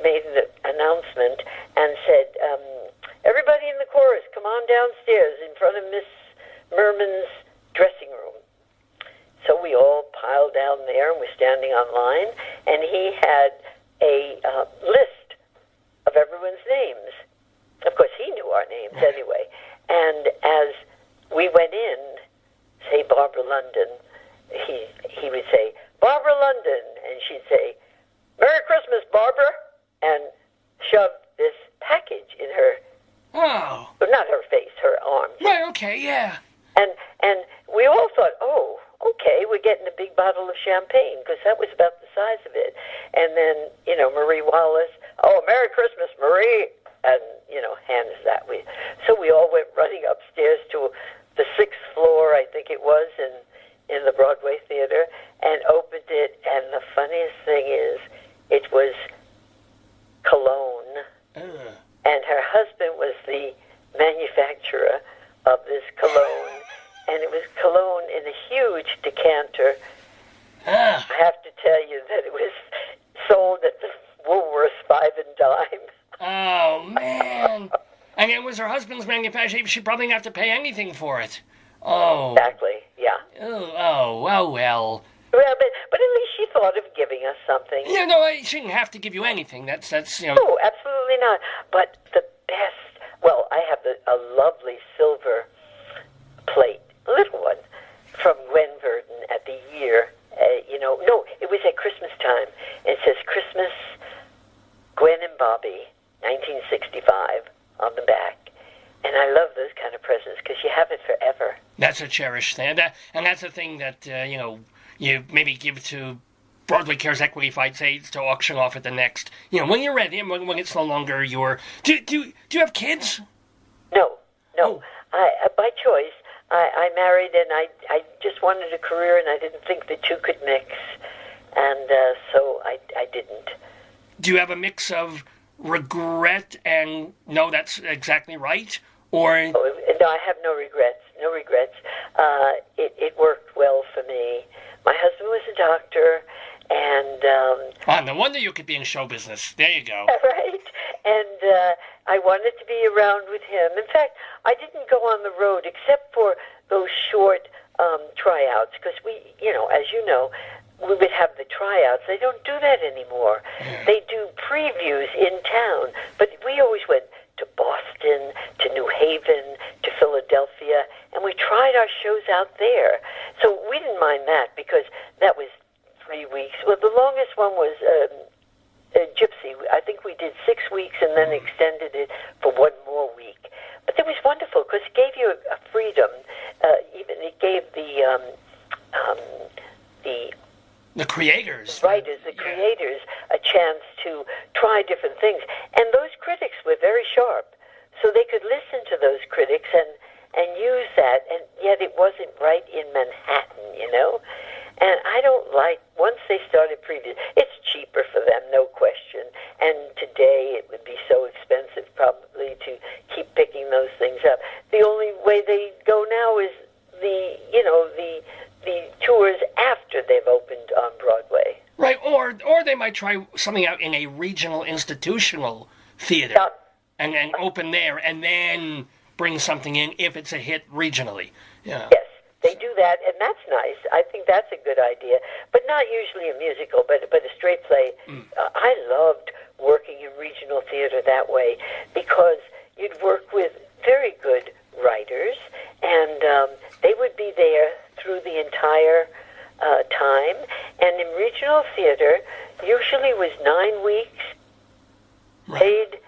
[SPEAKER 2] made an announcement and said, everybody in the chorus, come on downstairs in front of Miss Merman's dressing room. So we all piled down there, and we're standing on line, and he had a list of everyone's names. Of course, he knew our names anyway. And as we went in, say Barbara London, he would say, Barbara London, and she'd say, Merry Christmas, Barbara, and shove this package in her...
[SPEAKER 10] Oh.
[SPEAKER 2] Not her face, her arms.
[SPEAKER 10] Right, okay, yeah.
[SPEAKER 2] And we all thought, oh, okay, we're getting a big bottle of champagne, because that was about the size of it. And then, you know, Marie Wallace, oh, Merry Christmas, Marie, and, you know, hands that way. So we all went running upstairs to the 6th floor, I think it was, in the Broadway Theater, and opened it, and the funniest thing is, it was cologne, and her husband was the manufacturer of this cologne, and it was cologne in a huge decanter. I have to tell you that it was sold at the Woolworths 5 and dime.
[SPEAKER 10] Oh, man. And was her husband's manufacturer, she probably didn't have to pay anything for it. Oh.
[SPEAKER 2] Exactly, yeah.
[SPEAKER 10] Oh, well.
[SPEAKER 2] Well, but at least she thought of giving us something.
[SPEAKER 10] Yeah, no, she didn't have to give you anything. That's you know.
[SPEAKER 2] No, absolutely not. But the best, well, I have a lovely silver plate, a little one, from Gwen Verdon at the year. No, it was at Christmas time. It says Christmas, Gwen and Bobby, 1965, on the back. And I love those kind of presents because you have it forever.
[SPEAKER 10] That's a cherished thing. And that's a thing that, you maybe give to Broadway Cares Equity Fight, say, to auction off at the next, when you're ready and when it's no longer your... Do you have kids?
[SPEAKER 2] No.
[SPEAKER 10] Oh.
[SPEAKER 2] By choice. I married and I just wanted a career and I didn't think the two could mix. And so I didn't.
[SPEAKER 10] Do you have a mix of regret and no, that's exactly right? Or...
[SPEAKER 2] No, I have no regrets. No regrets. It worked well for me. My husband was a doctor, and...
[SPEAKER 10] no wonder you could be in show business. There you go.
[SPEAKER 2] Right? And I wanted to be around with him. In fact, I didn't go on the road except for those short tryouts, because we, as you know, we would have the tryouts. They don't do that anymore. They do previews in town, but we always went to Boston, to New Haven, to Philadelphia, and we tried our shows out there. So we didn't mind that because that was 3 weeks. Well, the longest one was Gypsy. I think we did 6 weeks and then extended it for 1 more week. But it was wonderful because it gave you a freedom. Even it gave
[SPEAKER 10] the creators,
[SPEAKER 2] writers, the creators, a chance to try different things. And those critics were very sharp, so they could listen to those critics and use that, and yet it wasn't right in Manhattan, And I don't like, once they started previews, it's cheaper for them, no question. And today it would be so expensive probably to keep picking those things up. The only way they go now is the tours after they've opened on Broadway.
[SPEAKER 10] Right, or they might try something out in a regional institutional theater and open there and then bring something in if it's a hit regionally. Yeah.
[SPEAKER 2] Yes, they do that, and that's nice. I think that's a good idea, but not usually a musical, but a straight play. I loved working in regional theater that way because you'd work with very good writers, and they would be there through the entire time. And in regional theater, usually was 9 weeks. Paid.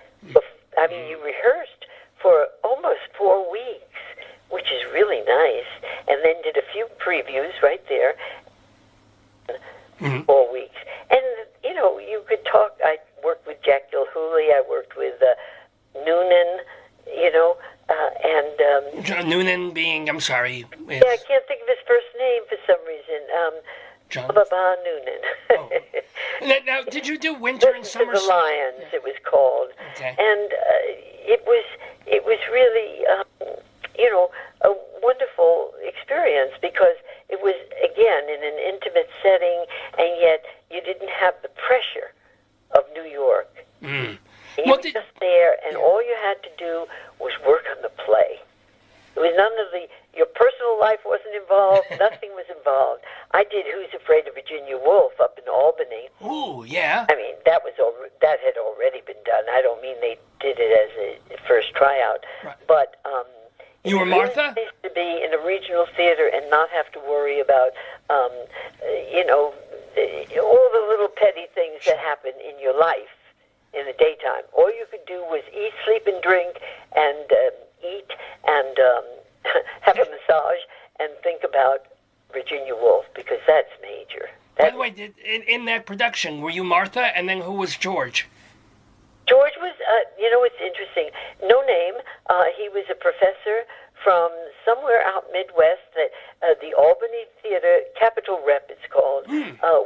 [SPEAKER 2] You rehearsed for almost 4 weeks, which is really nice, and then did a few previews right there. 4 weeks, and you could talk. I worked with Jack Gilhooly. I worked with Noonan. And
[SPEAKER 10] Noonan being, I'm sorry.
[SPEAKER 2] Yeah, I can't think of his first name for some reason.
[SPEAKER 10] John
[SPEAKER 2] Noonan.
[SPEAKER 10] Oh. Now, did you do Winter and Summer?
[SPEAKER 2] The Lions, it was called.
[SPEAKER 10] Okay.
[SPEAKER 2] And it was really, a wonderful experience because it was, again, in an intimate setting, and yet you didn't have the pressure of New York. You were just there, and all you had to do was work on the play. It was your personal life wasn't involved, nothing was involved. I did Who's Afraid of Virginia Woolf up in Albany.
[SPEAKER 10] Ooh, yeah.
[SPEAKER 2] I mean, that had already been done. I don't mean they did it as a first tryout. Right. But
[SPEAKER 10] you were Martha?
[SPEAKER 2] It was nice to be in a regional theater and not have to worry about, all the little petty things that happen in your life in the daytime. All you could do was eat, sleep, and drink, and eat, and have a massage, and think about Virginia Woolf, because that's major.
[SPEAKER 10] By the way, in that production, were you Martha, and then who was George?
[SPEAKER 2] George was, it's interesting. No name. He was a professor from somewhere out Midwest that the Albany Theater, Capitol Rep it's called,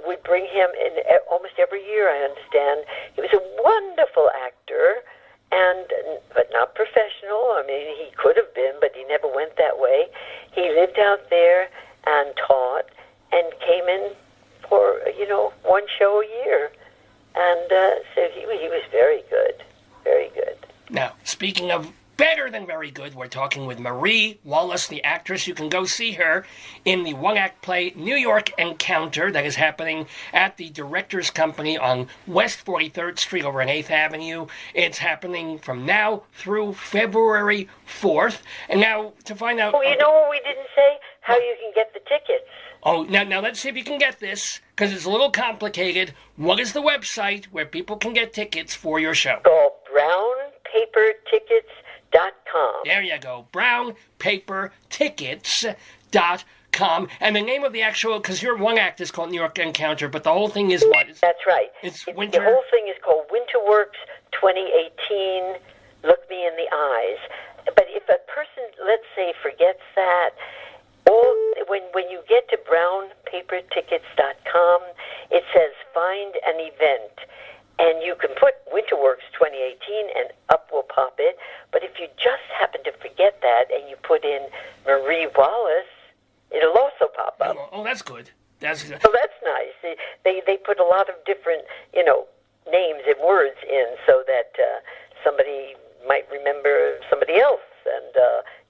[SPEAKER 2] would bring him in almost every year, I understand. He was a wonderful actor, but not professional. I mean, he could have been, but he never went that way. He lived out there and taught and came in for, 1 show a year. And so he was very good, very good.
[SPEAKER 10] Now, speaking of better than very good. We're talking with Marie Wallace, the actress. You can go see her in the one-act play New York Encounter that is happening at the Directors Company on West 43rd Street over on 8th Avenue. It's happening from now through February 4th. And now, to find out...
[SPEAKER 2] Oh, you know what we didn't say? How you can get the tickets.
[SPEAKER 10] Oh, now let's see if you can get this, because it's a little complicated. What is the website where people can get tickets for your show?
[SPEAKER 2] Called brownpapertickets.com.
[SPEAKER 10] There you go, brownpapertickets.com. And the name of the actual, because your one act is called New York Encounter, but the whole thing is what?
[SPEAKER 2] That's right.
[SPEAKER 10] It's winter.
[SPEAKER 2] The whole thing is called Winterworks 2018, Look Me in the Eyes. But if a person, let's say, forgets that, when you get to brownpapertickets.com, it says find an event, and you can put Winterworks 2018 and up will pop it. But if you just happen to forget that and you put in Marie Wallace, it'll also pop up.
[SPEAKER 10] Oh, that's good.
[SPEAKER 2] So that's nice. They put a lot of different, names and words in so that somebody might remember somebody else, and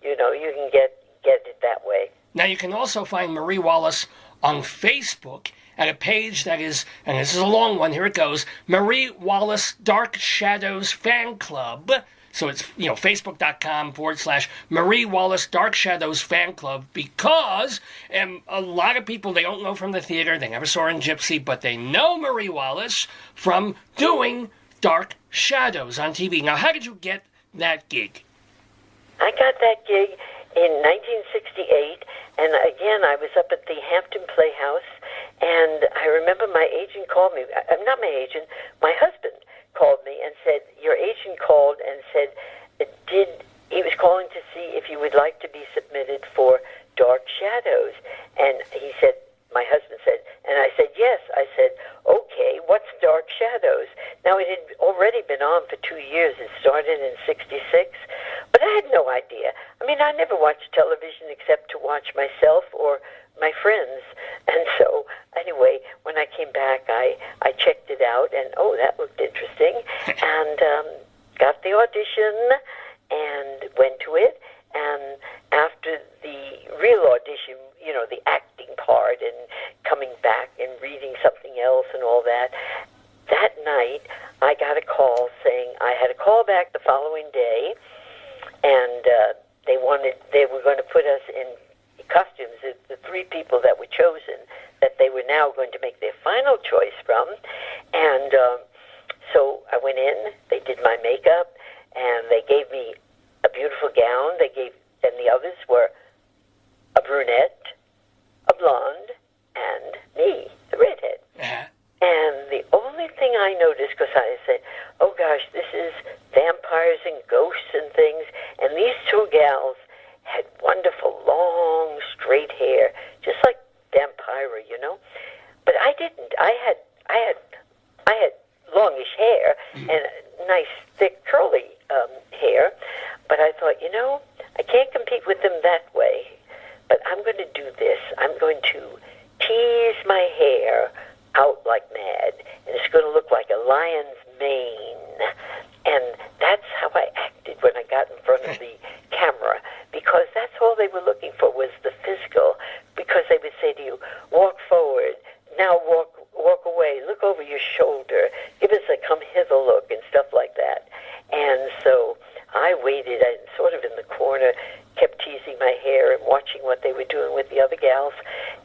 [SPEAKER 2] you can get it that way.
[SPEAKER 10] Now, you can also find Marie Wallace on Facebook at a page that is, and this is a long one, here it goes, Marie Wallace Dark Shadows Fan Club. So it's, facebook.com/Marie Wallace Dark Shadows Fan Club, because a lot of people, they don't know from the theater, they never saw her in Gypsy, but they know Marie Wallace from doing Dark Shadows on TV. Now, how did you get that gig?
[SPEAKER 2] I got that gig in 1968, and again, I was up at the Hampton Playhouse, and I remember my agent called me, not my agent, my husband called me and said, your agent called and said, he was calling to see if you would like to be submitted for Dark Shadows, and he said, my husband said, and I said, yes. I said, okay, what's Dark Shadows? Now, it had already been on for 2 years. It started in 66, but I had no idea. I mean, I never watched television except to watch myself or my friends. And so, anyway, when I came back, I checked it out, and, that looked interesting, and got the audition and went to it. And after the real audition, the acting part and coming back and reading something else and all that, that night I got a call saying I had a call back the following day, and they were going to put us in costumes, the three people that were chosen, that they were now going to make their final choice from. And so I went in, they did my makeup, and they gave me a beautiful gown. And the others were a brunette, a blonde, and me, the redhead.
[SPEAKER 10] Uh-huh.
[SPEAKER 2] And the only thing I noticed, because I said, oh gosh, this is vampires and ghosts and things, and these two gals had wonderful, long, straight hair, just like Vampira, But I didn't. I had longish hair and nice, thick, curly hair. But I thought, I can't compete with them that way. But I'm going to do this. I'm going to tease my hair out like mad, and it's going to look like a lion's mane. And that's how I acted when I got in front of the camera, because that's all they were looking for was the physical, because they would say to you, walk forward, now walk away, look over your shoulder, give us a come hither look and stuff like that. And so I waited, I sort of in the corner, kept teasing my hair and watching what they were doing with the other gals.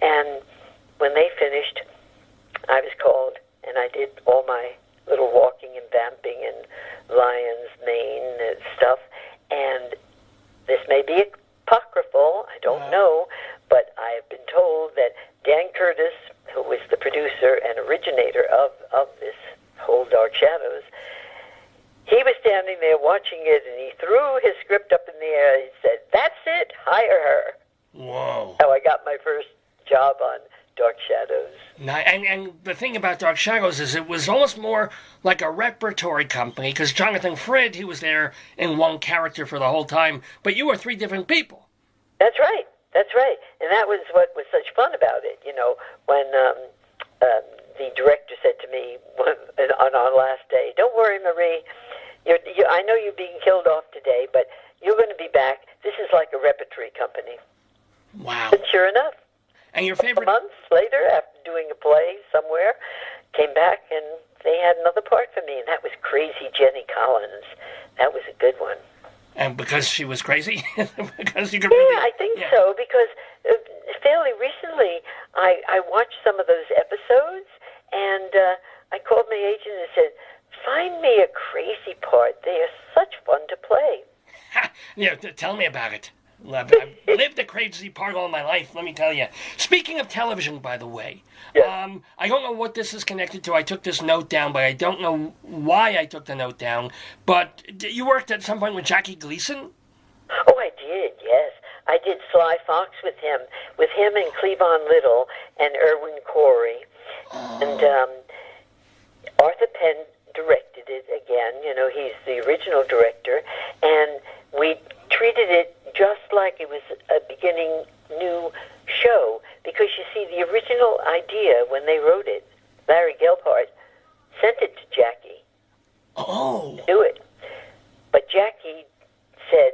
[SPEAKER 2] And when they finished, I was called, and I did all my little walking and vamping and lion's mane and stuff. And this may be apocryphal, I don't know, but I have been told that Dan Curtis, who was the producer and originator of this whole Dark Shadows, he was standing there watching it, and he threw his script up in the air. He said, that's it, hire her.
[SPEAKER 10] Whoa.
[SPEAKER 2] So I got my first job on Dark Shadows.
[SPEAKER 10] And the thing about Dark Shadows is it was almost more like a repertory company, because Jonathan Frid, he was there in one character for the whole time, but you were three different people.
[SPEAKER 2] That's right. And that was what was such fun about it, when the director said to me on our last day, don't worry, Marie, I know you're being killed off today, but you're going to be back. This is like a repertory company.
[SPEAKER 10] Wow.
[SPEAKER 2] And sure enough.
[SPEAKER 10] And your favorite...
[SPEAKER 2] Months later, after doing a play somewhere, came back and they had another part for me, and that was Crazy Jenny Collins. That was a good one.
[SPEAKER 10] And because she was crazy? Because you could
[SPEAKER 2] I think so, because fairly recently I watched some of those episodes, and I called my agent and said, find me a crazy part. They are such fun to play.
[SPEAKER 10] Yeah, tell me about it. I've lived a crazy part all my life, let me tell you. Speaking of television, by the way, I don't know what this is connected to. I took this note down, but I don't know why I took the note down. But you worked at some point with Jackie Gleason?
[SPEAKER 2] Oh, I did, yes. I did Sly Fox with him and Cleavon Little and Irwin Corey. And Arthur Penn directed it again. You know, he's the original director. And we treated it just like it was a beginning new show, because you see, the original idea when they wrote it, Larry Gelbart sent it to Jackie to do it. But Jackie said,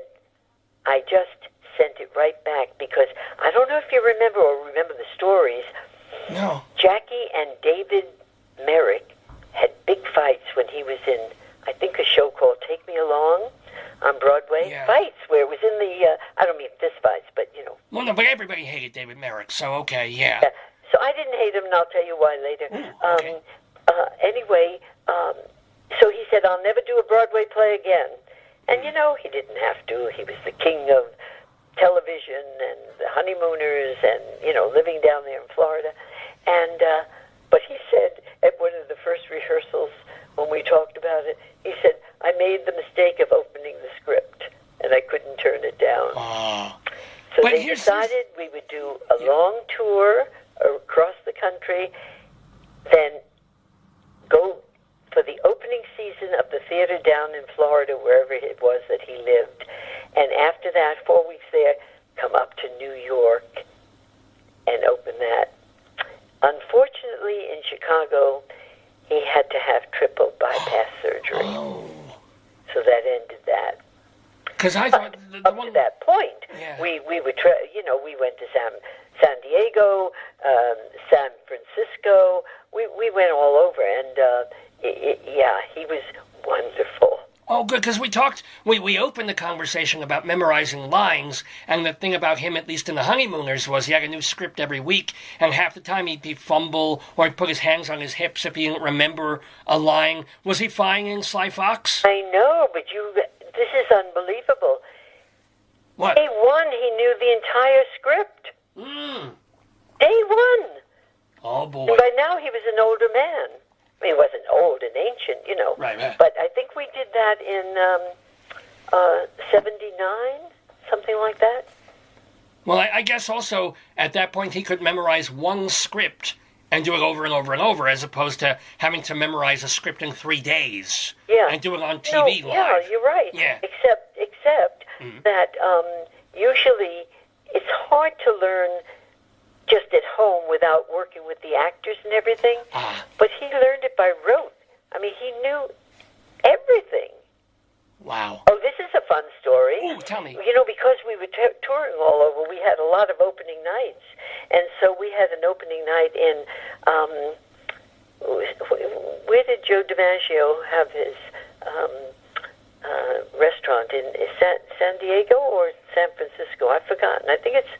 [SPEAKER 2] I just sent it right back, because I don't know if you remember the stories.
[SPEAKER 10] No.
[SPEAKER 2] Jackie and David Merrick had big fights when he was in, I think, a show called Take Me Along on Broadway.
[SPEAKER 10] Yeah.
[SPEAKER 2] Fights where it was in the, I don't mean fist fights, but, you know.
[SPEAKER 10] Well, no, but everybody hated David Merrick, so okay, yeah.
[SPEAKER 2] So I didn't hate him, and I'll tell you why later.
[SPEAKER 10] Okay.
[SPEAKER 2] Anyway, so he said, I'll never do a Broadway play again. And, you know, he didn't have to. He was the king of television and the honeymooners and, you know, living down there in Florida. And, but he said at one of the first rehearsals when we talked about it, he said, I made the mistake of opening the script, and I couldn't turn it down. So
[SPEAKER 10] But
[SPEAKER 2] they decided we would do a long tour across the country, then go for the opening season of the theater down in Florida, wherever it was that he lived. And after that, 4 weeks there, come up to New York and open that. Unfortunately, in Chicago, he had to have triple bypass surgery. So that ended that.
[SPEAKER 10] Because I thought
[SPEAKER 2] up to that point, we went to San Diego, San Francisco. We went all over, and he was wonderful.
[SPEAKER 10] Oh, good, because we opened the conversation about memorizing lines, and the thing about him, at least in The Honeymooners, was he had a new script every week, and half the time he'd fumble, or he'd put his hands on his hips if he didn't remember a line. Was he fine in Sly Fox?
[SPEAKER 2] I know, but this is unbelievable.
[SPEAKER 10] What?
[SPEAKER 2] Day one, he knew the entire script. Day one.
[SPEAKER 10] Oh, boy.
[SPEAKER 2] And by now, he was an older man. I mean, he wasn't old and ancient, you know.
[SPEAKER 10] Right.
[SPEAKER 2] But I think we did that in 79, something like that.
[SPEAKER 10] Well, I guess also, at that point, he could memorize one script and do it over and over and over, as opposed to having to memorize a script in 3 days and do it on TV live.
[SPEAKER 2] Yeah, you're right.
[SPEAKER 10] Yeah.
[SPEAKER 2] Except that usually it's hard to learn just at home without working with the actors and everything. But he learned it by rote. I mean, he knew everything.
[SPEAKER 10] Wow.
[SPEAKER 2] Oh, this is a fun story.
[SPEAKER 10] Ooh, tell me.
[SPEAKER 2] You know, because we were touring all over, we had a lot of opening nights. And so we had an opening night in, where did Joe DiMaggio have his restaurant? In San Diego or San Francisco? I've forgotten. I think it's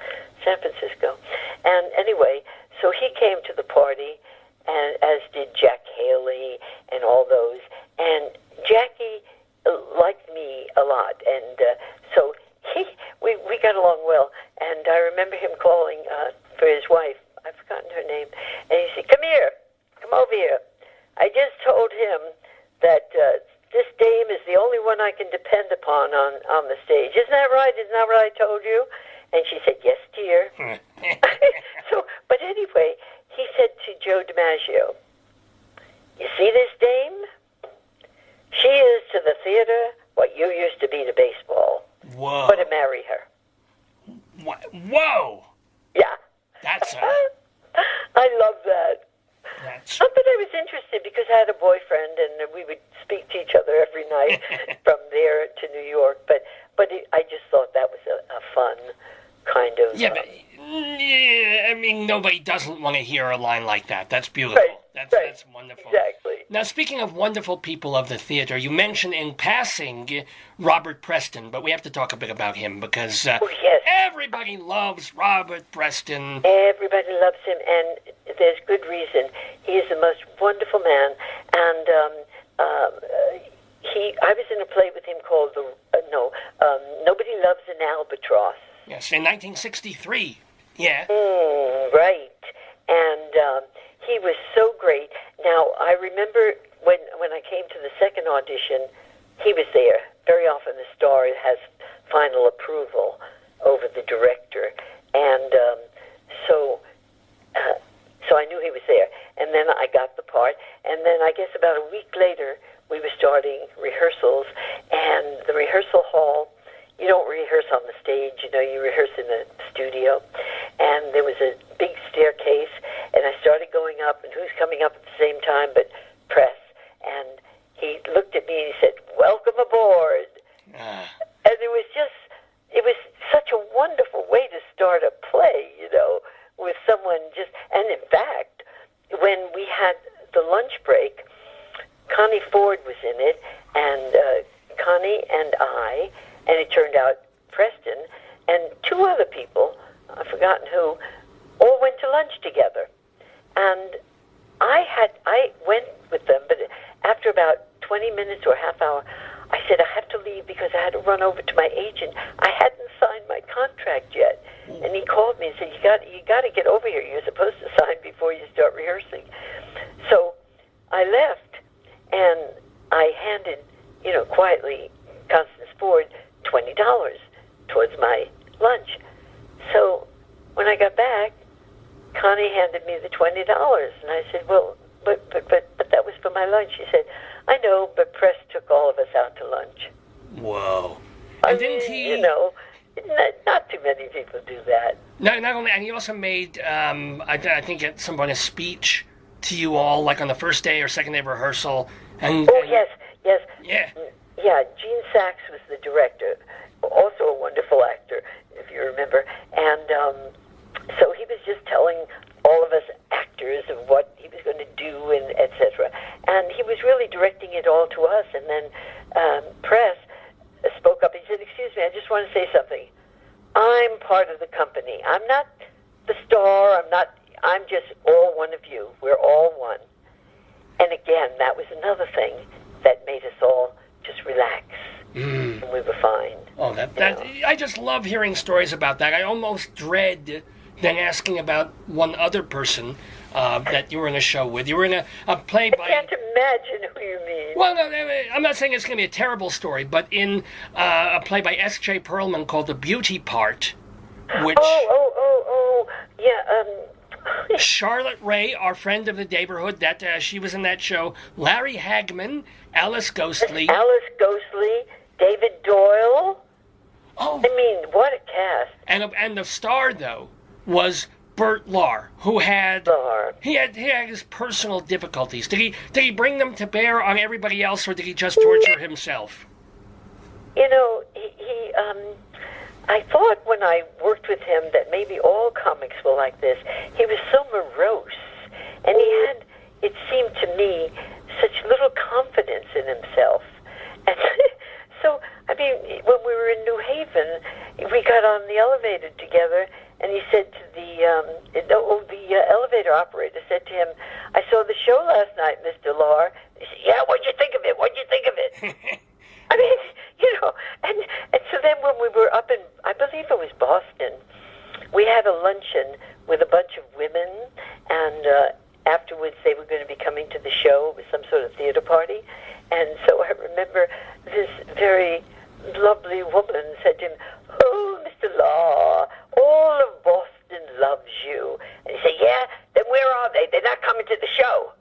[SPEAKER 2] San Francisco. And anyway, so he came to the party, and as did Jack Haley and all those. And Jackie liked me a lot, and so we got along well. And I remember him calling for his wife. I've forgotten her name. And he said, come over here. I just told him that this dame is the only one I can depend upon on the stage. Isn't that right? Isn't that what I told you? And she said, yes, dear. But anyway, he said to Joe DiMaggio, you see this dame? She is to the theater what you used to be to baseball.
[SPEAKER 10] Whoa.
[SPEAKER 2] But to marry her.
[SPEAKER 10] Whoa.
[SPEAKER 2] Yeah.
[SPEAKER 10] That's
[SPEAKER 2] I love that. Not that I was interested, because I had a boyfriend, and we would speak to each other every night from there to New York. But I just thought that was a fun kind of...
[SPEAKER 10] Yeah, but I mean, nobody doesn't want to hear a line like that. That's beautiful.
[SPEAKER 2] Right,
[SPEAKER 10] that's wonderful.
[SPEAKER 2] Exactly.
[SPEAKER 10] Now, speaking of wonderful people of the theater, you mentioned in passing Robert Preston, but we have to talk a bit about him because everybody loves Robert Preston.
[SPEAKER 2] Everybody loves him, and there's good reason. He is the most wonderful man, and I was in a play with him called Nobody Loves an Albatross.
[SPEAKER 10] Yes, in 1963. Yeah.
[SPEAKER 2] Right. And he was so great. Now, I remember when I came to the second audition, he was there. Very often the star has final approval over the director. And so I knew he was there. And then I got the part. And then I guess about a week later, we were starting rehearsals. And the rehearsal hall, you don't rehearse on the stage, you rehearse in the studio. And there was a big staircase, and I started going up, and who's coming up at the same time but Press? And he looked at me and he said, "Welcome aboard." And it was such a wonderful way to start a play, with someone just, and in fact, when we had the lunch break, Connie Ford was in it, and Connie and I, and it turned out Preston and two other people, I've forgotten who, all went to lunch together. And I went with them, but after about 20 minutes or a half hour, I said, I have to leave because I had to run over to my agent. I hadn't signed my contract yet. And he called me and said, you got to get over here. You're supposed to sign before you start rehearsing. So I left, and I handed, quietly, Constance Ford $20 towards my lunch. So when I got back, Connie handed me the $20, and I said, "Well, but that was for my lunch." She said, "I know, but Press took all of us out to lunch."
[SPEAKER 10] Whoa!
[SPEAKER 2] And didn't he? Not too many people do that.
[SPEAKER 10] No, not only, and he also made, I think at some point, a speech to you all, like on the first day or second day of rehearsal.
[SPEAKER 2] Yes.
[SPEAKER 10] Yeah.
[SPEAKER 2] Yeah, Gene Sachs was the director, also a wonderful actor, if you remember. And so he was just telling all of us actors of what he was going to do, and etc. And he was really directing it all to us. And then Press spoke up. He said, "Excuse me, I just want to say something. I'm part of the company. I'm not the star. I'm just all one of you. We're all one." And again, that was another thing that made us all just relax. And we were fine.
[SPEAKER 10] Oh, I just love hearing stories about that. I almost dread then asking about one other person that you were in a show with. You were in a play by...
[SPEAKER 2] I can't imagine who you mean.
[SPEAKER 10] Well, no, I'm not saying it's going to be a terrible story, but in a play by S.J. Perlman called The Beauty Part, which...
[SPEAKER 2] Yeah,
[SPEAKER 10] Charlotte Ray, our friend of the neighborhood, that she was in that show. Larry Hagman, Alice Ghostly,
[SPEAKER 2] David Doyle.
[SPEAKER 10] Oh,
[SPEAKER 2] I mean, what a cast!
[SPEAKER 10] And the star though was Bert Lahr, who had he had his personal difficulties. Did he bring them to bear on everybody else, or did he just torture himself?
[SPEAKER 2] I thought when I worked with him that maybe all comics were like this. He was so morose, and he had, it seemed to me, such little confidence in himself. And so, I mean, when we were in New Haven, we got on the elevator together, and he said to the elevator operator said to him, "I saw the show last night, Mr. Lahr." He said, "Yeah, what'd you think of it? What'd you think of it?" I mean, and so then when we were up in, I believe it was Boston, we had a luncheon with a bunch of women, and afterwards they were going to be coming to the show. It was some sort of theater party. And so I remember this very lovely woman said to him, "Oh, Mr. Lahr, all of Boston loves you." And he said, "Yeah, then where are they? They're not coming to the show."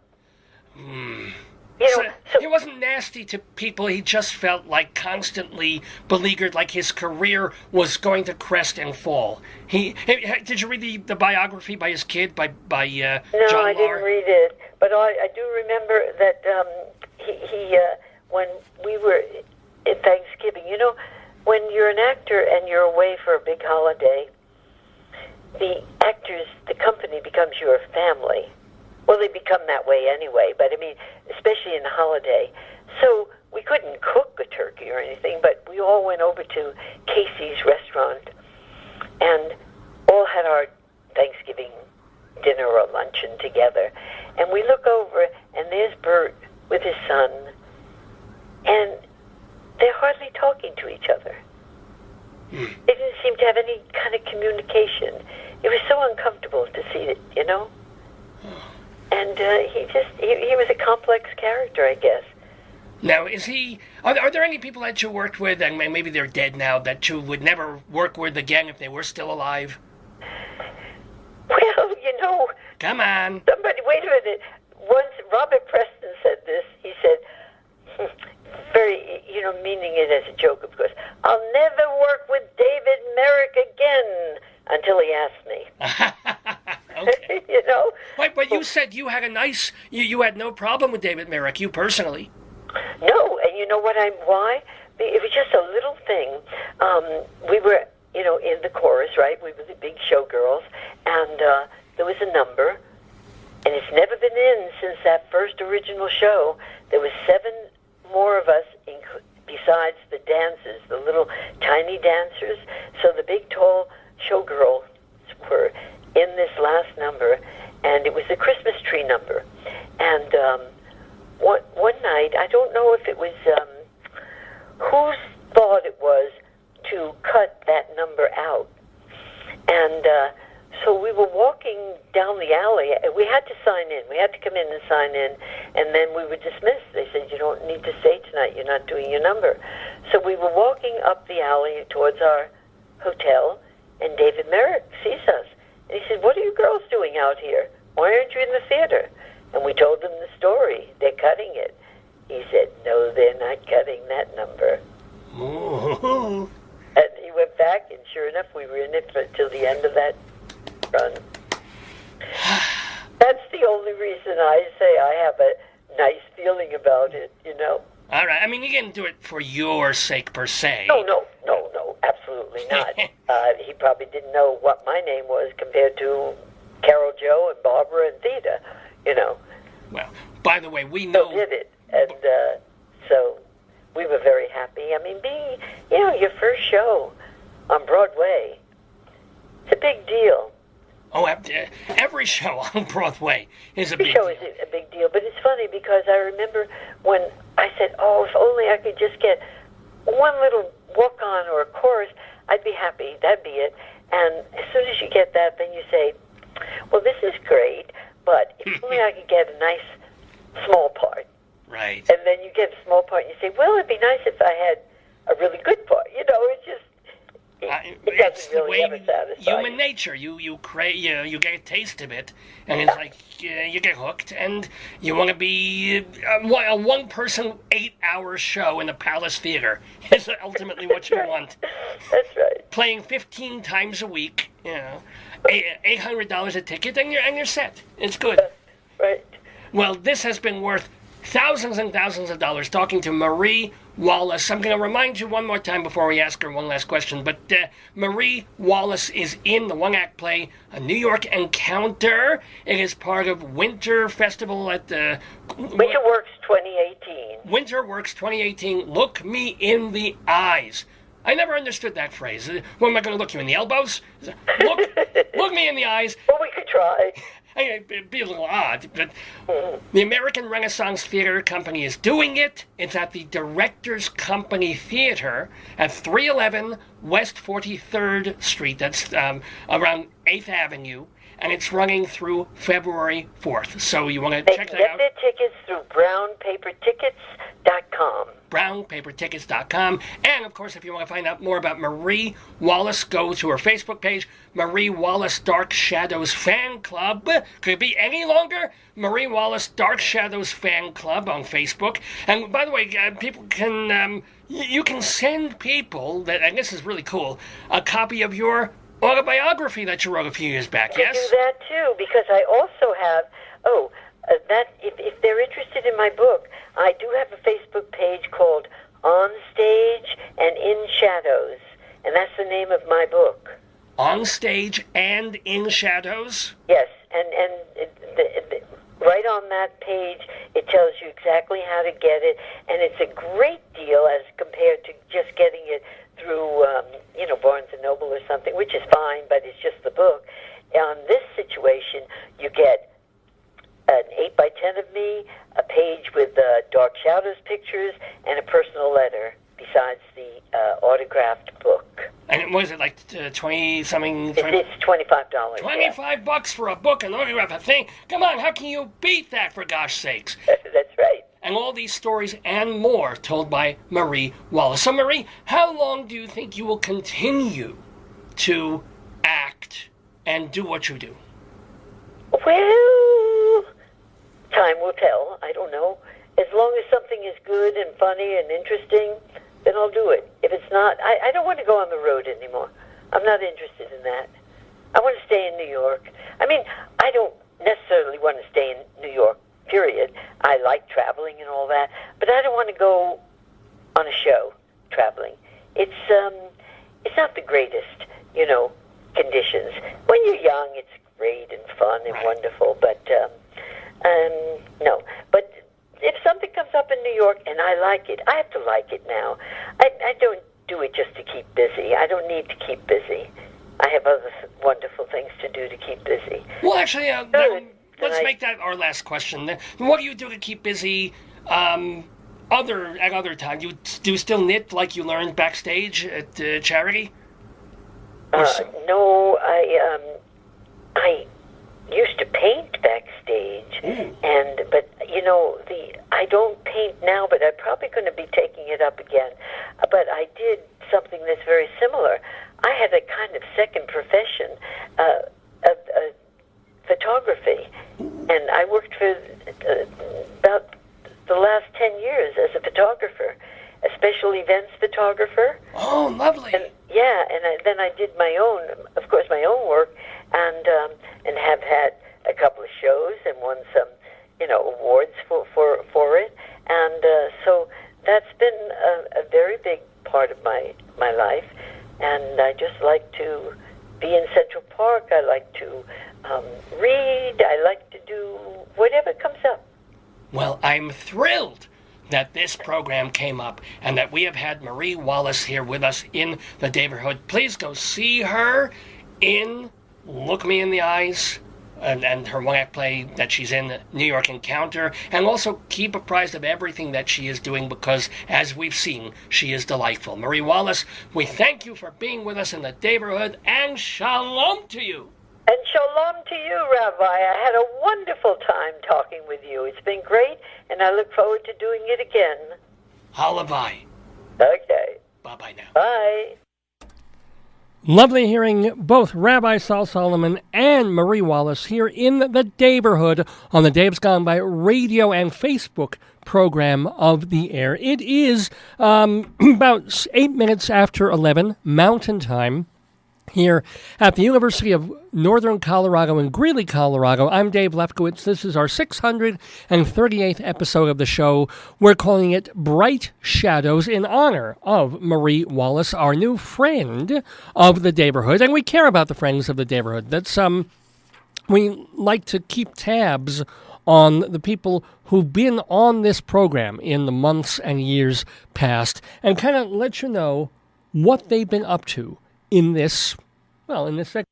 [SPEAKER 10] So he wasn't nasty nasty to people. He just felt like constantly beleaguered, like his career was going to crest and fall. Did you read the biography by his kid, by John
[SPEAKER 2] No, I didn't read it. But I do remember that he when we were at Thanksgiving, when you're an actor and you're away for a big holiday, the company becomes your family. Well, they become that way anyway, but I mean, especially in the holiday. So we couldn't cook a turkey or anything, but we all went over to Casey's restaurant and all had our Thanksgiving dinner or luncheon together. And we look over, and there's Bert with his son, and they're hardly talking to each other. They didn't seem to have any kind of communication. It was so uncomfortable to see it, And he was a complex character, I guess.
[SPEAKER 10] Now, are there any people that you worked with, and maybe they're dead now, that you would never work with again if they were still alive?
[SPEAKER 2] Well,
[SPEAKER 10] Come on.
[SPEAKER 2] Wait a minute. Once Robert Preston said this, he said, very, meaning it as a joke, of course, I'll never work with David Merrick again until he asked me.
[SPEAKER 10] Okay. Wait, but you said you had you had no problem with David Merrick, you personally.
[SPEAKER 2] No, and you know why? It was just a little thing. We were, in the chorus, right? We were the big showgirls, and there was a number, and it's never been in since that first original show. There was 7 more of us, besides the dancers, the little tiny dancers. So the big, tall showgirls were in this last number, and it was the Christmas tree number. And one night, I don't know if it was whose thought it was to cut that number out. And so we were walking down the alley. We had to sign in. We had to come in and sign in, and then we were dismissed. They said, you don't need to stay tonight. You're not doing your number. So we were walking up the alley towards our hotel, and David Merrick sees us. And he said, what are you girls doing out here? Why aren't you in the theater? And we told him the story. They're cutting it. He said, no, they're not cutting that number.
[SPEAKER 10] Ooh.
[SPEAKER 2] And he went back, and sure enough, we were in it till the end of that run. That's the only reason I say I have a nice feeling about it,
[SPEAKER 10] All right. I mean, you didn't do it for your sake, per se.
[SPEAKER 2] No, absolutely not. He probably didn't know what my name was compared to Carol Jo and Barbara and Theda,
[SPEAKER 10] Well, by the way, we know...
[SPEAKER 2] So did it, and so we were very happy. I mean, being, your first show on Broadway, it's a big deal.
[SPEAKER 10] Oh, every show on Broadway is a big
[SPEAKER 2] deal.
[SPEAKER 10] Every
[SPEAKER 2] show is a big deal, but it's funny because I remember when I said, oh, if only I could just get one little walk-on or a chorus, I'd be happy. That'd be it. And as soon as you get that, then you say, well, this is great, but if only I could get a nice small part.
[SPEAKER 10] Right.
[SPEAKER 2] And then you get a small part, and you say, well, it'd be nice if I had a really good part. It's just... It doesn't really ever satisfy
[SPEAKER 10] human nature. You get a taste of it, and it's like you get hooked, and you want to be a one-person 8-hour show in the Palace Theater is ultimately what you want.
[SPEAKER 2] That's right.
[SPEAKER 10] Playing 15 times a week, $800 a ticket, and you're set. It's good.
[SPEAKER 2] Right.
[SPEAKER 10] Well, this has been worth thousands and thousands of dollars talking to Marie Wallace. I'm going to remind you one more time before we ask her one last question, but Marie Wallace is in the one-act play, A New York Encounter. It is part of Winter Festival at the...
[SPEAKER 2] Winter Works 2018.
[SPEAKER 10] Winter Works 2018. Look me in the eyes. I never understood that phrase. What, am I going to look you in the elbows? Look me in the eyes.
[SPEAKER 2] Well, we could try.
[SPEAKER 10] It'd be a little odd, but the American Renaissance Theater Company is doing it. It's at the Directors Company Theater at 311 West 43rd Street. That's around 8th Avenue, and it's running through February 4th. So you want to check that out?
[SPEAKER 2] They can get their tickets through brownpapertickets.com. brownpapertickets.com.
[SPEAKER 10] brownpapertickets.com. And, of course, if you want to find out more about Marie Wallace, go to her Facebook page, Marie Wallace Dark Shadows Fan Club. Could it be any longer? Marie Wallace Dark Shadows Fan Club on Facebook. And, by the way, people can, you can send people, and this is really cool, a copy of your autobiography that you wrote a few years back, yes?
[SPEAKER 2] I do that, too, because I also have, if they're interested in my book, I do have a Facebook page called On Stage and In Shadows, and that's the name of my book.
[SPEAKER 10] On Stage and In Shadows?
[SPEAKER 2] Yes, and right on that page, it tells you exactly how to get it, and it's a great deal as compared to just getting it through, Barnes & Noble or something, which is fine, but it's just the book. On this situation, you get an 8x10 of me, a page with Dark Shadows pictures, and a personal letter besides the autographed book.
[SPEAKER 10] And what is it, like 20-something?
[SPEAKER 2] It's $25.
[SPEAKER 10] $25 for a book, an autograph, a thing? Come on, how can you beat that, for gosh sakes?
[SPEAKER 2] That's right.
[SPEAKER 10] And all these stories and more told by Marie Wallace. So, Marie, how long do you think you will continue to act and do what you do?
[SPEAKER 2] Well, time will tell. I don't know. As long as something is good and funny and interesting, then I'll do it. If it's not, I don't want to go on the road anymore. I'm not interested in that. I want to stay in New York. I mean, I don't necessarily want to stay in New York, period. I like traveling and all that, but I don't want to go on a show traveling. It's not the greatest, conditions. When you're young, it's great and fun and wonderful, but no. But if something comes up in New York and I like it, I have to like it now. I don't do it just to keep busy. I don't need to keep busy. I have other wonderful things to do to keep busy.
[SPEAKER 10] Well, actually, let's make that our last question. What do you do to keep busy at other times? You do still knit like you learned backstage at charity?
[SPEAKER 2] No, I used to paint backstage, but I don't paint now, but I'm probably going to be taking it up again. But I did something that's very similar. I had a kind of second profession of photography, and I worked for about the last 10 years as a photographer, a special events photographer.
[SPEAKER 10] Oh, lovely!
[SPEAKER 2] And then I did my own work, and have had a couple of shows and won some, awards for it, and so that's been a very big part of my life, and I just like to be in Central Park. I like to read. I like to do whatever comes up.
[SPEAKER 10] Well, I'm thrilled that this program came up and that we have had Marie Wallace here with us in the neighborhood. Please go see her in Look Me in the Eyes and her one-act play that she's in, New York Encounter, and also keep apprised of everything that she is doing because, as we've seen, she is delightful. Marie Wallace, we thank you for being with us in the neighborhood, and shalom to you.
[SPEAKER 2] And shalom to you, Rabbi. I had a wonderful time talking with you. It's been great, and I look forward to doing it again.
[SPEAKER 10] Halavai.
[SPEAKER 2] Okay.
[SPEAKER 10] Bye-bye now.
[SPEAKER 2] Bye.
[SPEAKER 9] Lovely hearing both Rabbi Saul Solomon and Marie Wallace here in the neighborhood on the Dave's Gone By radio and Facebook program of the air. It is about 8 minutes after 11 Mountain Time here at the University of Northern Colorado in Greeley, Colorado. I'm Dave Lefkowitz. This is our 638th episode of the show. We're calling it Bright Shadows in honor of Marie Wallace, our new friend of the neighborhood. And we care about the friends of the neighborhood. That's we like to keep tabs on the people who've been on this program in the months and years past and kind of let you know what they've been up to in this segment.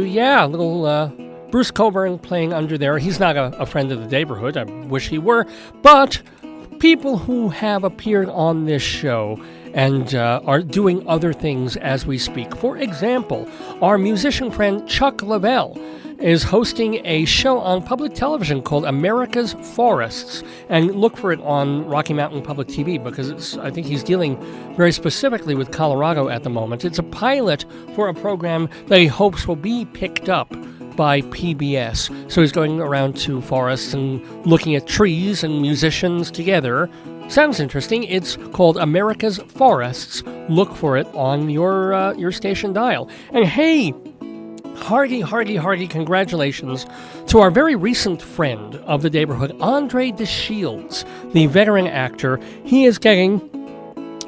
[SPEAKER 9] Yeah, a little Bruce Coburn playing under there. He's not a friend of the neighborhood. I wish he were, but people who have appeared on this show and are doing other things as we speak. For example, our musician friend Chuck Lavelle is hosting a show on public television called America's Forests, and look for it on Rocky Mountain Public TV because I think he's dealing very specifically with Colorado at the moment. It's a pilot for a program that he hopes will be picked up by PBS. So he's going around to forests and looking at trees and musicians together. Sounds interesting. It's called America's Forests. Look for it on your station dial. And hey, hearty congratulations to our very recent friend of the neighborhood, Andre DeShields, the veteran actor. He is getting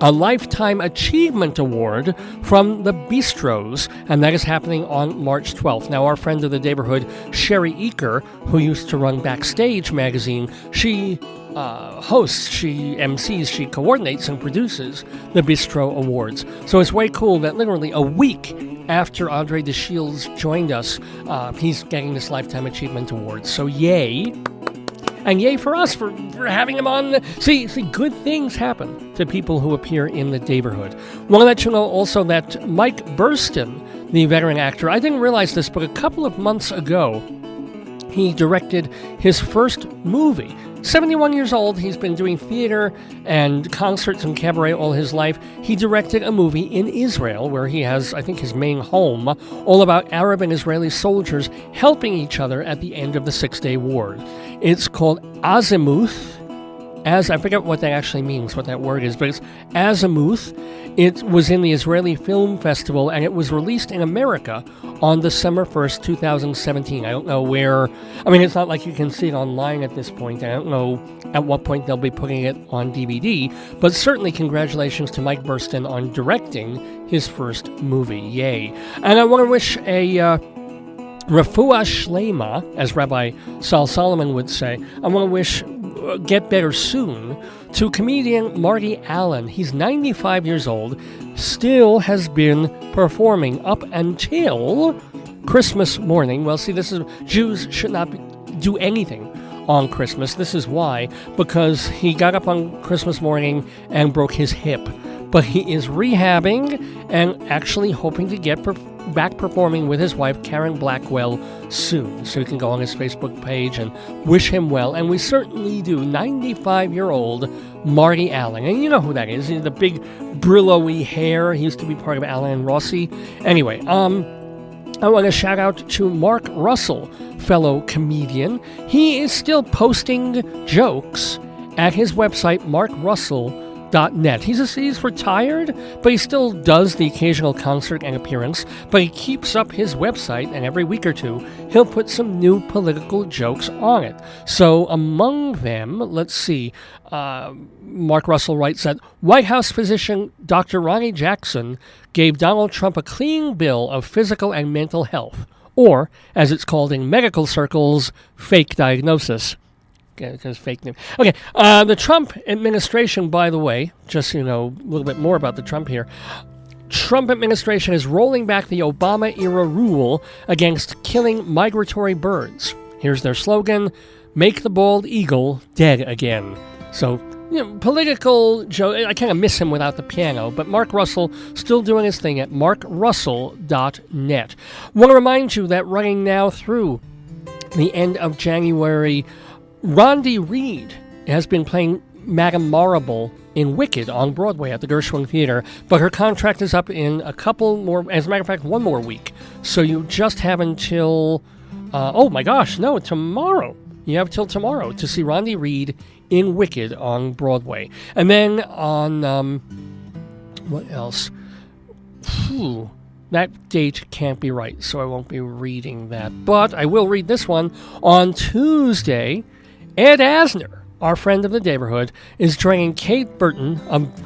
[SPEAKER 9] a Lifetime Achievement Award from the Bistros, and that is happening on March 12th. Now, our friend of the neighborhood, Sherry Eaker, who used to run Backstage magazine, she hosts, she MCs, she coordinates and produces the Bistro Awards. So it's way cool that literally a week after Andre DeShields joined us, he's getting this Lifetime Achievement Award. So yay. And yay for us for having him on. See, good things happen to people who appear in the neighborhood. Want to let you know also that Mike Burston, the veteran actor, I didn't realize this, but a couple of months ago, he directed his first movie. 71 years old, he's been doing theater and concerts and cabaret all his life. He directed a movie in Israel, where he has, I think, his main home, all about Arab and Israeli soldiers helping each other at the end of the Six-Day War. It's called Azimuth. I forget what that actually means, what that word is, but it's Azimuth. It was in the Israeli Film Festival, and it was released in America on December 1st, 2017. I don't know where. I mean, it's not like you can see it online at this point. I don't know at what point they'll be putting it on DVD, but certainly congratulations to Mike Burston on directing his first movie. Yay. And I want to wish a refuah shlema, as Rabbi Saul Solomon would say. I want to wish get better soon to comedian Marty Allen. He's 95 years old, still has been performing up until Christmas morning. Well, see, Jews should not do anything on Christmas. This is why, because he got up on Christmas morning and broke his hip. But he is rehabbing and actually hoping to get back performing with his wife, Karen Blackwell, soon. So you can go on his Facebook page and wish him well. And we certainly do. 95-year-old Marty Allen. And you know who that is. The big Brillo-y hair. He used to be part of Allen and Rossi. Anyway, I want to shout out to Mark Russell, fellow comedian. He is still posting jokes at his website, markrussell.net. He's retired, but he still does the occasional concert and appearance, but he keeps up his website, and every week or two, he'll put some new political jokes on it. So among them, let's see, Mark Russell writes that White House physician Dr. Ronnie Jackson gave Donald Trump a clean bill of physical and mental health, or, as it's called in medical circles, fake diagnosis. Because fake news. Okay, the Trump administration, by the way, just so you know a little bit more about the Trump here, Trump administration is rolling back the Obama-era rule against killing migratory birds. Here's their slogan, "Make the bald eagle dead again." So, political joke. I kind of miss him without the piano, but Mark Russell still doing his thing at markrussell.net. Want to remind you that running now through the end of January, Rondi Reed has been playing Madame Marable in Wicked on Broadway at the Gershwin Theater, but her contract is up in a couple more, as a matter of fact, one more week. So you just have until, tomorrow. You have till tomorrow to see Rondi Reed in Wicked on Broadway. And then on, what else? That date can't be right, so I won't be reading that. But I will read this one. On Tuesday, Ed Asner, our friend of the neighborhood, is joining Kate Burton,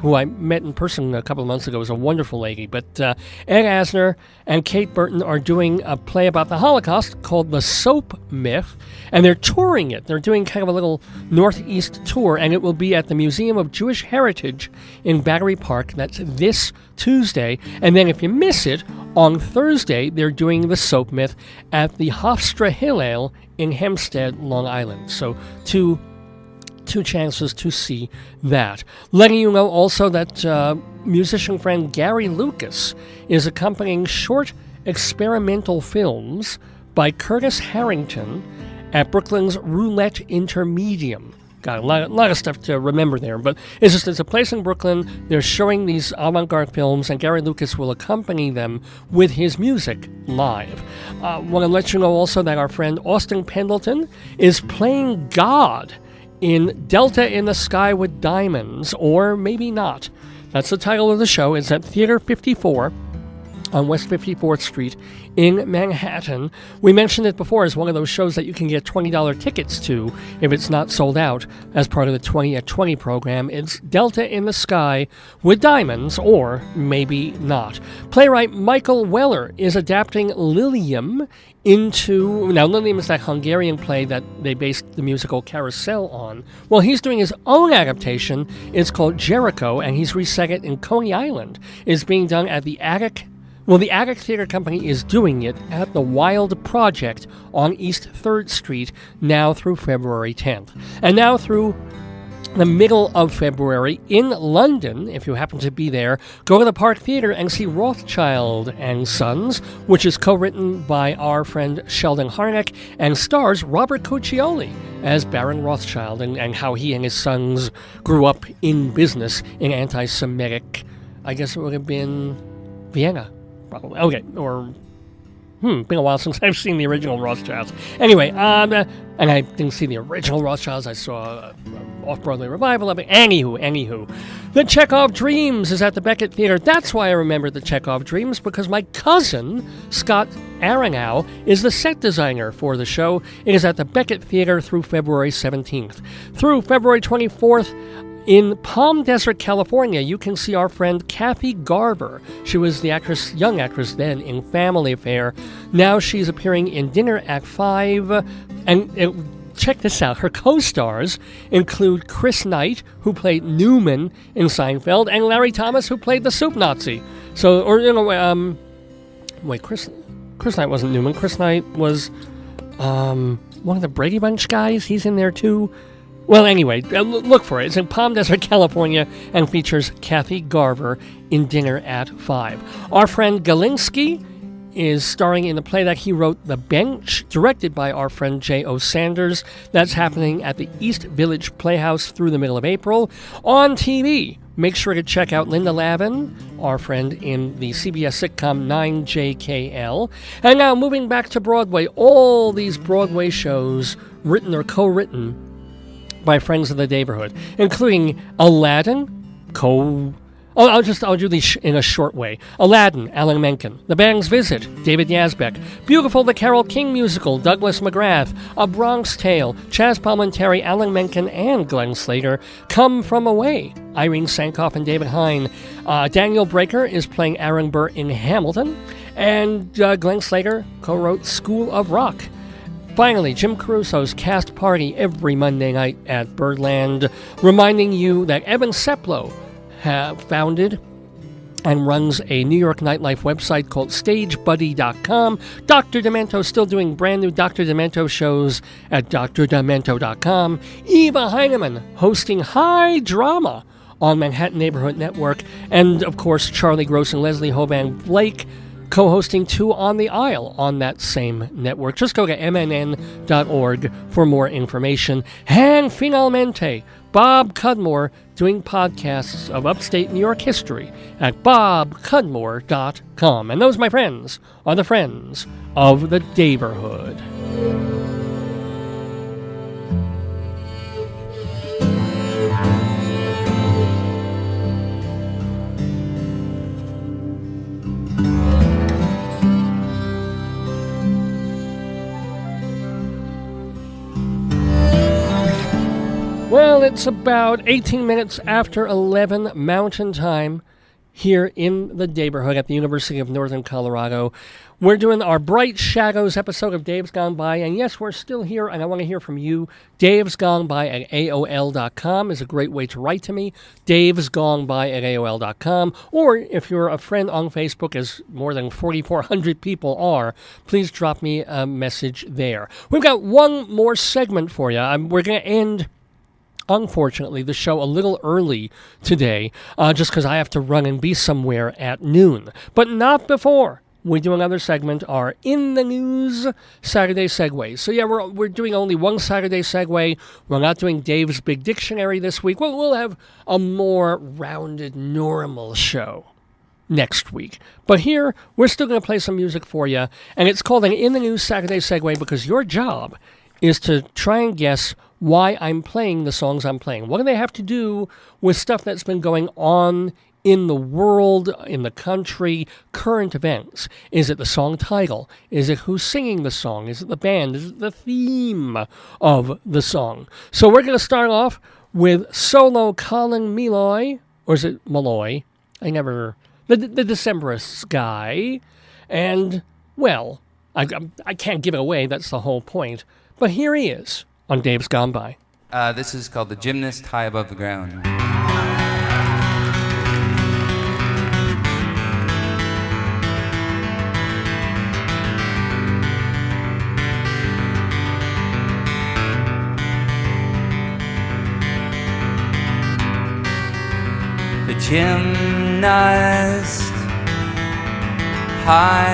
[SPEAKER 9] who I met in person a couple of months ago. It was a wonderful lady. But Ed Asner and Kate Burton are doing a play about the Holocaust called The Soap Myth, and they're touring it. They're doing kind of a little Northeast tour, and it will be at the Museum of Jewish Heritage in Battery Park. That's this Tuesday. And then if you miss it, on Thursday, they're doing The Soap Myth at the Hofstra Hillel in Hempstead, Long Island. So two 2 chances to see that. Letting you know also that musician friend Gary Lucas is accompanying short experimental films by Curtis Harrington at Brooklyn's Roulette Intermedium. Got a lot of stuff to remember there, but it's a place in Brooklyn. They're showing these avant-garde films, and Gary Lucas will accompany them with his music live. Want to let you know also that our friend Austin Pendleton is playing God in Delta in the Sky with Diamonds, or maybe not. That's the title of the show. It's at Theater 54 on West 54th Street in Manhattan. We mentioned it before as one of those shows that you can get $20 tickets to if it's not sold out as part of the 20 at 20 program. It's Delta in the Sky with Diamonds, or maybe not. Playwright Michael Weller is adapting Lilium into... Now, Lilium is that Hungarian play that they based the musical Carousel on. Well, he's doing his own adaptation. It's called Jericho, and he's reset it in Coney Island. It's being done at the Attic... Well, the Attic Theater Company is doing it at the Wild Project on East 3rd Street now through February 10th. And now through the middle of February in London, if you happen to be there, go to the Park Theater and see Rothschild and Sons, which is co-written by our friend Sheldon Harnack and stars Robert Cuccioli as Baron Rothschild and how he and his sons grew up in business in anti-Semitic, I guess it would have been Vienna. Probably. Okay, or... been a while since I've seen the original Rothschilds. Anyway, and I didn't see the original Rothschilds. I saw off-Broadway revival of it. Anywho. The Chekhov Dreams is at the Beckett Theater. That's why I remember the Chekhov Dreams, because my cousin, Scott Arangow, is the set designer for the show. It is at the Beckett Theater through February 17th. Through February 24th, in Palm Desert, California, you can see our friend Kathy Garber. She was the young actress then in Family Affair. Now she's appearing in Dinner Act 5. And check this out. Her co-stars include Chris Knight, who played Newman in Seinfeld, and Larry Thomas, who played the Soup Nazi. So, Chris Knight wasn't Newman. Chris Knight was one of the Brady Bunch guys. He's in there too. Well, anyway, look for it. It's in Palm Desert, California, and features Kathy Garver in Dinner at 5. Our friend Galinsky is starring in the play that he wrote, The Bench, directed by our friend J.O. Sanders. That's happening at the East Village Playhouse through the middle of April. On TV, make sure to check out Linda Lavin, our friend in the CBS sitcom 9JKL. And now, moving back to Broadway, all these Broadway shows, written or co-written by friends of the neighborhood, including Aladdin, I'll do these in a short way. Aladdin, Alan Menken. The Bang's Visit, David Yazbek. Beautiful, the Carole King musical, Douglas McGrath. A Bronx Tale, Chaz Palminteri, Alan Menken, and Glenn Slater. Come From Away, Irene Sankoff and David Hine. Daniel Breaker is playing Aaron Burr in Hamilton. And Glenn Slater co-wrote School of Rock. Finally, Jim Caruso's Cast Party every Monday night at Birdland, reminding you that Evan Seplow founded and runs a New York nightlife website called StageBuddy.com. Dr. Demento still doing brand new Dr. Demento shows at drdemento.com. Eva Heinemann hosting High Drama on Manhattan Neighborhood Network. And, of course, Charlie Gross and Leslie Hoban Blake co-hosting Two on the Aisle on that same network. Just go to mnn.org for more information. And finalmente, Bob Cudmore doing podcasts of upstate New York history at bobcudmore.com. And those, my friends, are the friends of the neighborhood. Well, it's about 18 minutes after 11 Mountain Time here in the neighborhood at the University of Northern Colorado. We're doing our Bright Shadows episode of Dave's Gone By, and yes, we're still here, and I want to hear from you. davesgoneby@aol.com is a great way to write to me. davesgoneby@aol.com, or if you're a friend on Facebook, as more than 4,400 people are, please drop me a message there. We've got one more segment for you. We're going to end unfortunately, the show a little early today, just because I have to run and be somewhere at noon. But not before we do another segment, our In the News Saturday Segue. So yeah, we're doing only one Saturday Segue. We're not doing Dave's Big Dictionary this week. We'll have a more rounded, normal show next week. But here, we're still going to play some music for you, and it's called an In the News Saturday Segue because your job is to try and guess why I'm playing the songs I'm playing. What do they have to do with stuff that's been going on in the world, in the country, current events? Is it the song title? Is it who's singing the song? Is it the band? Is it the theme of the song? So we're going to start off with solo Colin Meloy, or is it Meloy? The Decemberists guy. And, well, I can't give it away, that's the whole point. But here he is on Dave's Gone By.
[SPEAKER 11] This is called The Gymnast, High Above the Ground. The gymnast high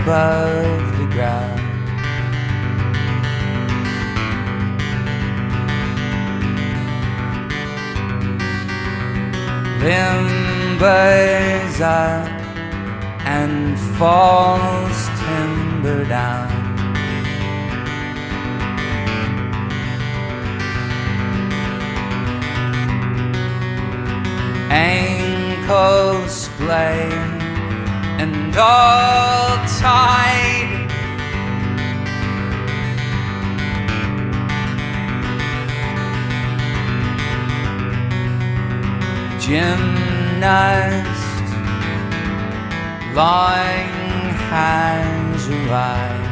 [SPEAKER 11] above the ground, limbers up and falls timber down. Ankles splay and all tied, gymnast long hands arrive.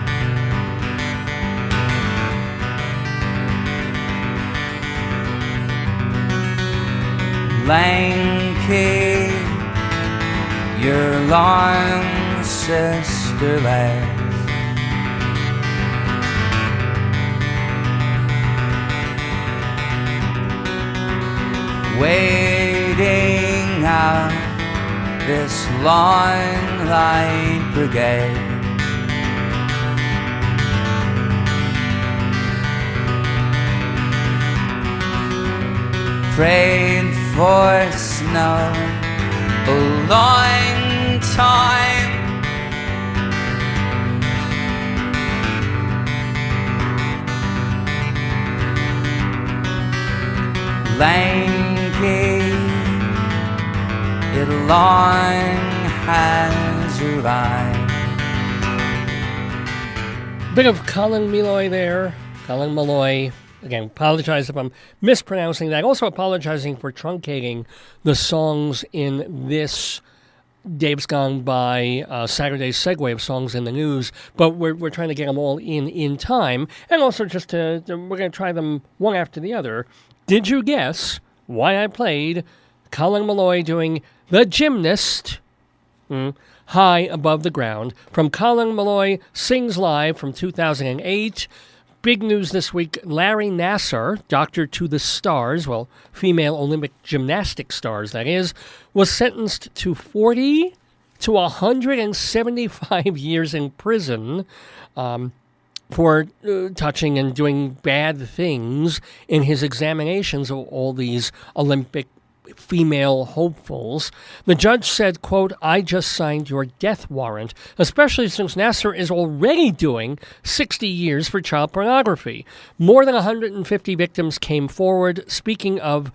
[SPEAKER 11] Lanky, your long sister legs, waiting out this long light brigade. Prayed for snow a long time, lanky, it long has arrived.
[SPEAKER 9] Bit of Colin Meloy there, Colin Meloy. Again, apologize if I'm mispronouncing that. Also apologizing for truncating the songs in this Dave's Gone By Saturday Segue of songs in the news, but we're trying to get them all in time, and also just we're going to try them one after the other. Did you guess why I played Colin Meloy doing The Gymnast, High Above the Ground, from Colin Meloy Sings Live from 2008. Big news this week, Larry Nassar, doctor to the stars, well, female Olympic gymnastic stars, that is, was sentenced to 40 to 175 years in prison for touching and doing bad things in his examinations of all these Olympic female hopefuls. The judge said, quote, "I just signed your death warrant, especially since Nassar is already doing 60 years for child pornography." More than 150 victims came forward. Speaking of,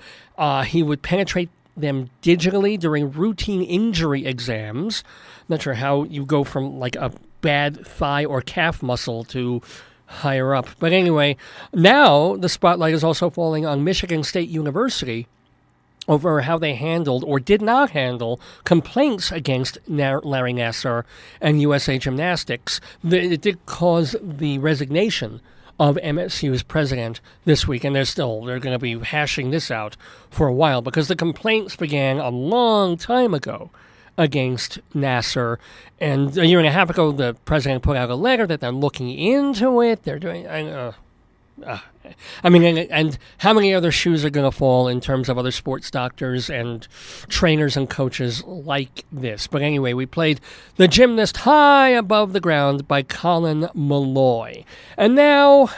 [SPEAKER 9] he would penetrate them digitally during routine injury exams. Not sure how you go from like a bad thigh or calf muscle to higher up. But anyway, now the spotlight is also falling on Michigan State University over how they handled or did not handle complaints against Larry Nassar and USA Gymnastics. It did cause the resignation of MSU's president this week, and they're going to be hashing this out for a while because the complaints began a long time ago against Nassar, and a year and a half ago the president put out a letter that they're looking into it. They're doing... I mean, and how many other shoes are going to fall in terms of other sports doctors and trainers and coaches like this? But anyway, we played The Gymnast High Above the Ground by Colin Meloy. And now,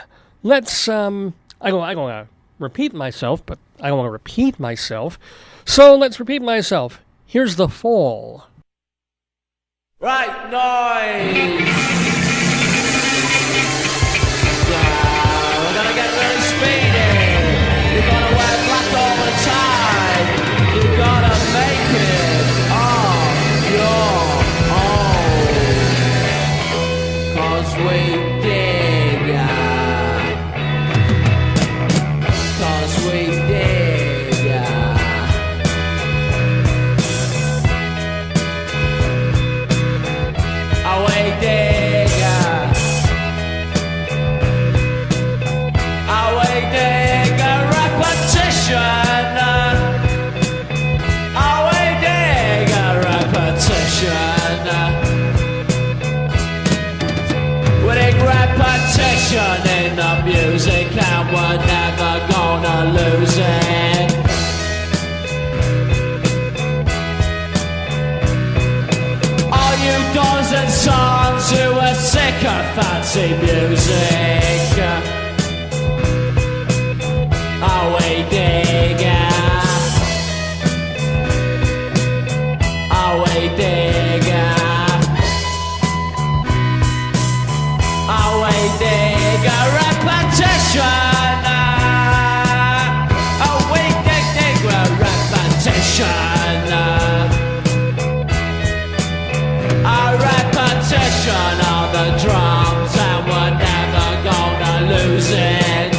[SPEAKER 9] let's, I don't want to repeat myself, but I don't want to repeat myself. So let's repeat myself. Here's The Fall.
[SPEAKER 12] Right noise! We're gonna get really speedy. You're gonna wear black all the time. You're gonna make it on your own. 'Cause we dig ya. 'Cause we dig ya. Away dig ya. Away dig a repetition. Away dig a repetition. We dig repetition in the music and we're never gonna lose it. All you dons and sons who are sick of fancy music, away digger, away digger, away digger, repetition, away digger, repetition. A repetition on the drums and we're never gonna lose it.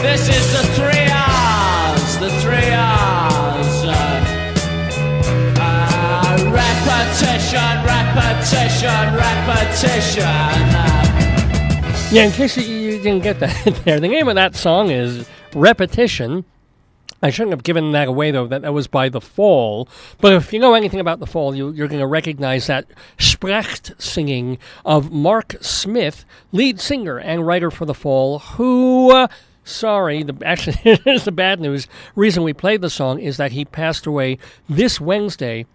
[SPEAKER 12] This is the 3 R's, the 3 R's. Repetition, repetition, repetition.
[SPEAKER 9] Yeah, in case you didn't get that there, the name of that song is Repetition. I shouldn't have given that away, though. That was by The Fall. But if you know anything about The Fall, you're going to recognize that Sprecht singing of Mark Smith, lead singer and writer for The Fall, who... actually, here's the bad news. Reason we played the song is that he passed away this Wednesday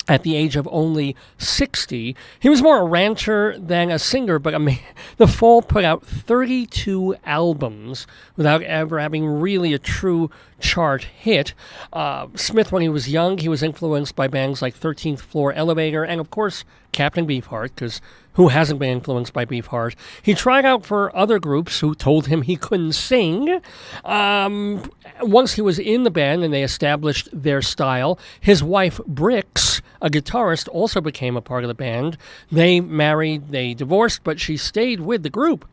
[SPEAKER 9] at the age of only 60. He was more a rancher than a singer, but I mean, The Fall put out 32 albums without ever having really a true chart hit. Smith, when he was young, he was influenced by bands like 13th Floor Elevator and, of course, Captain Beefheart, because who hasn't been influenced by Beefheart? He tried out for other groups who told him he couldn't sing. Once he was in the band and they established their style, his wife, Brix, a guitarist, also became a part of the band. They married, they divorced, but she stayed with the group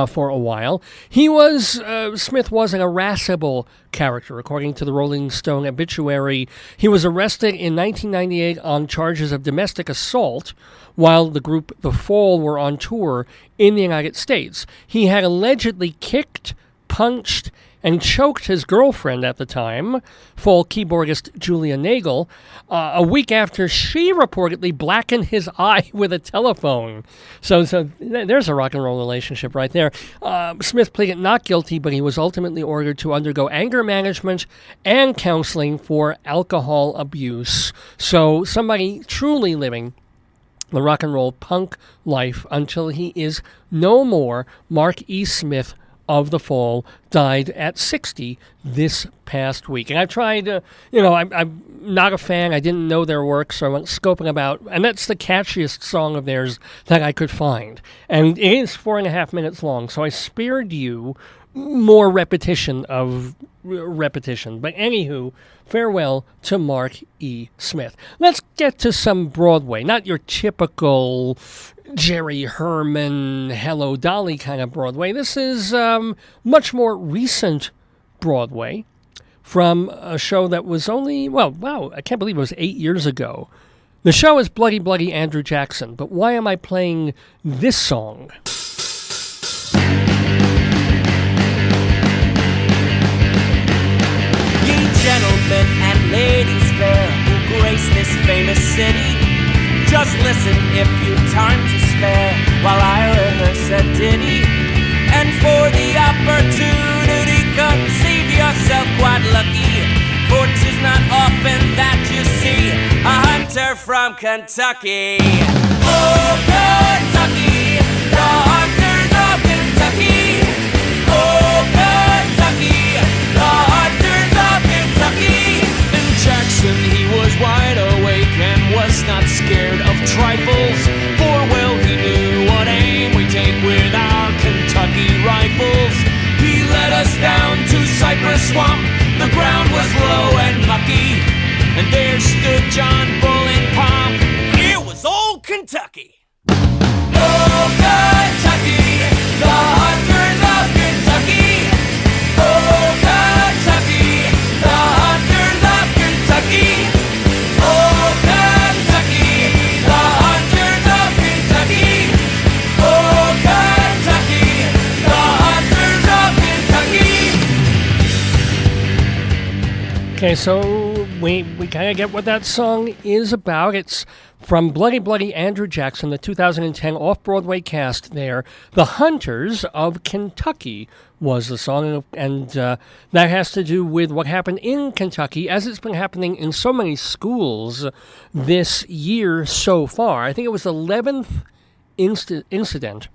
[SPEAKER 9] for a while. Smith was an irascible character. According to the Rolling Stone obituary, he was arrested in 1998 on charges of domestic assault while the group The Fall were on tour in the United States. He had allegedly kicked, punched, and choked his girlfriend at the time, Fall keyboardist Julia Nagel, a week after she reportedly blackened his eye with a telephone. So there's a rock and roll relationship right there. Smith pleaded not guilty, but he was ultimately ordered to undergo anger management and counseling for alcohol abuse. So somebody truly living the rock and roll punk life until he is no more. Mark E. Smith of The Fall died at 60 this past week. And I've tried, I'm not a fan. I didn't know their work, so I went scoping about, and that's the catchiest song of theirs that I could find. And it is 4.5 minutes long, so I spared you more repetition. But anywho, farewell to Mark E. Smith. Let's get to some Broadway. Not your typical Jerry Herman, Hello Dolly kind of Broadway. This is much more recent Broadway from a show that was only, I can't believe it was 8 years ago. The show is Bloody Bloody Andrew Jackson, but why am I playing this song?
[SPEAKER 13] Gentlemen and ladies fair who grace this famous city, just listen if you've time to spare while I rehearse a ditty. And for the opportunity, conceive yourself quite lucky, for 'tis not often that you see a hunter from Kentucky. Oh, Kentucky, the hunters of Kentucky. Oh, Kentucky, the hunters of Kentucky.
[SPEAKER 14] In Jackson he was wide awake and was not scared of trifles, for well he knew what aim we take with our Kentucky rifles. He led us down to Cypress Swamp, the ground was low and mucky, and there stood John Bull in pomp. Here was old Kentucky.
[SPEAKER 13] Oh, Kentucky, the hunters of Kentucky. Oh, Kentucky, the hunters of Kentucky. Oh, Kentucky, the hunters of Kentucky. Oh, Kentucky, the hunters of Kentucky.
[SPEAKER 9] Okay, so we kind of get what that song is about. It's from Bloody Bloody Andrew Jackson, the 2010 off-Broadway cast there. The Hunters of Kentucky was the song, and that has to do with what happened in Kentucky, as it's been happening in so many schools this year so far. I think it was the 11th incident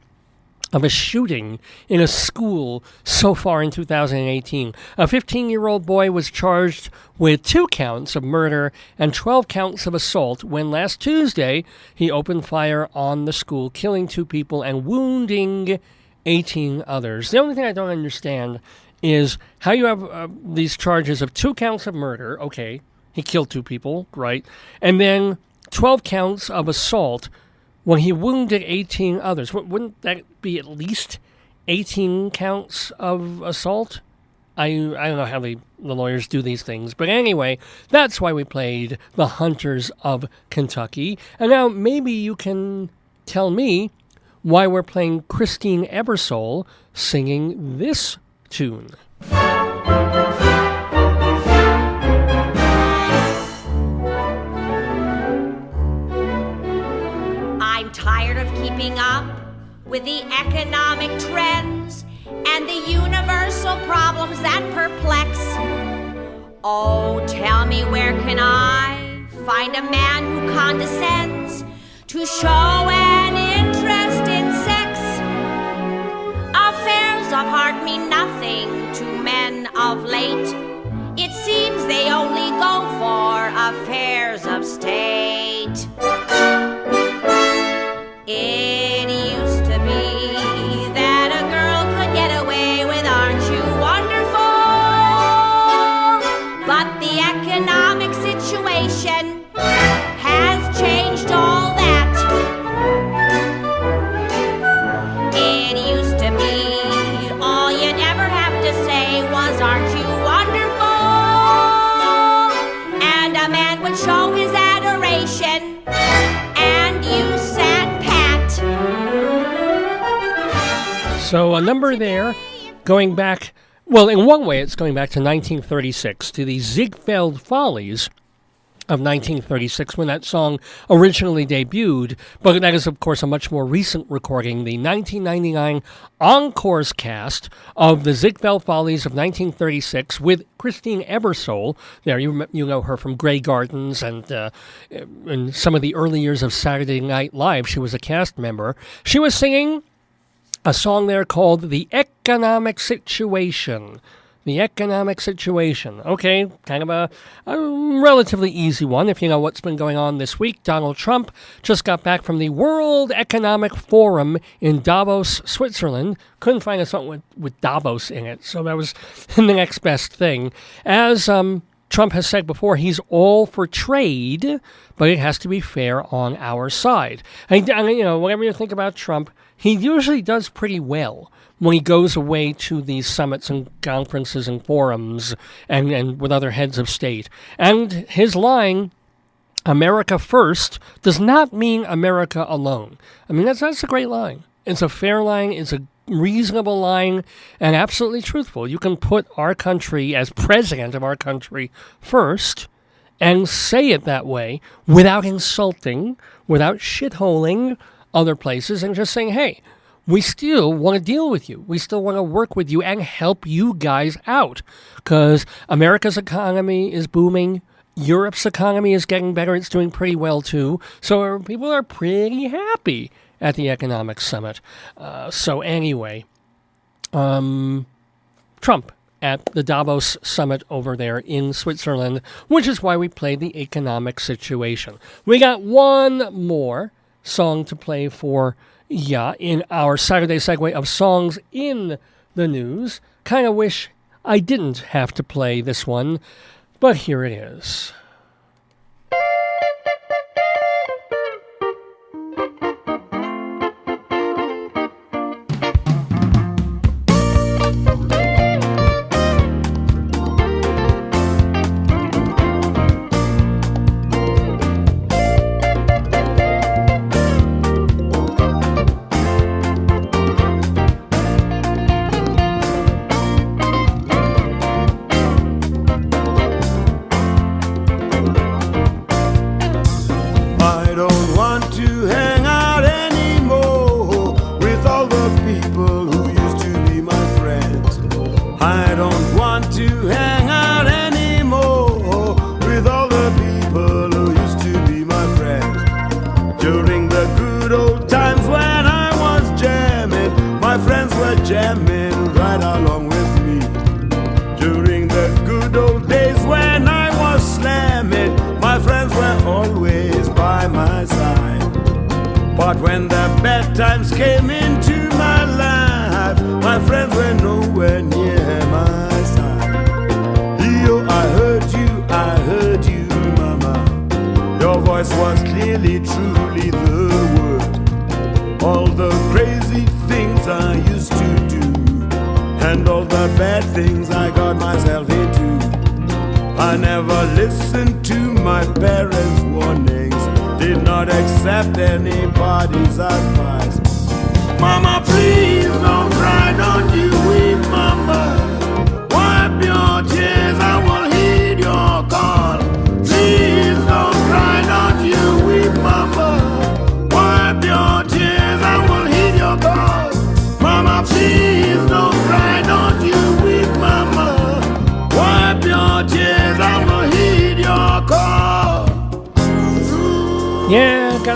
[SPEAKER 9] of a shooting in a school so far in 2018. A 15-year-old boy was charged with 2 counts of murder and 12 counts of assault when last Tuesday he opened fire on the school, killing 2 people and wounding 18 others. The only thing I don't understand is how you have these charges of 2 counts of murder. Okay, he killed 2 people, right? And then 12 counts of assault when he wounded 18 others. Wouldn't that be at least 18 counts of assault? I don't know how the lawyers do these things. But anyway, that's why we played The Hunters of Kentucky. And now maybe you can tell me why we're playing Christine Ebersole singing this tune.
[SPEAKER 15] I'm tired of keeping up with the economic trends and the universal problems that perplex. Oh, tell me, where can I find a man who condescends to show an interest in sex? Affairs of heart mean nothing to men of late. It seems they only go for affairs of state. It used to be that a girl could get away with "Aren't you wonderful?" But the economic situation has changed all that. It used to be all you'd ever have to say was "Aren't you wonderful?" And a man would show his adoration, and you sat pat.
[SPEAKER 9] So a number there going back, well, in one way it's going back to 1936, to the Ziegfeld Follies of 1936 when that song originally debuted, but that is of course a much more recent recording, the 1999 Encores cast of the Ziegfeld Follies of 1936 with Christine Ebersole. There, you know her from Grey Gardens and in some of the early years of Saturday Night Live. She was a cast member. She was singing a song there called The Economic Situation. The Economic Situation. Okay, kind of a relatively easy one if you know what's been going on this week. Donald Trump just got back from the World Economic Forum in Davos, Switzerland. Couldn't find a song with Davos in it, so that was the next best thing. As Trump has said before, he's all for trade, but it has to be fair on our side. And you know, whatever you think about Trump, he usually does pretty well when he goes away to these summits and conferences and forums and with other heads of state. And his line, America first, does not mean America alone. I mean, that's a great line. It's a fair line. It's a reasonable line and absolutely truthful. You can put our country as president of our country first and say it that way without insulting, without shitholing other places and just saying, hey, we still want to deal with you. We still want to work with you and help you guys out because America's economy is booming. Europe's economy is getting better. It's doing pretty well, too. So people are pretty happy at the economic summit. So anyway, Trump at the Davos summit over there in Switzerland, which is why we played the economic situation. We got one more song to play for in our Saturday segue of songs in the news. Kind of wish I didn't have to play this one, but here it is.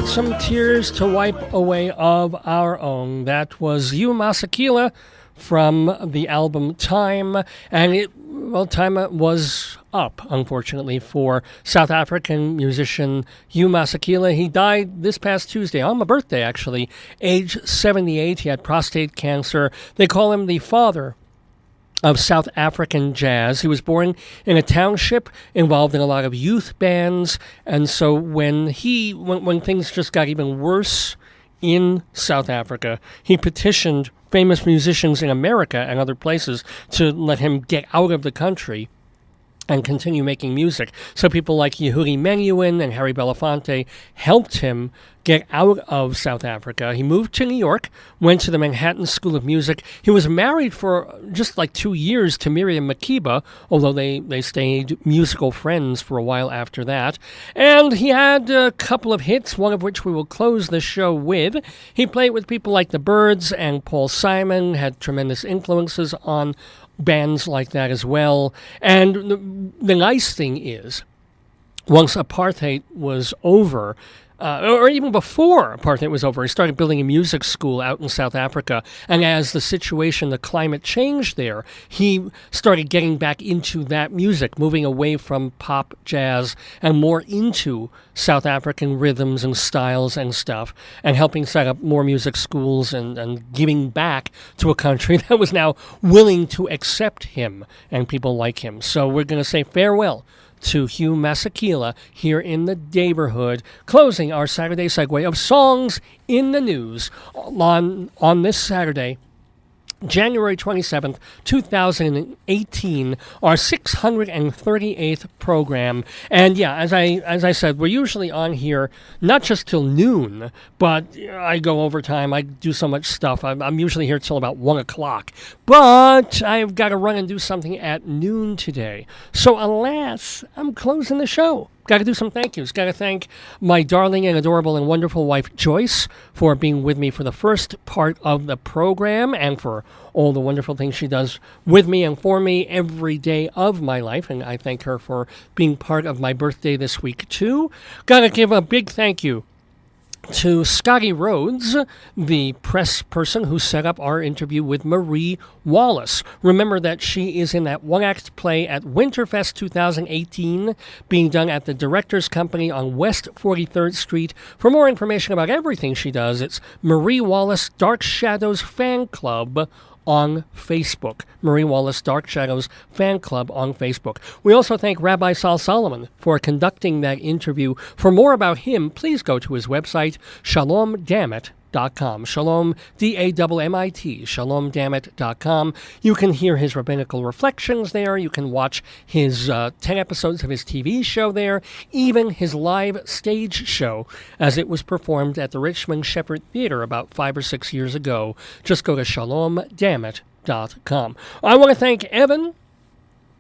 [SPEAKER 9] Some tears to wipe away of our own. That was Hugh Masekela from the album Time, and time was up, unfortunately, for South African musician Hugh Masekela. He died this past Tuesday, on my birthday, actually, age 78. He had prostate cancer. They call him the father of South African jazz. He was born in a township involved in a lot of youth bands, and so when things just got even worse in South Africa, he petitioned famous musicians in America and other places to let him get out of the country and continue making music. So people like Yehudi Menuhin and Harry Belafonte helped him get out of South Africa. He moved to New York, went to the Manhattan School of Music. He was married for just like 2 years to Miriam Makeba, although they stayed musical friends for a while after that. And he had a couple of hits, one of which we will close the show with. He played with people like the Byrds and Paul Simon, had tremendous influences on bands like that as well. And the nice thing is, once apartheid was over, or even before apartheid was over, he started building a music school out in South Africa. And as the situation, the climate changed there, he started getting back into that music, moving away from pop, jazz, and more into South African rhythms and styles and stuff, and helping set up more music schools and giving back to a country that was now willing to accept him and people like him. So we're going to say farewell to Hugh Masekela here in the neighborhood, closing our Saturday segue of songs in the news on this Saturday, January 27th, 2018, our 638th program. And yeah, as I said, we're usually on here not just till noon, but I go overtime. I do so much stuff. I'm usually here till about 1 o'clock. But I've got to run and do something at noon today. So alas, I'm closing the show got to do some thank yous. Got to thank my darling and adorable and wonderful wife, Joyce, for being with me for the first part of the program and for all the wonderful things she does with me and for me every day of my life. And I thank her for being part of my birthday this week, too. Got to give a big thank you to Scotty Rhodes, the press person who set up our interview with Marie Wallace. Remember that she is in that one-act play at Winterfest 2018, being done at the Directors Company on West 43rd Street. For more information about everything she does, it's Marie Wallace Dark Shadows Fan Club on Facebook. Marie Wallace Dark Shadows Fan Club on Facebook. We also thank Rabbi Sal Solomon for conducting that interview. For more about him, please go to his website, shalomdammit.com. Shalom, D-A-M-M-I-T, shalomdammit.com. You can hear his rabbinical reflections there. You can watch his 10 episodes of his TV show there, even his live stage show as it was performed at the Richmond Shepherd Theater about 5 or 6 years ago. Just go to shalomdammit.com. I want to thank Evan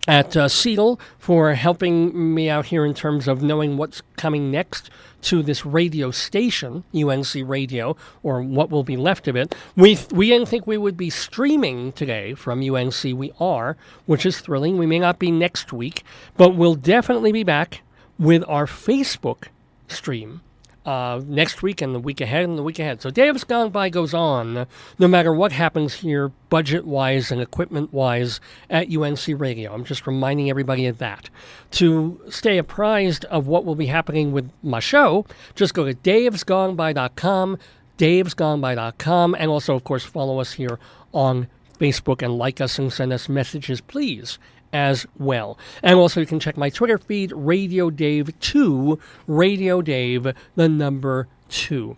[SPEAKER 9] at Seattle for helping me out here in terms of knowing what's coming next to this radio station, UNC Radio, or what will be left of it. We didn't think we would be streaming today from UNC. We are, which is thrilling. We may not be next week, but we'll definitely be back with our Facebook stream next week and the week ahead and the week ahead. So Dave's Gone By goes on no matter what happens here budget-wise and equipment-wise at UNC Radio. I'm just reminding everybody of that. To stay apprised of what will be happening with my show, just go to davesgoneby.com, davesgoneby.com, and also, of course, follow us here on Facebook and like us and send us messages, please, as well. And also you can check my Twitter feed, Radio Dave 2, Radio Dave, the number 2.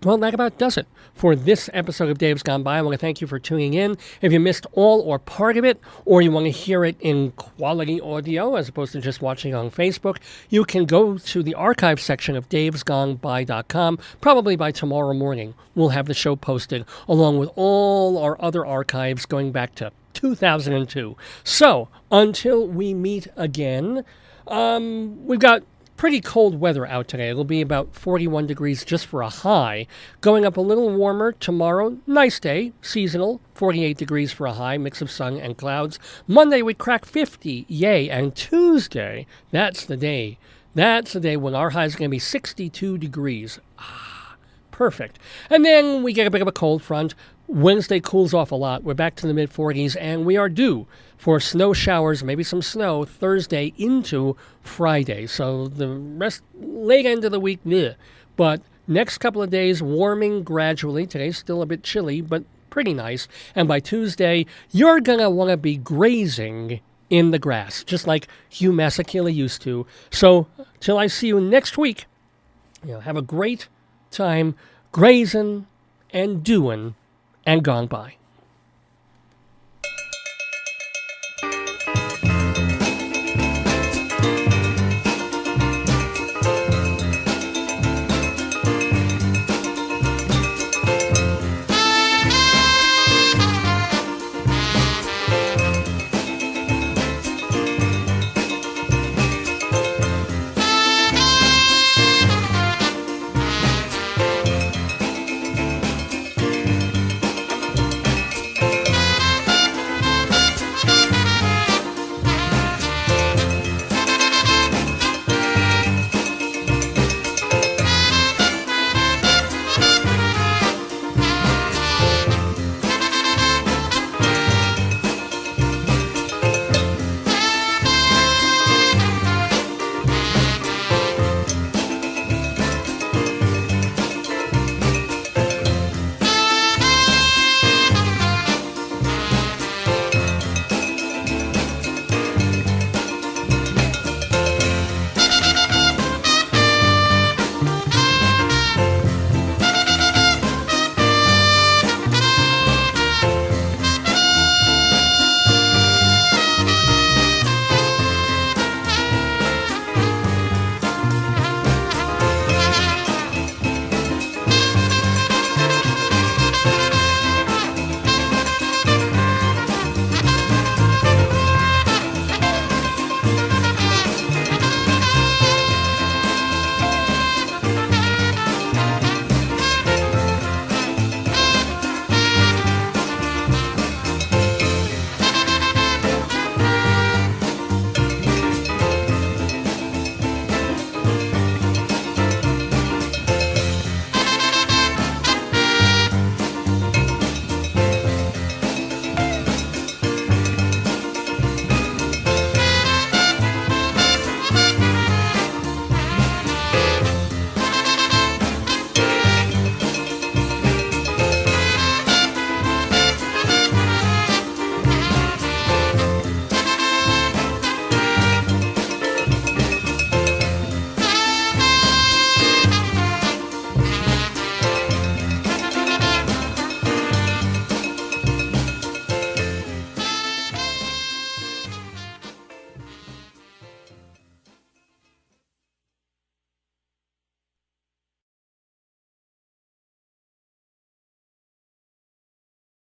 [SPEAKER 9] Well, that about does it for this episode of Dave's Gone By. I want to thank you for tuning in. If you missed all or part of it, or you want to hear it in quality audio as opposed to just watching on Facebook, you can go to the archive section of davesgoneby.com. Probably by tomorrow morning, we'll have the show posted along with all our other archives going back to 2002. So, until we meet again, we've got pretty cold weather out today. It'll be about 41 degrees just for a high. Going up a little warmer tomorrow. Nice day, seasonal, 48 degrees for a high, mix of sun and clouds. Monday we crack 50, yay. And Tuesday, that's the day when our high is going to be 62 degrees. Perfect. And then we get a bit of a cold front. Wednesday cools off a lot. We're back to the mid-40s, and we are due for snow showers, maybe some snow, Thursday into Friday. So the rest, late end of the week, bleh. But next couple of days, warming gradually. Today's still a bit chilly, but pretty nice. And by Tuesday, you're going to want to be grazing in the grass, just like Hugh Masekela used to. So till I see you next week, have a great time grazing and doing and gone by.